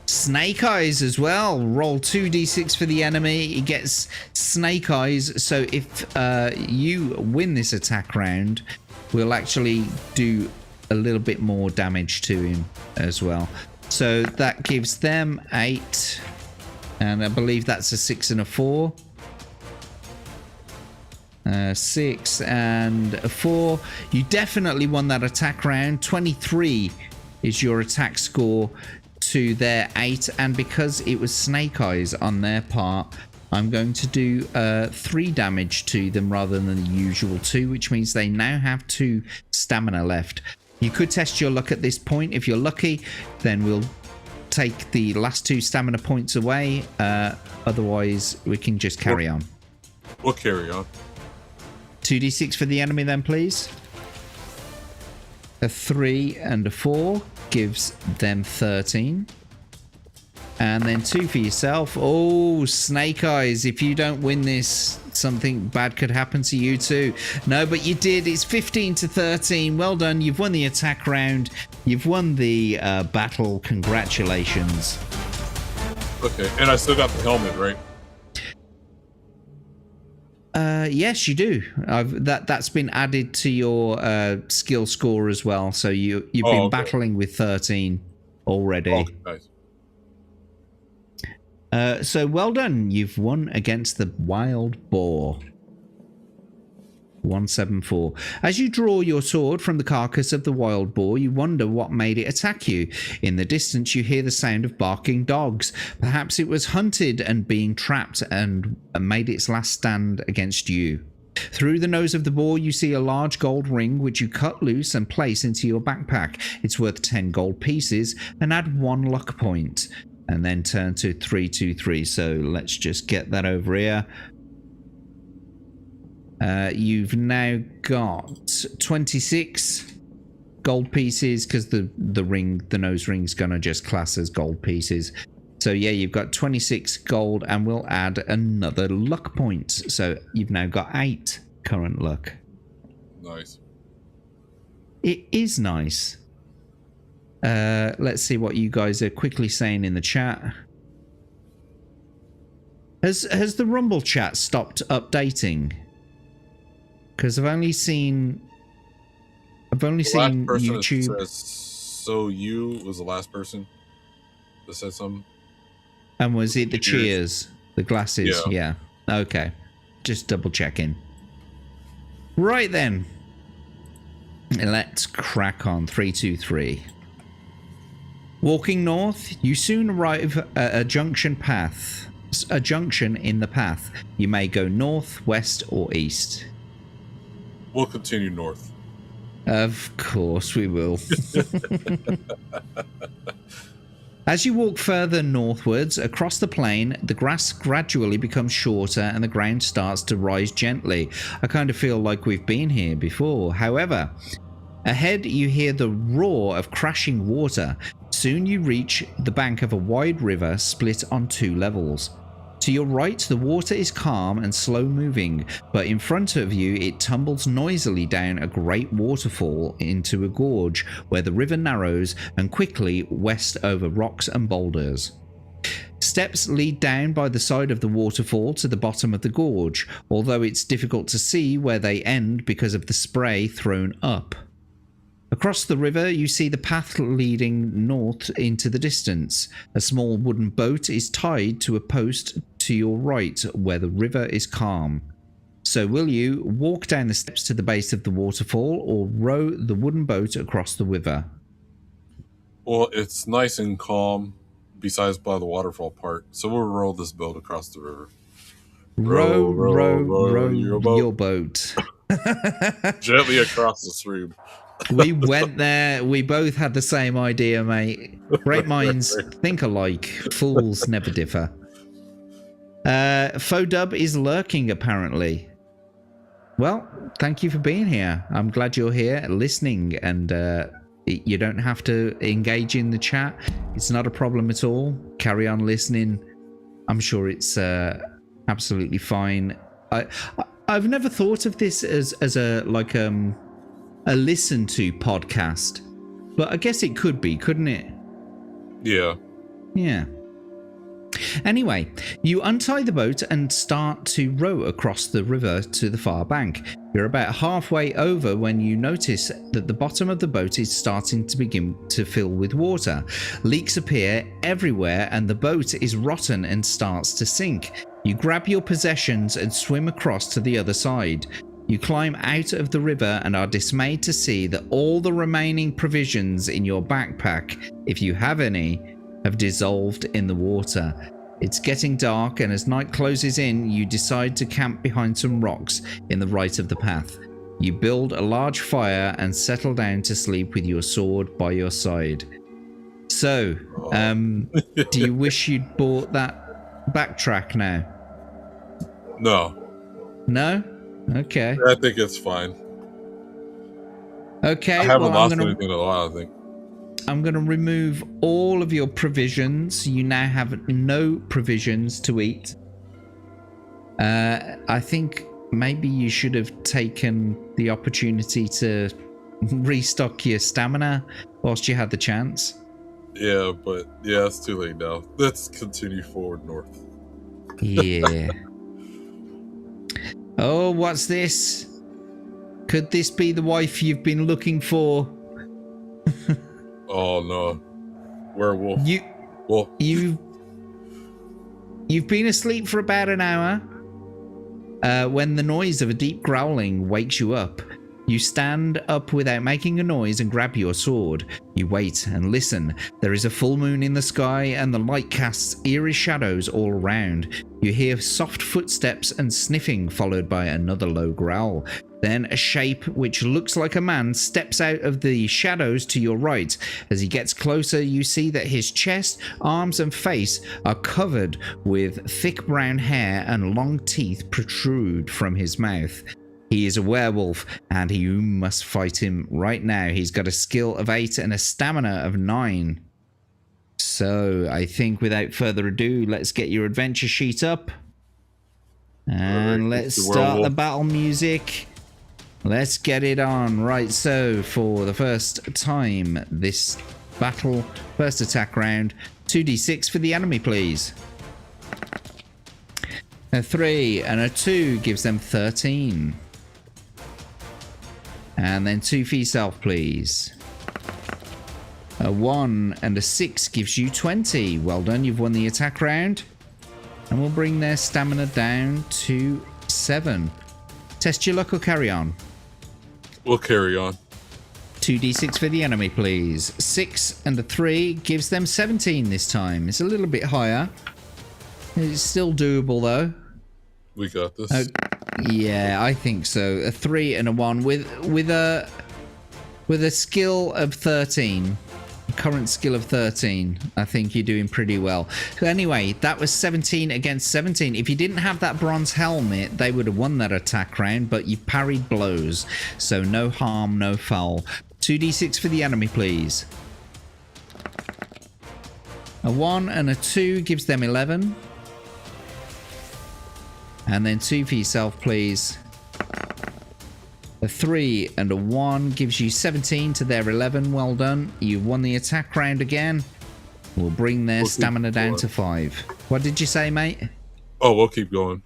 Speaker 1: snake eyes as well. Roll 2d6 for the enemy. He gets snake eyes. So if you win this attack round, we'll actually do a little bit more damage to him as well. So that gives them 8. And I believe that's a 6 and a 4. 6 and a 4. You definitely won that attack round. 23 is your attack score to their 8, and because it was snake eyes on their part, I'm going to do 3 damage to them rather than the usual 2, which means they now have 2 stamina left. You could test your luck at this point. If you're lucky, then we'll take the last 2 stamina points away. Otherwise, we can just carry on.
Speaker 2: We'll carry on.
Speaker 1: 2d6 for the enemy then, please. A 3 and a 4 gives them 13. And then 2 for yourself. Oh, Snake Eyes, if you don't win this, something bad could happen to you too. No, but you did. It's 15 to 13. Well done. You've won the attack round. You've won the battle. Congratulations.
Speaker 2: Okay, and I still got the helmet, right?
Speaker 1: Yes, you do. That's been added to your skill score as well. So you've been battling with 13 already.
Speaker 2: Oh, nice.
Speaker 1: So well done. You've won against the wild boar. 174. As you draw your sword from the carcass of the wild boar, you wonder what made it attack you. In the distance, you hear the sound of barking dogs. Perhaps it was hunted and being trapped and made its last stand against you. Through the nose of the boar, you see a large gold ring which you cut loose and place into your backpack. It's worth 10 gold pieces and add 1 luck point. And then turn to 323. So let's just get that over here. You've now got 26 gold pieces because the nose ring's gonna just class as gold pieces. So yeah, you've got 26 gold, and we'll add another luck point. So you've now got 8 current luck.
Speaker 2: Nice.
Speaker 1: It is nice. Let's see what you guys are quickly saying in the chat. Has the Rumble chat stopped updating? Because I've only seen YouTube.
Speaker 2: Says, so you was the last person that said something.
Speaker 1: And was it the cheers? The glasses?
Speaker 2: Yeah.
Speaker 1: Okay. Just double checking. Right then. Let's crack on. 323. Walking north, you soon arrive at a junction in the path. You may go north, west, or east.
Speaker 2: We'll continue north.
Speaker 1: Of course we will. As you walk further northwards across the plain, the grass gradually becomes shorter and the ground starts to rise gently. I kind of feel like we've been here before. However, ahead you hear the roar of crashing water. Soon you reach the bank of a wide river split on 2 levels. To your right, the water is calm and slow moving, but in front of you it tumbles noisily down a great waterfall into a gorge where the river narrows and quickly west over rocks and boulders. Steps lead down by the side of the waterfall to the bottom of the gorge, although it's difficult to see where they end because of the spray thrown up. Across the river, you see the path leading north into the distance. A small wooden boat is tied to a post to your right where the river is calm. So will you walk down the steps to the base of the waterfall or row the wooden boat across the river?
Speaker 2: Well, it's nice and calm besides by the waterfall part. So we'll row this boat across the river.
Speaker 1: Row your boat.
Speaker 2: Gently across the stream.
Speaker 1: We went there. We both had the same idea, mate. Great minds think alike. Fools never differ. Fodub is lurking, apparently. Well, thank you for being here. I'm glad you're here listening, and you don't have to engage in the chat. It's not a problem at all. Carry on listening. I'm sure it's absolutely fine. I've never thought of this as a listen to podcast, but I guess it could be, couldn't it? Yeah. Anyway, you untie the boat and start to row across the river to the far bank. You're about halfway over when you notice that the bottom of the boat is starting to begin to fill with water. Leaks appear everywhere and the boat is rotten and starts to sink. You grab your possessions and swim across to the other side. You climb out of the river and are dismayed to see that all the remaining provisions in your backpack, if you have any, have dissolved in the water. It's getting dark, and as night closes in, you decide to camp behind some rocks in the right of the path. You build a large fire and settle down to sleep with your sword by your side. So, Do you wish you'd bought that backtrack now?
Speaker 2: No,
Speaker 1: No? Okay.
Speaker 2: I think it's fine. I
Speaker 1: Okay,
Speaker 2: haven't
Speaker 1: well,
Speaker 2: lost anything in a while, I think.
Speaker 1: I'm going to remove all of your provisions. You now have no provisions to eat. I think maybe you should have taken the opportunity to restock your stamina whilst you had the chance.
Speaker 2: Yeah, but yeah, it's too late now. Let's continue forward north.
Speaker 1: Yeah. Oh, what's this? Could this be the wife you've been looking for?
Speaker 2: Oh no, werewolf. Well,
Speaker 1: You've been asleep for about an hour. When the noise of a deep growling wakes you up, you stand up without making a noise and grab your sword. You wait and listen. There is a full moon in the sky and the light casts eerie shadows all around. You hear soft footsteps and sniffing, followed by another low growl. Then a shape which looks like a man steps out of the shadows to your right. As he gets closer, you see that his chest, arms and face are covered with thick brown hair and long teeth protrude from his mouth. He is a werewolf and you must fight him right now. He's got a skill of 8 and a stamina of 9. So I think without further ado, let's get your adventure sheet up. And let's start the battle music. Let's get it on. Right, so for the first time this battle, first attack round, 2d6 for the enemy, please. A 3 and a 2 gives them 13. And then 2 for yourself, please. A 1 and a 6 gives you 20. Well done, you've won the attack round. And we'll bring their stamina down to 7. Test your luck or carry on?
Speaker 2: We'll carry on.
Speaker 1: 2d6 for the enemy, please. 6 and a 3 gives them 17 this time. It's a little bit higher. It's still doable, though.
Speaker 2: We got this.
Speaker 1: Yeah, I think so. A 3 and a 1 with a skill of 13. Current skill of 13. I think you're doing pretty well. So anyway, that was 17 against 17. If you didn't have that bronze helmet, they would have won that attack round, but you parried blows. So no harm, no foul. 2d6 for the enemy, please. A 1 and a 2 gives them 11. And then 2 for yourself, please. A 3 and a 1 gives you 17 to their 11. Well done. You've won the attack round again. We'll bring their stamina down to 5. What did you say, mate?
Speaker 2: Oh, we'll keep going.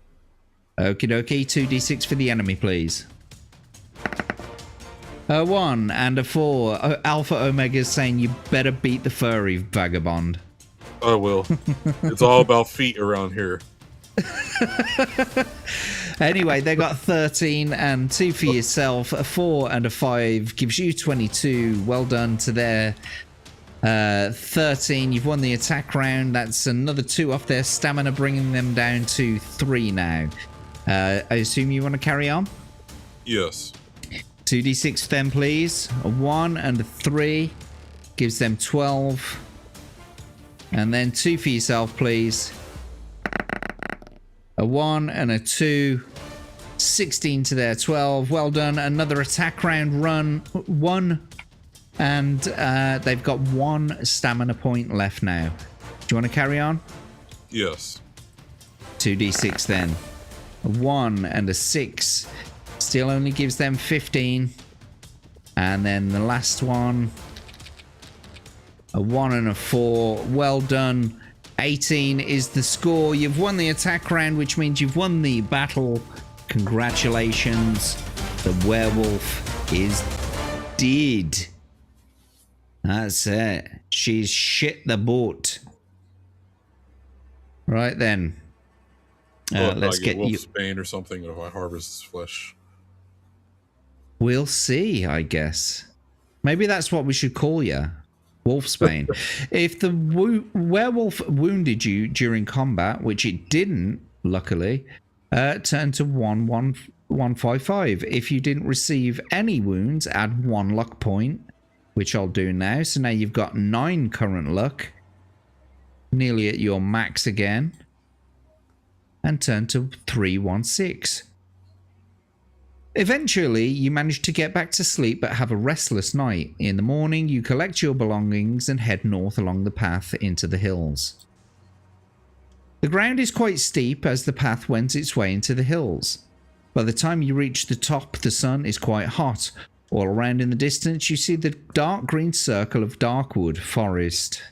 Speaker 1: Okie dokie. 2d6 for the enemy, please. A 1 and a 4. Alpha Omega is saying you better beat the furry vagabond.
Speaker 2: I will. It's all about feet around here.
Speaker 1: Anyway, they got 13 and 2 for yourself. A 4 and a 5 gives you 22. Well done to their 13. You've won the attack round. That's another 2 off their stamina, bringing them down to 3 now. I assume you want to carry on?
Speaker 2: Yes.
Speaker 1: 2d6 for them, please. A 1 and a 3 gives them 12. And then 2 for yourself, please. A 1 and a 2. 16 to their 12. Well done. Another attack round run. 1. And they've got 1 stamina point left now. Do you want to carry on?
Speaker 2: Yes.
Speaker 1: 2d6 then. A 1 and a 6. Still only gives them 15. And then the last one. A 1 and a 4. Well done. 18 is the score. You've won the attack round, which means you've won the battle. Congratulations. The werewolf is dead. That's it. She's shit the boat. Right then. Let's get you.
Speaker 2: Spain or something if I harvest his flesh.
Speaker 1: We'll see, I guess. Maybe that's what we should call you. Wolfsbane. If the werewolf wounded you during combat, which it didn't, luckily, turn to 11155. If you didn't receive any wounds, add 1 luck point, which I'll do now. So now you've got 9 current luck. nearly at your max again, and turn to 316. Eventually, you manage to get back to sleep but have a restless night. In the morning, you collect your belongings and head north along the path into the hills. The ground is quite steep as the path wends its way into the hills. By the time you reach the top, the sun is quite hot. All around in the distance, you see the dark green circle of Darkwood Forest.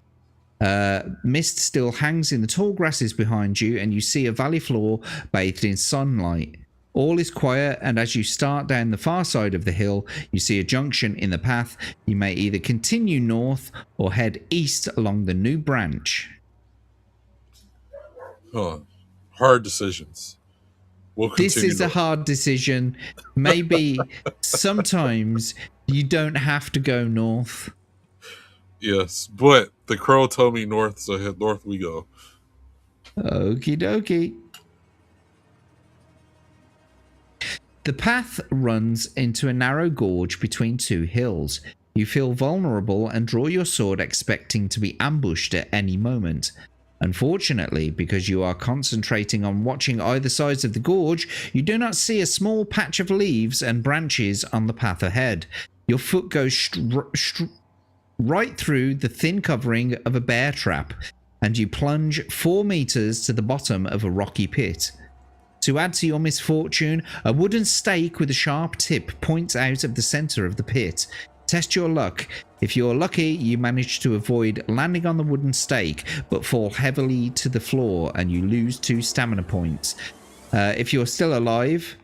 Speaker 1: Mist still hangs in the tall grasses behind you, and you see a valley floor bathed in sunlight. All is quiet, and as you start down the far side of the hill, you see a junction in the path. You may either continue north or head east along the new branch.
Speaker 2: Hard decisions. We'll
Speaker 1: This
Speaker 2: continue
Speaker 1: is a hard decision. Maybe sometimes you don't have to go north.
Speaker 2: Yes, but the crow told me north, so north we go.
Speaker 1: Okie dokie. The path runs into a narrow gorge between two hills. You feel vulnerable and draw your sword expecting to be ambushed at any moment. Unfortunately, because you are concentrating on watching either sides of the gorge, you do not see a small patch of leaves and branches on the path ahead. Your foot goes right through the thin covering of a bear trap, and you plunge 4 meters to the bottom of a rocky pit. To add to your misfortune, a wooden stake with a sharp tip points out of the center of the pit. Test your luck. If you're lucky, you manage to avoid landing on the wooden stake, but fall heavily to the floor and you lose 2 stamina points. If you're still alive,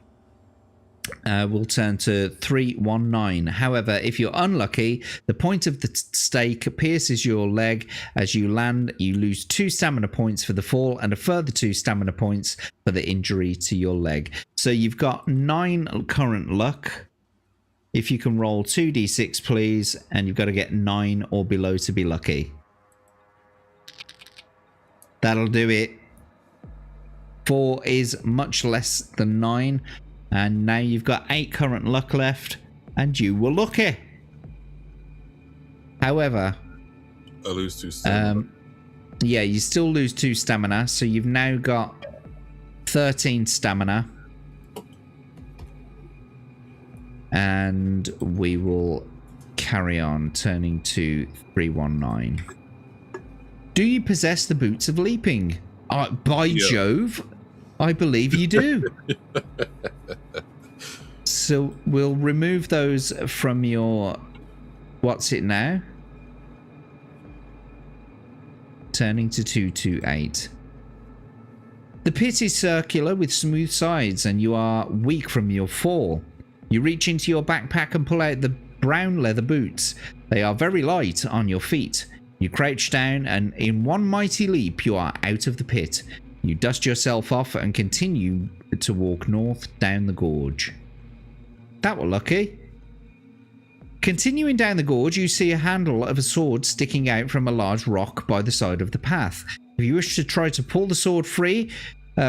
Speaker 1: we'll turn to 319. However, if you're unlucky, the point of the stake pierces your leg. As you land, you lose 2 stamina points for the fall and a further 2 stamina points for the injury to your leg. So you've got 9 current luck. If you can roll 2d6, please, and you've got to get 9 or below to be lucky. That'll do it. 4 is much less than 9. And now you've got 8 current luck left, and you were lucky. However,
Speaker 2: I lose 2 stamina.
Speaker 1: Yeah, you still lose 2 stamina, so you've now got 13 stamina. And we will carry on, turning to 319. Do you possess the boots of leaping? By Jove, I believe you do. So we'll remove those from your... What's it now? Turning to 228. The pit is circular with smooth sides, and you are weak from your fall. You reach into your backpack and pull out the brown leather boots. They are very light on your feet. You crouch down, and in one mighty leap, you are out of the pit. You dust yourself off and continue to walk north down the gorge. That were lucky. Continuing down the gorge, you see a handle of a sword sticking out from a large rock by the side of the path. If you wish to try to pull the sword free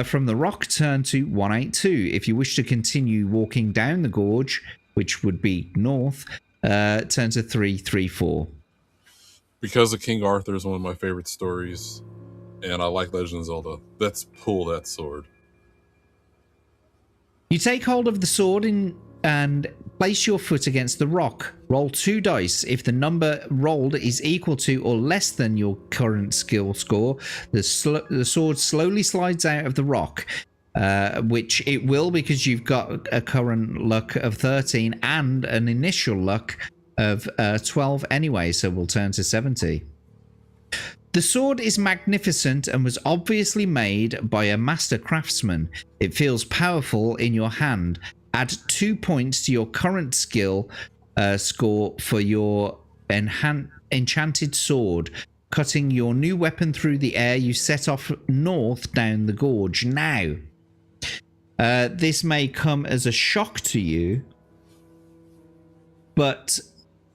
Speaker 1: from the rock, turn to 182. If you wish to continue walking down the gorge, which would be north, turn to 334.
Speaker 2: Because of King Arthur is one of my favorite stories, and I like Legend of Zelda, let's pull that sword.
Speaker 1: You take hold of the sword and place your foot against the rock. Roll 2 dice. If the number rolled is equal to or less than your current skill score, the sword slowly slides out of the rock, which it will because you've got a current luck of 13 and an initial luck of 12 anyway, so we'll turn to 70. The sword is magnificent and was obviously made by a master craftsman. It feels powerful in your hand. Add 2 points to your current skill score for your enchanted sword. Cutting your new weapon through the air, you set off north down the gorge. Now, this may come as a shock to you, but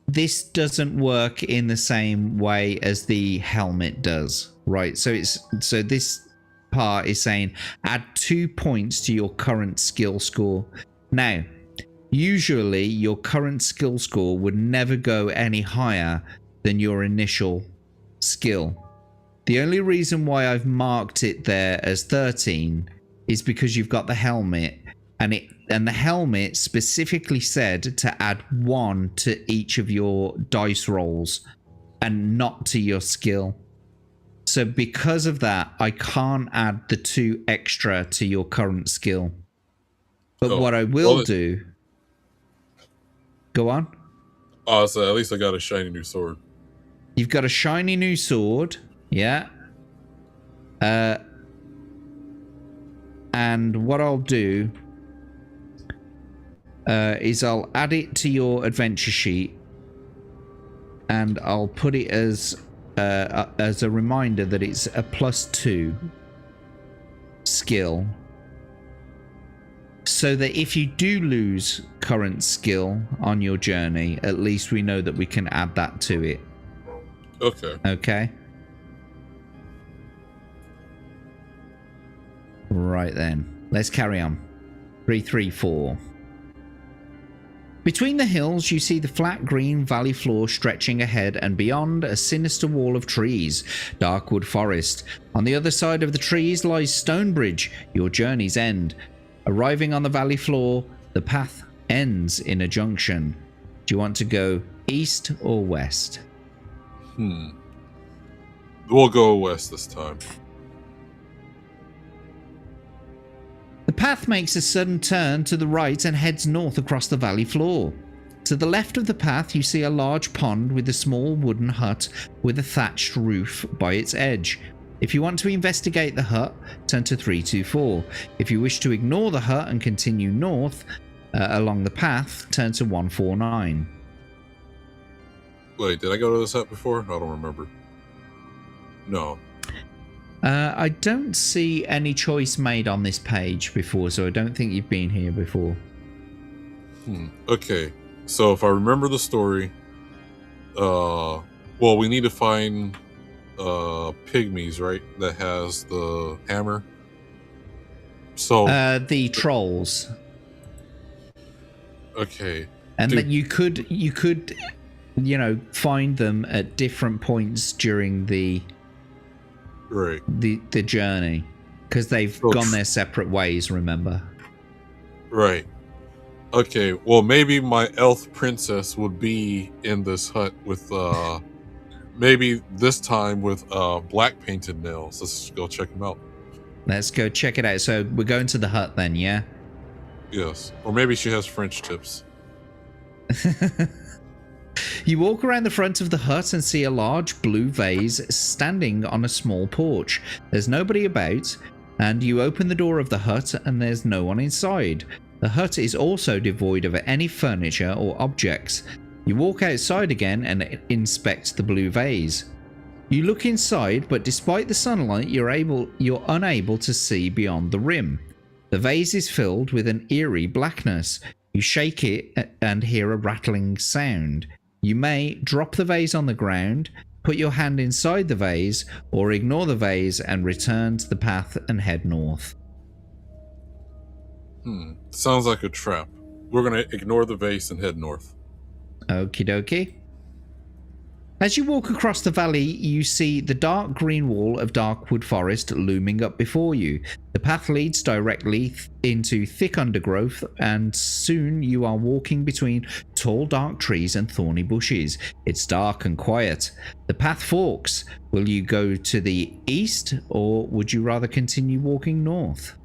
Speaker 1: this doesn't work in the same way as the helmet does, right? So this part is saying add 2 points to your current skill score. Now, usually your current skill score would never go any higher than your initial skill. The only reason why I've marked it there as 13 is because you've got the helmet, and the helmet specifically said to add 1 to each of your dice rolls and not to your skill. So because of that, I can't add the 2 extra to your current skill. But what I will do... Go on.
Speaker 2: Oh, so at least I got a shiny new sword.
Speaker 1: You've got a shiny new sword, yeah. And what I'll do is I'll add it to your adventure sheet, and I'll put it as a reminder that it's a +2 skill, so that if you do lose current skill on your journey, at least we know that we can add that to it.
Speaker 2: Okay.
Speaker 1: Okay. Right then. Let's carry on. 334. Between the hills, you see the flat green valley floor stretching ahead, and beyond a sinister wall of trees, Darkwood Forest. On the other side of the trees lies Stonebridge, your journey's end. Arriving on the valley floor, the path ends in a junction. Do you want to go east or west?
Speaker 2: We'll go west this time.
Speaker 1: The path makes a sudden turn to the right and heads north across the valley floor. To the left of the path, you see a large pond with a small wooden hut with a thatched roof by its edge. If you want to investigate the hut, turn to 324. If you wish to ignore the hut and continue north along the path, turn to 149.
Speaker 2: Wait, did I go to this hut before? I don't remember. No.
Speaker 1: I don't see any choice made on this page before, so I don't think you've been here before.
Speaker 2: Okay, so if I remember the story, well, we need to find pygmies, right? That has the hammer. So
Speaker 1: the trolls.
Speaker 2: Okay.
Speaker 1: And that you could, you know, find them at different points during the journey, because they've gone their separate ways, remember? Right.
Speaker 2: Okay, well, maybe my elf princess would be in this hut with maybe this time with black painted nails. Let's go check them out.
Speaker 1: Let's go check it out. So we're going to the hut then, yeah?
Speaker 2: Yes. Or maybe she has French tips.
Speaker 1: You walk around the front of the hut and see a large blue vase standing on a small porch. There's nobody about, and you open the door of the hut and there's no one inside. The hut is also devoid of any furniture or objects. You walk outside again and inspect the blue vase. You look inside, but despite the sunlight, you're unable to see beyond the rim. The vase is filled with an eerie blackness. You shake it and hear a rattling sound. You may drop the vase on the ground, put your hand inside the vase, or ignore the vase and return to the path and head north.
Speaker 2: Sounds like a trap. We're going to ignore the vase and head north.
Speaker 1: Okie dokie. As you walk across the valley, you see the dark green wall of Darkwood Forest looming up before you. The path leads directly into thick undergrowth, and soon you are walking between tall dark trees and thorny bushes. It's dark and quiet. The path forks. Will you go to the east, or would you rather continue walking north?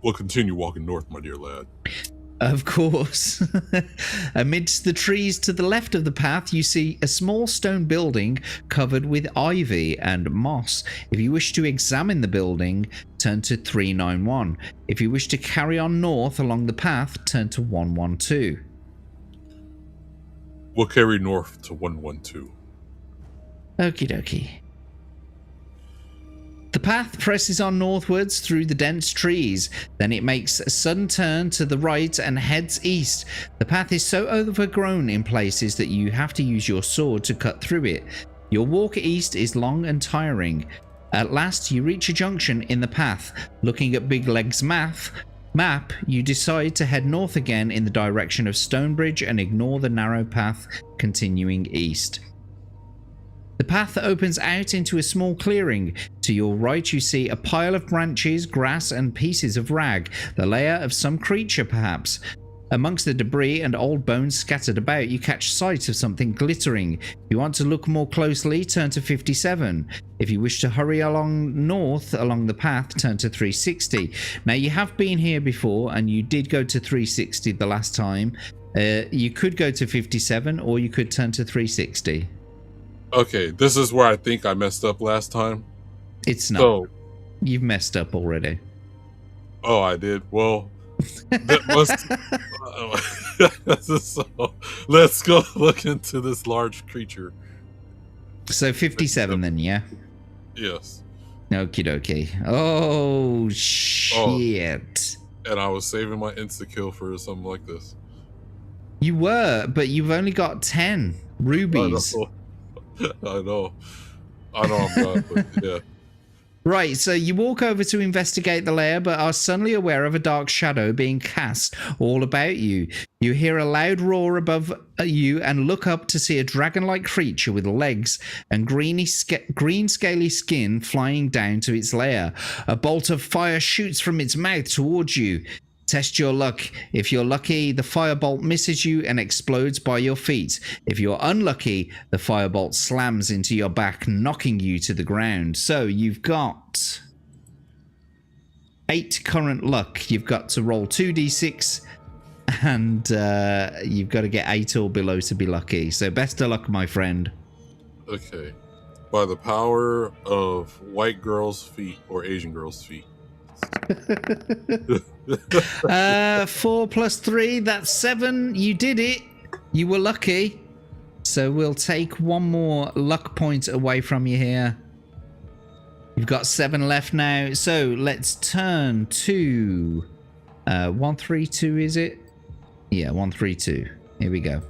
Speaker 2: We'll continue walking north, my dear lad.
Speaker 1: Of course. Amidst the trees to the left of the path, you see a small stone building covered with ivy and moss. If you wish to examine the building, turn to 391. If you wish to carry on north along the path, turn to 112.
Speaker 2: We'll carry north to 112.
Speaker 1: Okie dokie. The path presses on northwards through the dense trees, then it makes a sudden turn to the right and heads east. The path is so overgrown in places that you have to use your sword to cut through it. Your walk east is long and tiring. At last you reach a junction in the path. Looking at Big Leg's map, you decide to head north again in the direction of Stonebridge and ignore the narrow path continuing east. The path opens out into a small clearing. To your right, you see a pile of branches, grass, and pieces of rag, the lair of some creature perhaps. Amongst the debris and old bones scattered about, you catch sight of something glittering. If you want to look more closely, turn to 57. If you wish to hurry along north along the path, turn to 360. Now, you have been here before, and you did go to 360 the last time. You could go to 57, or you could turn to 360.
Speaker 2: Okay, this is where I think I messed up last time.
Speaker 1: It's not.
Speaker 2: So,
Speaker 1: You've messed up already.
Speaker 2: oh, I did. Well, that must. So, let's go look into this large creature.
Speaker 1: So 57 then, yeah?
Speaker 2: Yes.
Speaker 1: Okie dokie. Oh, shit.
Speaker 2: And I was saving my insta-kill for something like this.
Speaker 1: You were, but you've only got 10 rubies.
Speaker 2: I know I'm done, but yeah.
Speaker 1: Right, so you walk over to investigate the lair, but are suddenly aware of a dark shadow being cast all about you. You hear a loud roar above you and look up to see a dragon-like creature with legs and green scaly skin flying down to its lair. A bolt of fire shoots from its mouth towards you. Test your luck. If you're lucky, the firebolt misses you and explodes by your feet. If you're unlucky, the firebolt slams into your back, knocking you to the ground. So you've got 8 current luck. You've got to roll 2d6 and you've got to get 8 or below to be lucky. So best of luck, my friend.
Speaker 2: Okay. By the power of white girls' feet or Asian girls' feet.
Speaker 1: 4 plus 3, that's 7. You did it. You were lucky. So we'll take one more luck point away from you here. You've got 7 left now. So let's turn to 132, is it? Yeah, 132. Here we go.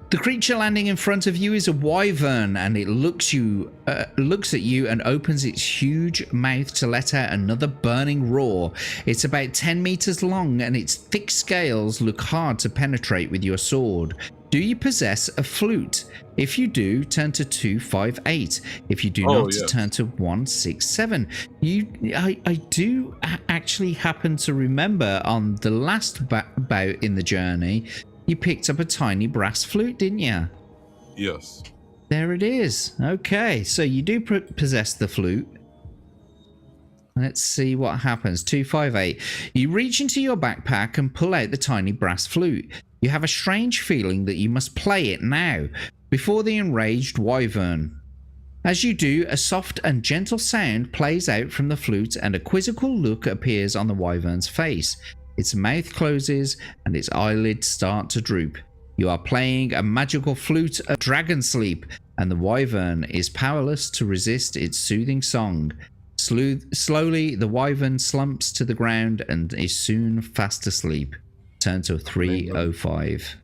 Speaker 1: The creature landing in front of you is a wyvern, and it looks at you and opens its huge mouth to let out another burning roar. It's about 10 meters long, and its thick scales look hard to penetrate with your sword. Do you possess a flute? If you do, turn to 258. If you do not,
Speaker 2: yeah.
Speaker 1: turn to 167. I do actually happen to remember on the last bout in the journey, you picked up a tiny brass flute, didn't you?
Speaker 2: Yes.
Speaker 1: There it is. Okay, so you do possess the flute. Let's see what happens. 258. You reach into your backpack and pull out the tiny brass flute. You have a strange feeling that you must play it now, before the enraged wyvern. As you do, a soft and gentle sound plays out from the flute, and a quizzical look appears on the wyvern's face. Its mouth closes and its eyelids start to droop. You are playing a magical flute of dragon sleep, and the wyvern is powerless to resist its soothing song. Slowly, the wyvern slumps to the ground and is soon fast asleep. Turn to 305.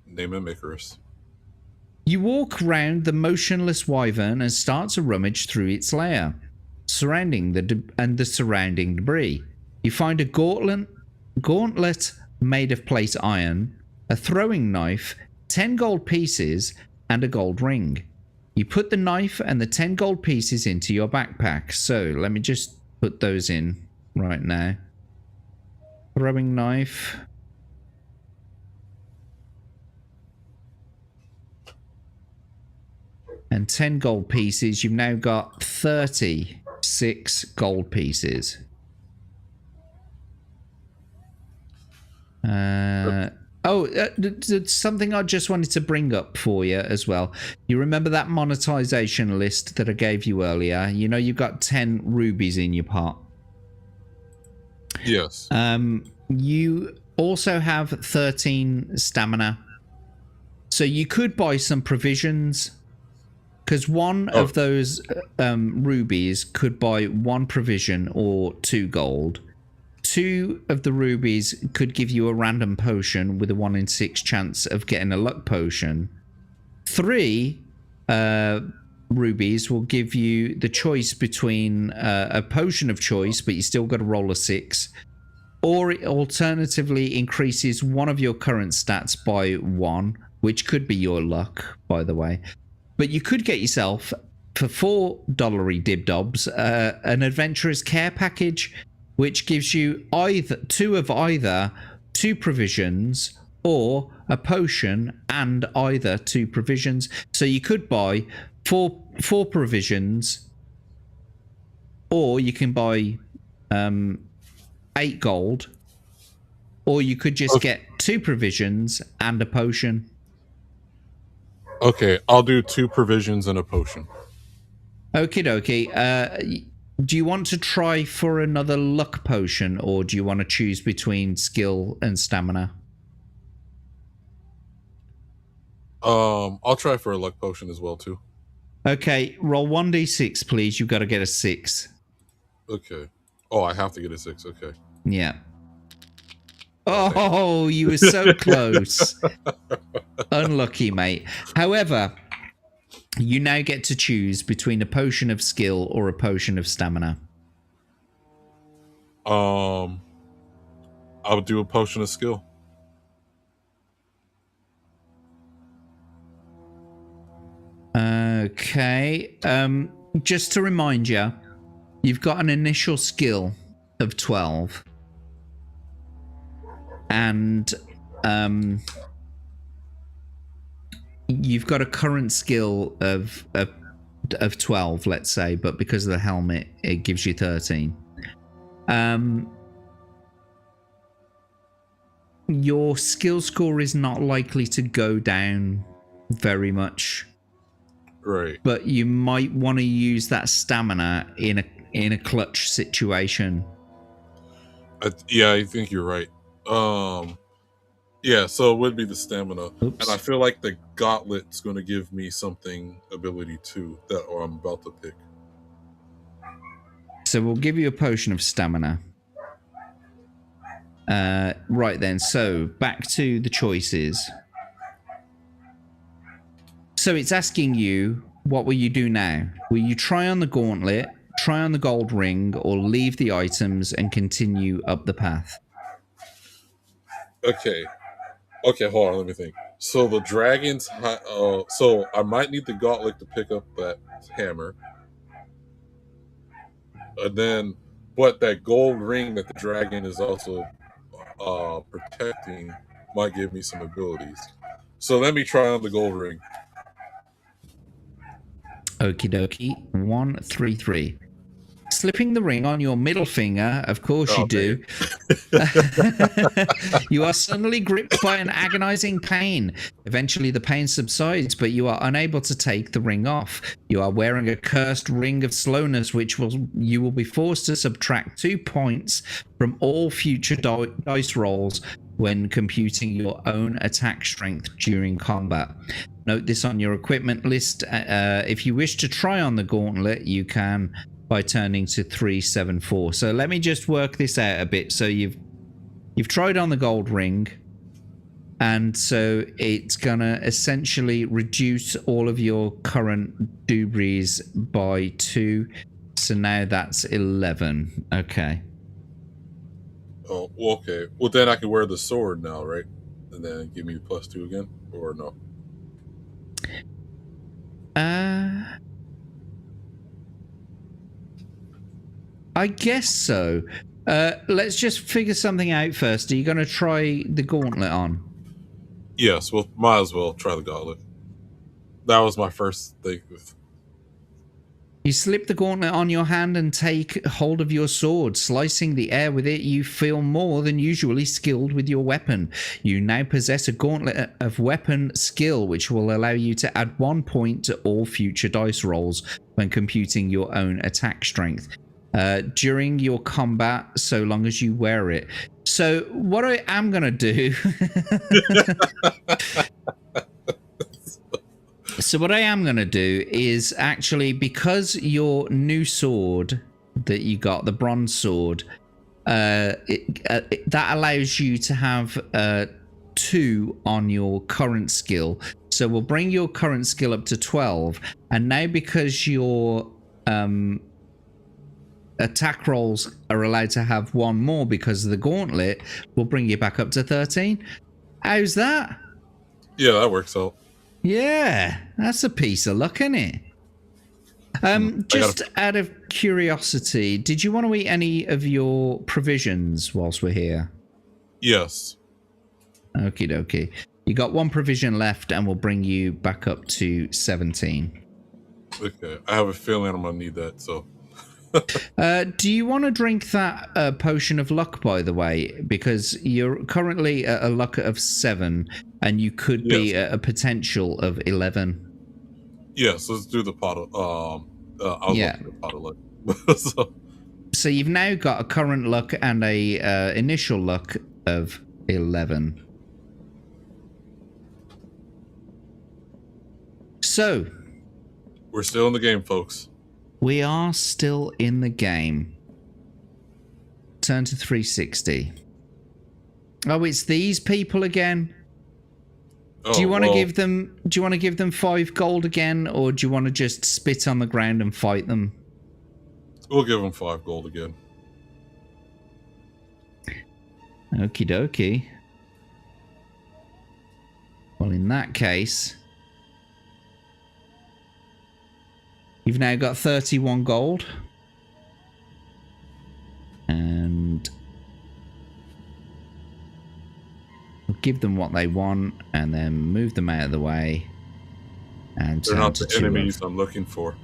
Speaker 2: Name him Icarus.
Speaker 1: You walk round the motionless wyvern and start to rummage through its lair, surrounding the surrounding debris. You find a gauntlet made of plate iron, a throwing knife, 10 gold pieces, and a gold ring. You put the knife and the 10 gold pieces into your backpack. So let me just put those in right now. Throwing knife. And 10 gold pieces. You've now got 36 gold pieces. Something I just wanted to bring up for you as well. You remember that monetization list that I gave you earlier? You know, you've got 10 rubies in your pot.
Speaker 2: Yes.
Speaker 1: You also have 13 stamina. So you could buy some provisions, because one of those rubies could buy 1 provision or 2 gold. 2 of the rubies could give you a random potion with a 1 in 6 chance of getting a luck potion. 3 rubies will give you the choice between a potion of choice, but you still got to roll a 6. Or it alternatively increases one of your current stats by 1, which could be your luck, by the way. But you could get yourself for $4 dibdobs an adventurer's care package, which gives you either two provisions or a potion and either two provisions. So you could buy four provisions, or you can buy 8 gold, or you could just get 2 provisions and a potion.
Speaker 2: Okay, I'll do 2 provisions and a potion.
Speaker 1: Okie dokie. Do you want to try for another luck potion, or do you want to choose between skill and stamina?
Speaker 2: I'll try for a luck potion as well too.
Speaker 1: Okay, roll 1d6, please. You've got to get a 6.
Speaker 2: Okay. Oh, I have to get a 6. Okay.
Speaker 1: Yeah. Oh, you were so close. Unlucky, mate. However, you now get to choose between a potion of skill or a potion of stamina.
Speaker 2: I would do a potion of skill.
Speaker 1: Okay. Just to remind you, you've got an initial skill of 12. And you've got a current skill of 12, let's say, but because of the helmet, it gives you 13. Your skill score is not likely to go down very much.
Speaker 2: Right.
Speaker 1: But you might want to use that stamina in a clutch situation.
Speaker 2: Yeah, I think you're right. Yeah, so it would be the stamina.
Speaker 1: Oops.
Speaker 2: And I feel like the gauntlet's going to give me something ability too that I'm about to pick.
Speaker 1: So we'll give you a potion of stamina. Right then, so back to the choices. So it's asking you, what will you do now? Will you try on the gauntlet, try on the gold ring, or leave the items and continue up the path?
Speaker 2: Okay, hold on, let me think. So the dragons, so I might need the gauntlet to pick up that hammer. And then, but that gold ring that the dragon is also protecting might give me some abilities. So let me try on the gold ring.
Speaker 1: Okie dokie. 1, 3, 3. Slipping the ring on your middle finger, of course you do. You are suddenly gripped by an agonizing pain. Eventually the pain subsides, but you are unable to take the ring off. You are wearing a cursed ring of slowness, which you will be forced to subtract 2 points from all future dice rolls when computing your own attack strength during combat. Note this on your equipment list. If you wish to try on the gauntlet, you can by turning to 374. So let me just work this out a bit. So you've tried on the gold ring, and so it's gonna essentially reduce all of your current dubries by 2. So now that's 11. Okay.
Speaker 2: Oh, okay. Well, then I can wear the sword now, right? And then give me +2 again, or no?
Speaker 1: I guess so. Let's just figure something out first. Are you going to try the gauntlet on?
Speaker 2: Yes, well, might as well try the gauntlet. That was my first thing.
Speaker 1: You slip the gauntlet on your hand and take hold of your sword. Slicing the air with it, you feel more than usually skilled with your weapon. You now possess a gauntlet of weapon skill, which will allow you to add 1 point to all future dice rolls when computing your own attack strength. During your combat, so long as you wear it. So what I am going to do... So what I am going to do is actually, because your new sword that you got, the bronze sword, that allows you to have 2 on your current skill. So we'll bring your current skill up to 12. And now because your attack rolls are allowed to have 1 more because of the gauntlet, we'll bring you back up to 13. How's that?
Speaker 2: Yeah, that works out.
Speaker 1: Yeah, that's a piece of luck, isn't it? Just out of curiosity, did you want to eat any of your provisions whilst we're here?
Speaker 2: Yes.
Speaker 1: Okie dokie. You got one provision left, and we'll bring you back up to 17.
Speaker 2: Okay. I have a feeling I'm gonna need that. So.
Speaker 1: Do you want to drink that potion of luck, by the way? Because you're currently at a luck of 7, and you could be at a potential of 11.
Speaker 2: Yes, let's do the pot of I'll look at the pot of luck.
Speaker 1: So you've now got a current luck and a initial luck of 11. So
Speaker 2: we're still in the game, folks.
Speaker 1: We are still in the game. Turn to 360. Oh, it's these people again. Do you want to give them? Do you want to give them 5 gold again, or do you want to just spit on the ground and fight them?
Speaker 2: We'll give them 5 gold again.
Speaker 1: Okie dokie. Well, in that case, you've now got 31 gold, and we'll give them what they want, and then move them out of the way. And
Speaker 2: they're not the enemies I'm looking for.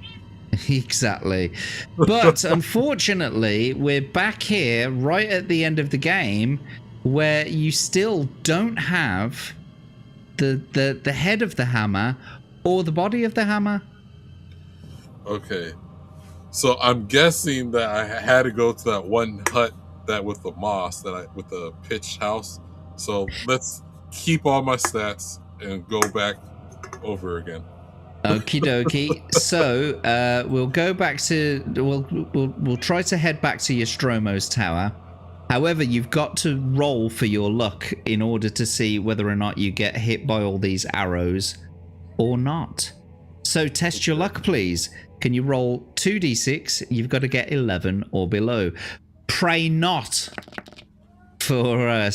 Speaker 1: Exactly. But unfortunately, we're back here right at the end of the game where you still don't have the head of the hammer or the body of the hammer.
Speaker 2: Okay. So I'm guessing that I had to go to that one hut that with the moss with the pitched house. So let's keep all my stats and go back over again.
Speaker 1: Okie dokie. So we'll go back to we'll try to head back to Nostromo's tower. However, you've got to roll for your luck in order to see whether or not you get hit by all these arrows or not. So test your luck, please. Can you roll 2d6? You've got to get 11 or below. Pray not for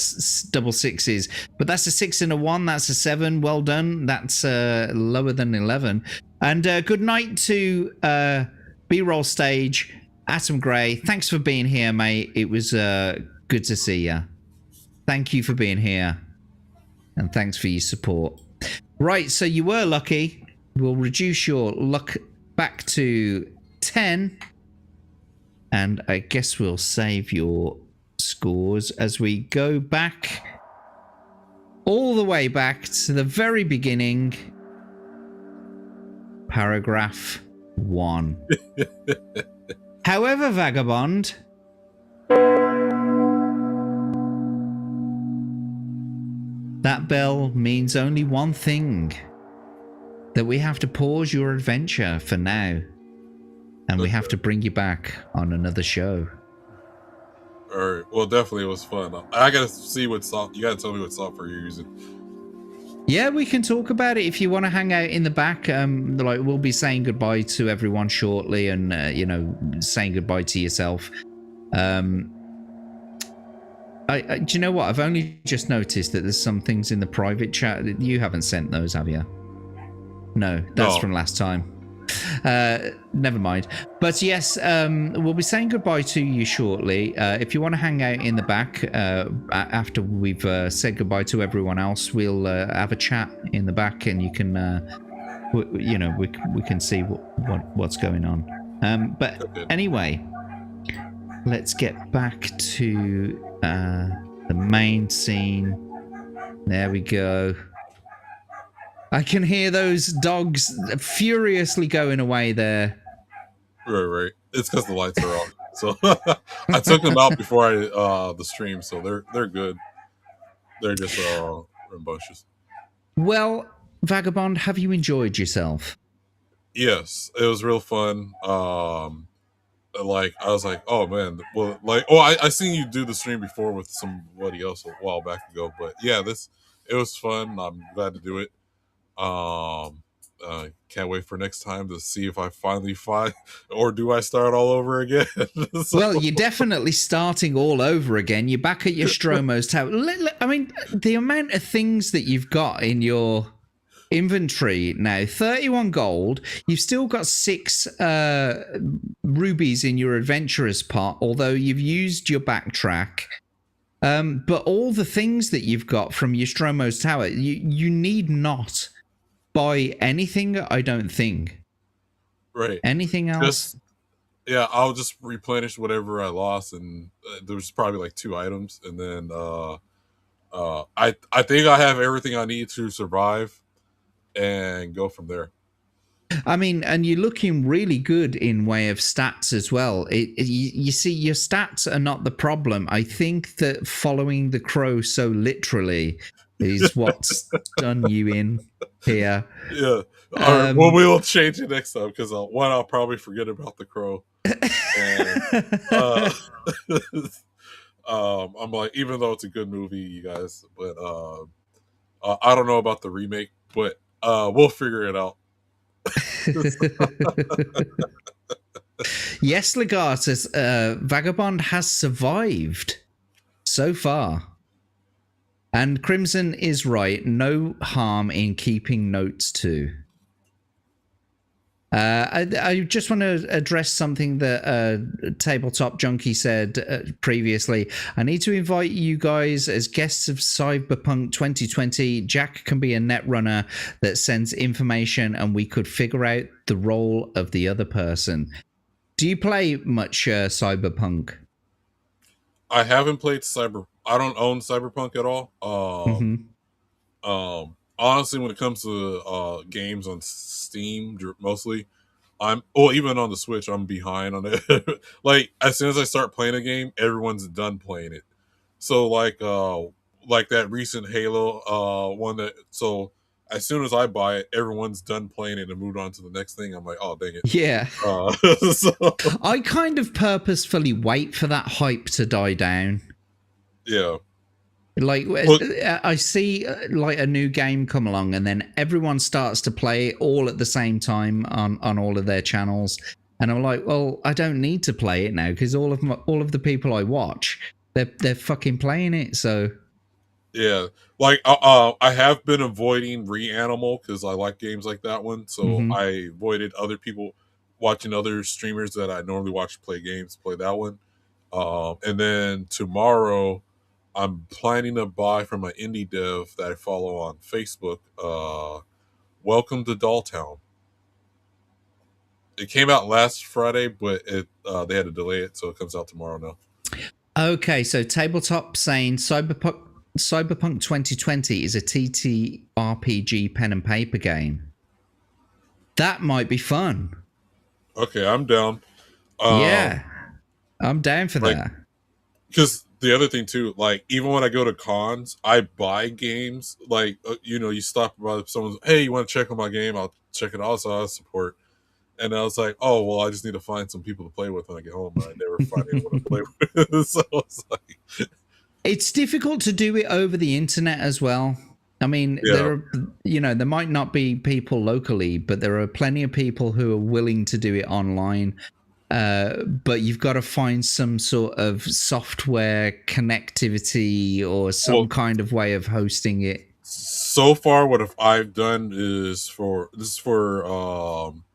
Speaker 1: double sixes, but that's a 6 and a 1. That's a 7. Well done. That's lower than 11. And good night to B-roll stage, Atom Gray. Thanks for being here, mate. It was good to see you. Thank you for being here, and thanks for your support. Right, so you were lucky. We'll reduce your luck back to 10, and I guess we'll save your scores as we go back all the way back to the very beginning. Paragraph 1. However, Vagabond, that bell means only one thing: that we have to pause your adventure for now, and we have to bring you back on another show.
Speaker 2: All right. Well, definitely it was fun. I gotta see what you gotta tell me what software you're using.
Speaker 1: Yeah, we can talk about it if you want to hang out in the back. Like, we'll be saying goodbye to everyone shortly, and you know, saying goodbye to yourself. Do you know what? I've only just noticed that there's some things in the private chat that you haven't sent those, have you? No, that's from last time. Never mind. But yes, we'll be saying goodbye to you shortly. If you want to hang out in the back after we've said goodbye to everyone else, we'll have a chat in the back, and you can, we can see what's going on. But anyway, let's get back to the main scene. There we go. I can hear those dogs furiously going away there.
Speaker 2: Right. It's because the lights are off. So I took them out before the stream, so they're good. They're just rambunctious. Well,
Speaker 1: Vagabond, have you enjoyed yourself?
Speaker 2: Yes, it was real fun. Like, I was like, oh man, well, like, I seen you do the stream before with somebody else a while back ago, but yeah, it was fun. I'm glad to do it. Can't wait for next time to see if I finally find, or do I start all over again? So.
Speaker 1: Well, you're definitely starting all over again. You're back at your Nostromo's tower. I mean, the amount of things that you've got in your inventory now. 31 gold. You've still got 6 rubies in your adventurer's pot, although you've used your backtrack. But all the things that you've got from your Stromo's Tower, you need not buy anything, I don't think.
Speaker 2: Right.
Speaker 1: Anything else?
Speaker 2: Yeah, I'll just replenish whatever I lost, and there was probably like 2 items, and then I think I have everything I need to survive and go from there.
Speaker 1: I mean, and you're looking really good in way of stats as well. You see, your stats are not the problem. I think that following the crow so literally is what's done you in here.
Speaker 2: Yeah. All right. Well, we will change it next time because one, I'll probably forget about the crow. And, I'm like, even though it's a good movie, you guys, but I don't know about the remake, but we'll figure it out.
Speaker 1: Yes, Legatus, Vagabond has survived so far. And Crimson is right. No harm in keeping notes too. I just want to address something that Tabletop Junkie said previously. I need to invite you guys as guests of Cyberpunk 2020. Jack can be a net runner that sends information and we could figure out the role of the other person. Do you play much Cyberpunk?
Speaker 2: I haven't played I don't own Cyberpunk at all. Honestly, when it comes to games on Steam, mostly, even on the Switch, I'm behind on it. Like as soon as I start playing a game, everyone's done playing it. So like that recent Halo one as soon as I buy it, everyone's done playing it and moved on to the next thing. I'm like, oh dang it.
Speaker 1: Yeah.
Speaker 2: So.
Speaker 1: I kind of purposefully wait for that hype to die down.
Speaker 2: Yeah.
Speaker 1: Like I see like a new game come along and then everyone starts to play it all at the same time on all of their channels, and I'm like, well, I don't need to play it now because all of the people I watch, they're fucking playing it. So
Speaker 2: yeah, like I have been avoiding Reanimal because I like games like that one, so I avoided other people watching other streamers that I normally watch play games play that one. And then tomorrow I'm planning to buy from an indie dev that I follow on Facebook. Welcome to Dolltown. It came out last Friday, but they had to delay it, so it comes out tomorrow now.
Speaker 1: Okay, so Tabletop saying Cyberpunk 2020 is a TTRPG pen and paper game. That might be fun.
Speaker 2: Okay, I'm down.
Speaker 1: Yeah, I'm down for that.
Speaker 2: Because the other thing too, like even when I go to cons, I buy games. Like you stop by someone's, hey, you want to check on my game? I'll check it out. So I support. And I was like, oh well, I just need to find some people to play with when I get home. But I never find anyone to play with. So it's like,
Speaker 1: it's difficult to do it over the internet as well. I mean, there might not be people locally, but there are plenty of people who are willing to do it online. But you've got to find some sort of software connectivity or some kind of way of hosting it.
Speaker 2: So far, what I've done is for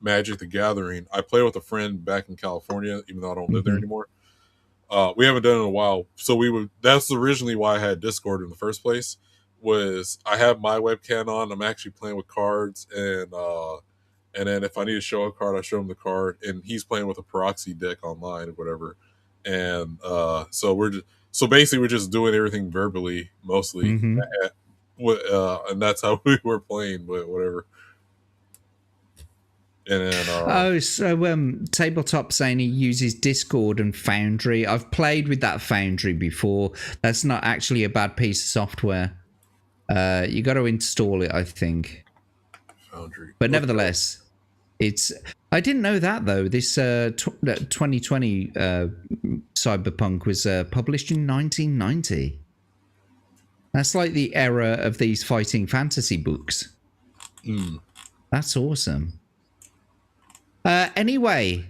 Speaker 2: Magic the Gathering. I play with a friend back in California, even though I don't live there anymore. We haven't done it in a while, so that's originally why I had Discord in the first place. Was I have my webcam on? I'm actually playing with cards, and then if I need to show a card, I show him the card, and he's playing with a proxy deck online or whatever. And so basically we're just doing everything verbally mostly, and that's how we were playing. But whatever. And then
Speaker 1: Tabletop saying he uses Discord and Foundry. I've played with that Foundry before. That's not actually a bad piece of software. You got to install it, I think.
Speaker 2: Foundry.
Speaker 1: But nevertheless, I didn't know that though. This 2020 Cyberpunk was published in 1990. That's like the era of these fighting fantasy books. That's awesome. Anyway,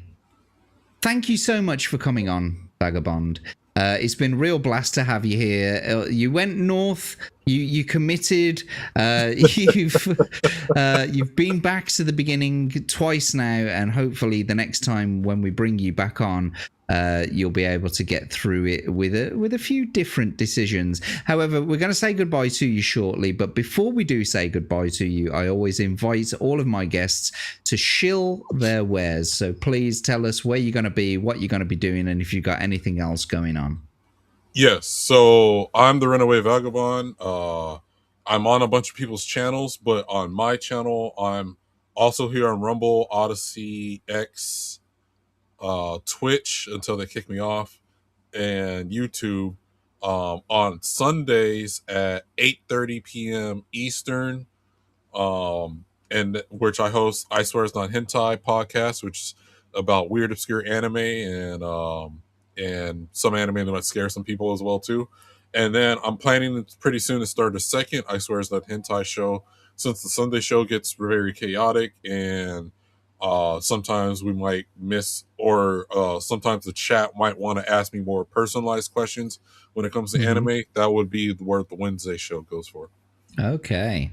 Speaker 1: thank you so much for coming on, Vagabond. It's been a real blast to have you here. You went north. You committed. You've been back to the beginning twice now, and hopefully the next time when we bring you back on, you'll be able to get through it with a few different decisions. However, we're going to say goodbye to you shortly, but before we do say goodbye to you, I always invite all of my guests to shill their wares. So please tell us where you're going to be, what you're going to be doing, and if you've got anything else going on.
Speaker 2: Yes, so I'm the Runaway Vagabond. I'm on a bunch of people's channels, but on my channel, I'm also here on Rumble, Odyssey, X, Twitch until they kick me off, and YouTube on Sundays at 8:30 p.m. Eastern, and which I host I Swear It's Not Hentai podcast, which is about weird, obscure anime and some anime that might scare some people as well too. And then I'm planning pretty soon to start a second I Swear It's Not Hentai show, since the Sunday show gets very chaotic and sometimes we might miss, or sometimes the chat might want to ask me more personalized questions when it comes to anime. That would be where the Wednesday show goes for.
Speaker 1: Okay.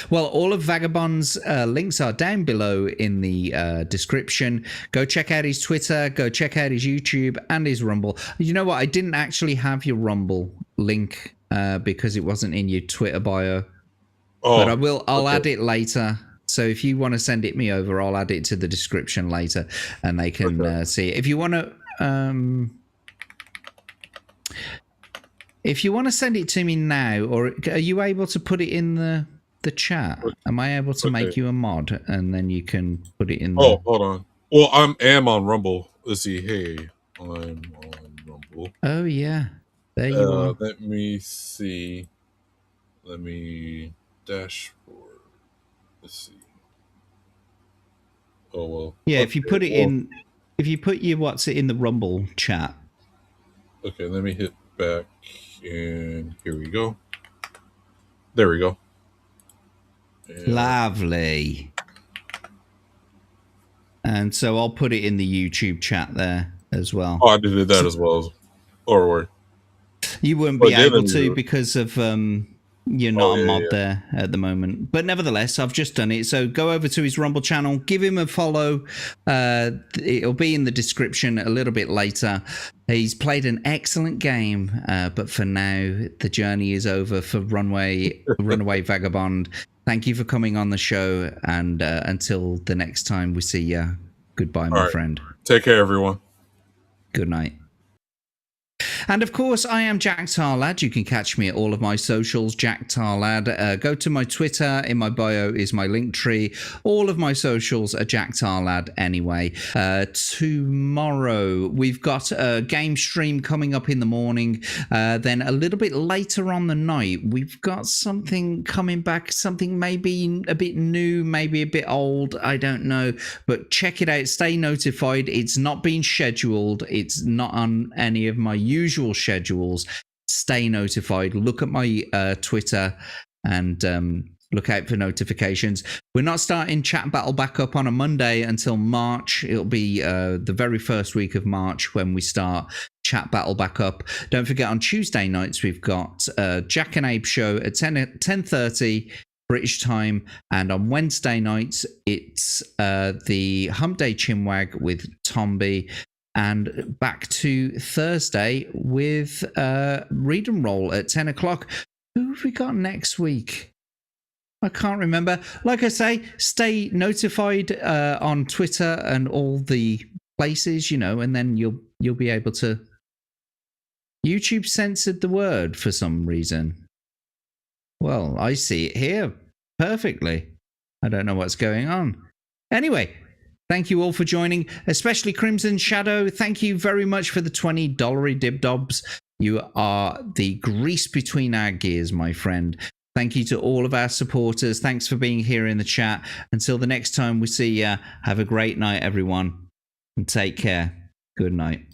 Speaker 1: Well, all of Vagabond's links are down below in the description. Go check out his Twitter, go check out his YouTube and his Rumble. You know what? I didn't actually have your Rumble link because it wasn't in your Twitter bio. Oh, but I'll add it later. So if you want to send it me over, I'll add it to the description later and they can see it. If you want to send it to me now, or are you able to put it in the chat? Am I able to make you a mod and then you can put it in
Speaker 2: hold on. Well, I am on Rumble. Let's see. Hey, I'm on Rumble.
Speaker 1: Oh yeah, there you are.
Speaker 2: Let me see. Let me dashboard. Let's see. Oh well.
Speaker 1: Yeah, if you put it in, if you put your what's it in the Rumble chat.
Speaker 2: Okay, let me hit back and here we go. There we go.
Speaker 1: And lovely. And so I'll put it in the YouTube chat there as well.
Speaker 2: Oh, I did that as well. Or
Speaker 1: you wouldn't be able to because of you're not a mod there at the moment. But nevertheless, I've just done it. So go over to his Rumble channel, give him a follow. It'll be in the description a little bit later. He's played an excellent game, but for now, the journey is over for Runaway Vagabond. Thank you for coming on the show, and until the next time we see you, goodbye, my friend.
Speaker 2: Take care, everyone.
Speaker 1: Good night. And of course, I am Jack Tarlad. You can catch me at all of my socials, Jack Tarlad. Go to my Twitter. In my bio is my link tree. All of my socials are Jack Tarlad anyway. Tomorrow, we've got a game stream coming up in the morning. Then a little bit later on the night, we've got something coming back, something maybe a bit new, maybe a bit old. I don't know. But check it out. Stay notified. It's not been scheduled. It's not on any of my usual schedules. Stay notified. Look at my Twitter and look out for notifications. We're not starting Chat Battle back up on a Monday until March. It'll be the very first week of March when we start Chat Battle back up. Don't forget, on Tuesday nights we've got Jack and Abe show at 10:30 British time, and on Wednesday nights it's the Hump Day Chinwag with Tomby. And back to Thursday with Read and Roll at 10 o'clock. Who have we got next week? I can't remember. Like I say, stay notified on Twitter and all the places, you know, and then you'll be able to. YouTube censored the word for some reason. Well, I see it here perfectly. I don't know what's going on. Anyway. Thank you all for joining, especially Crimson Shadow. Thank you very much for the $20 dibdobs. You are the grease between our gears, my friend. Thank you to all of our supporters. Thanks for being here in the chat. Until the next time we see you, have a great night, everyone, and take care. Good night.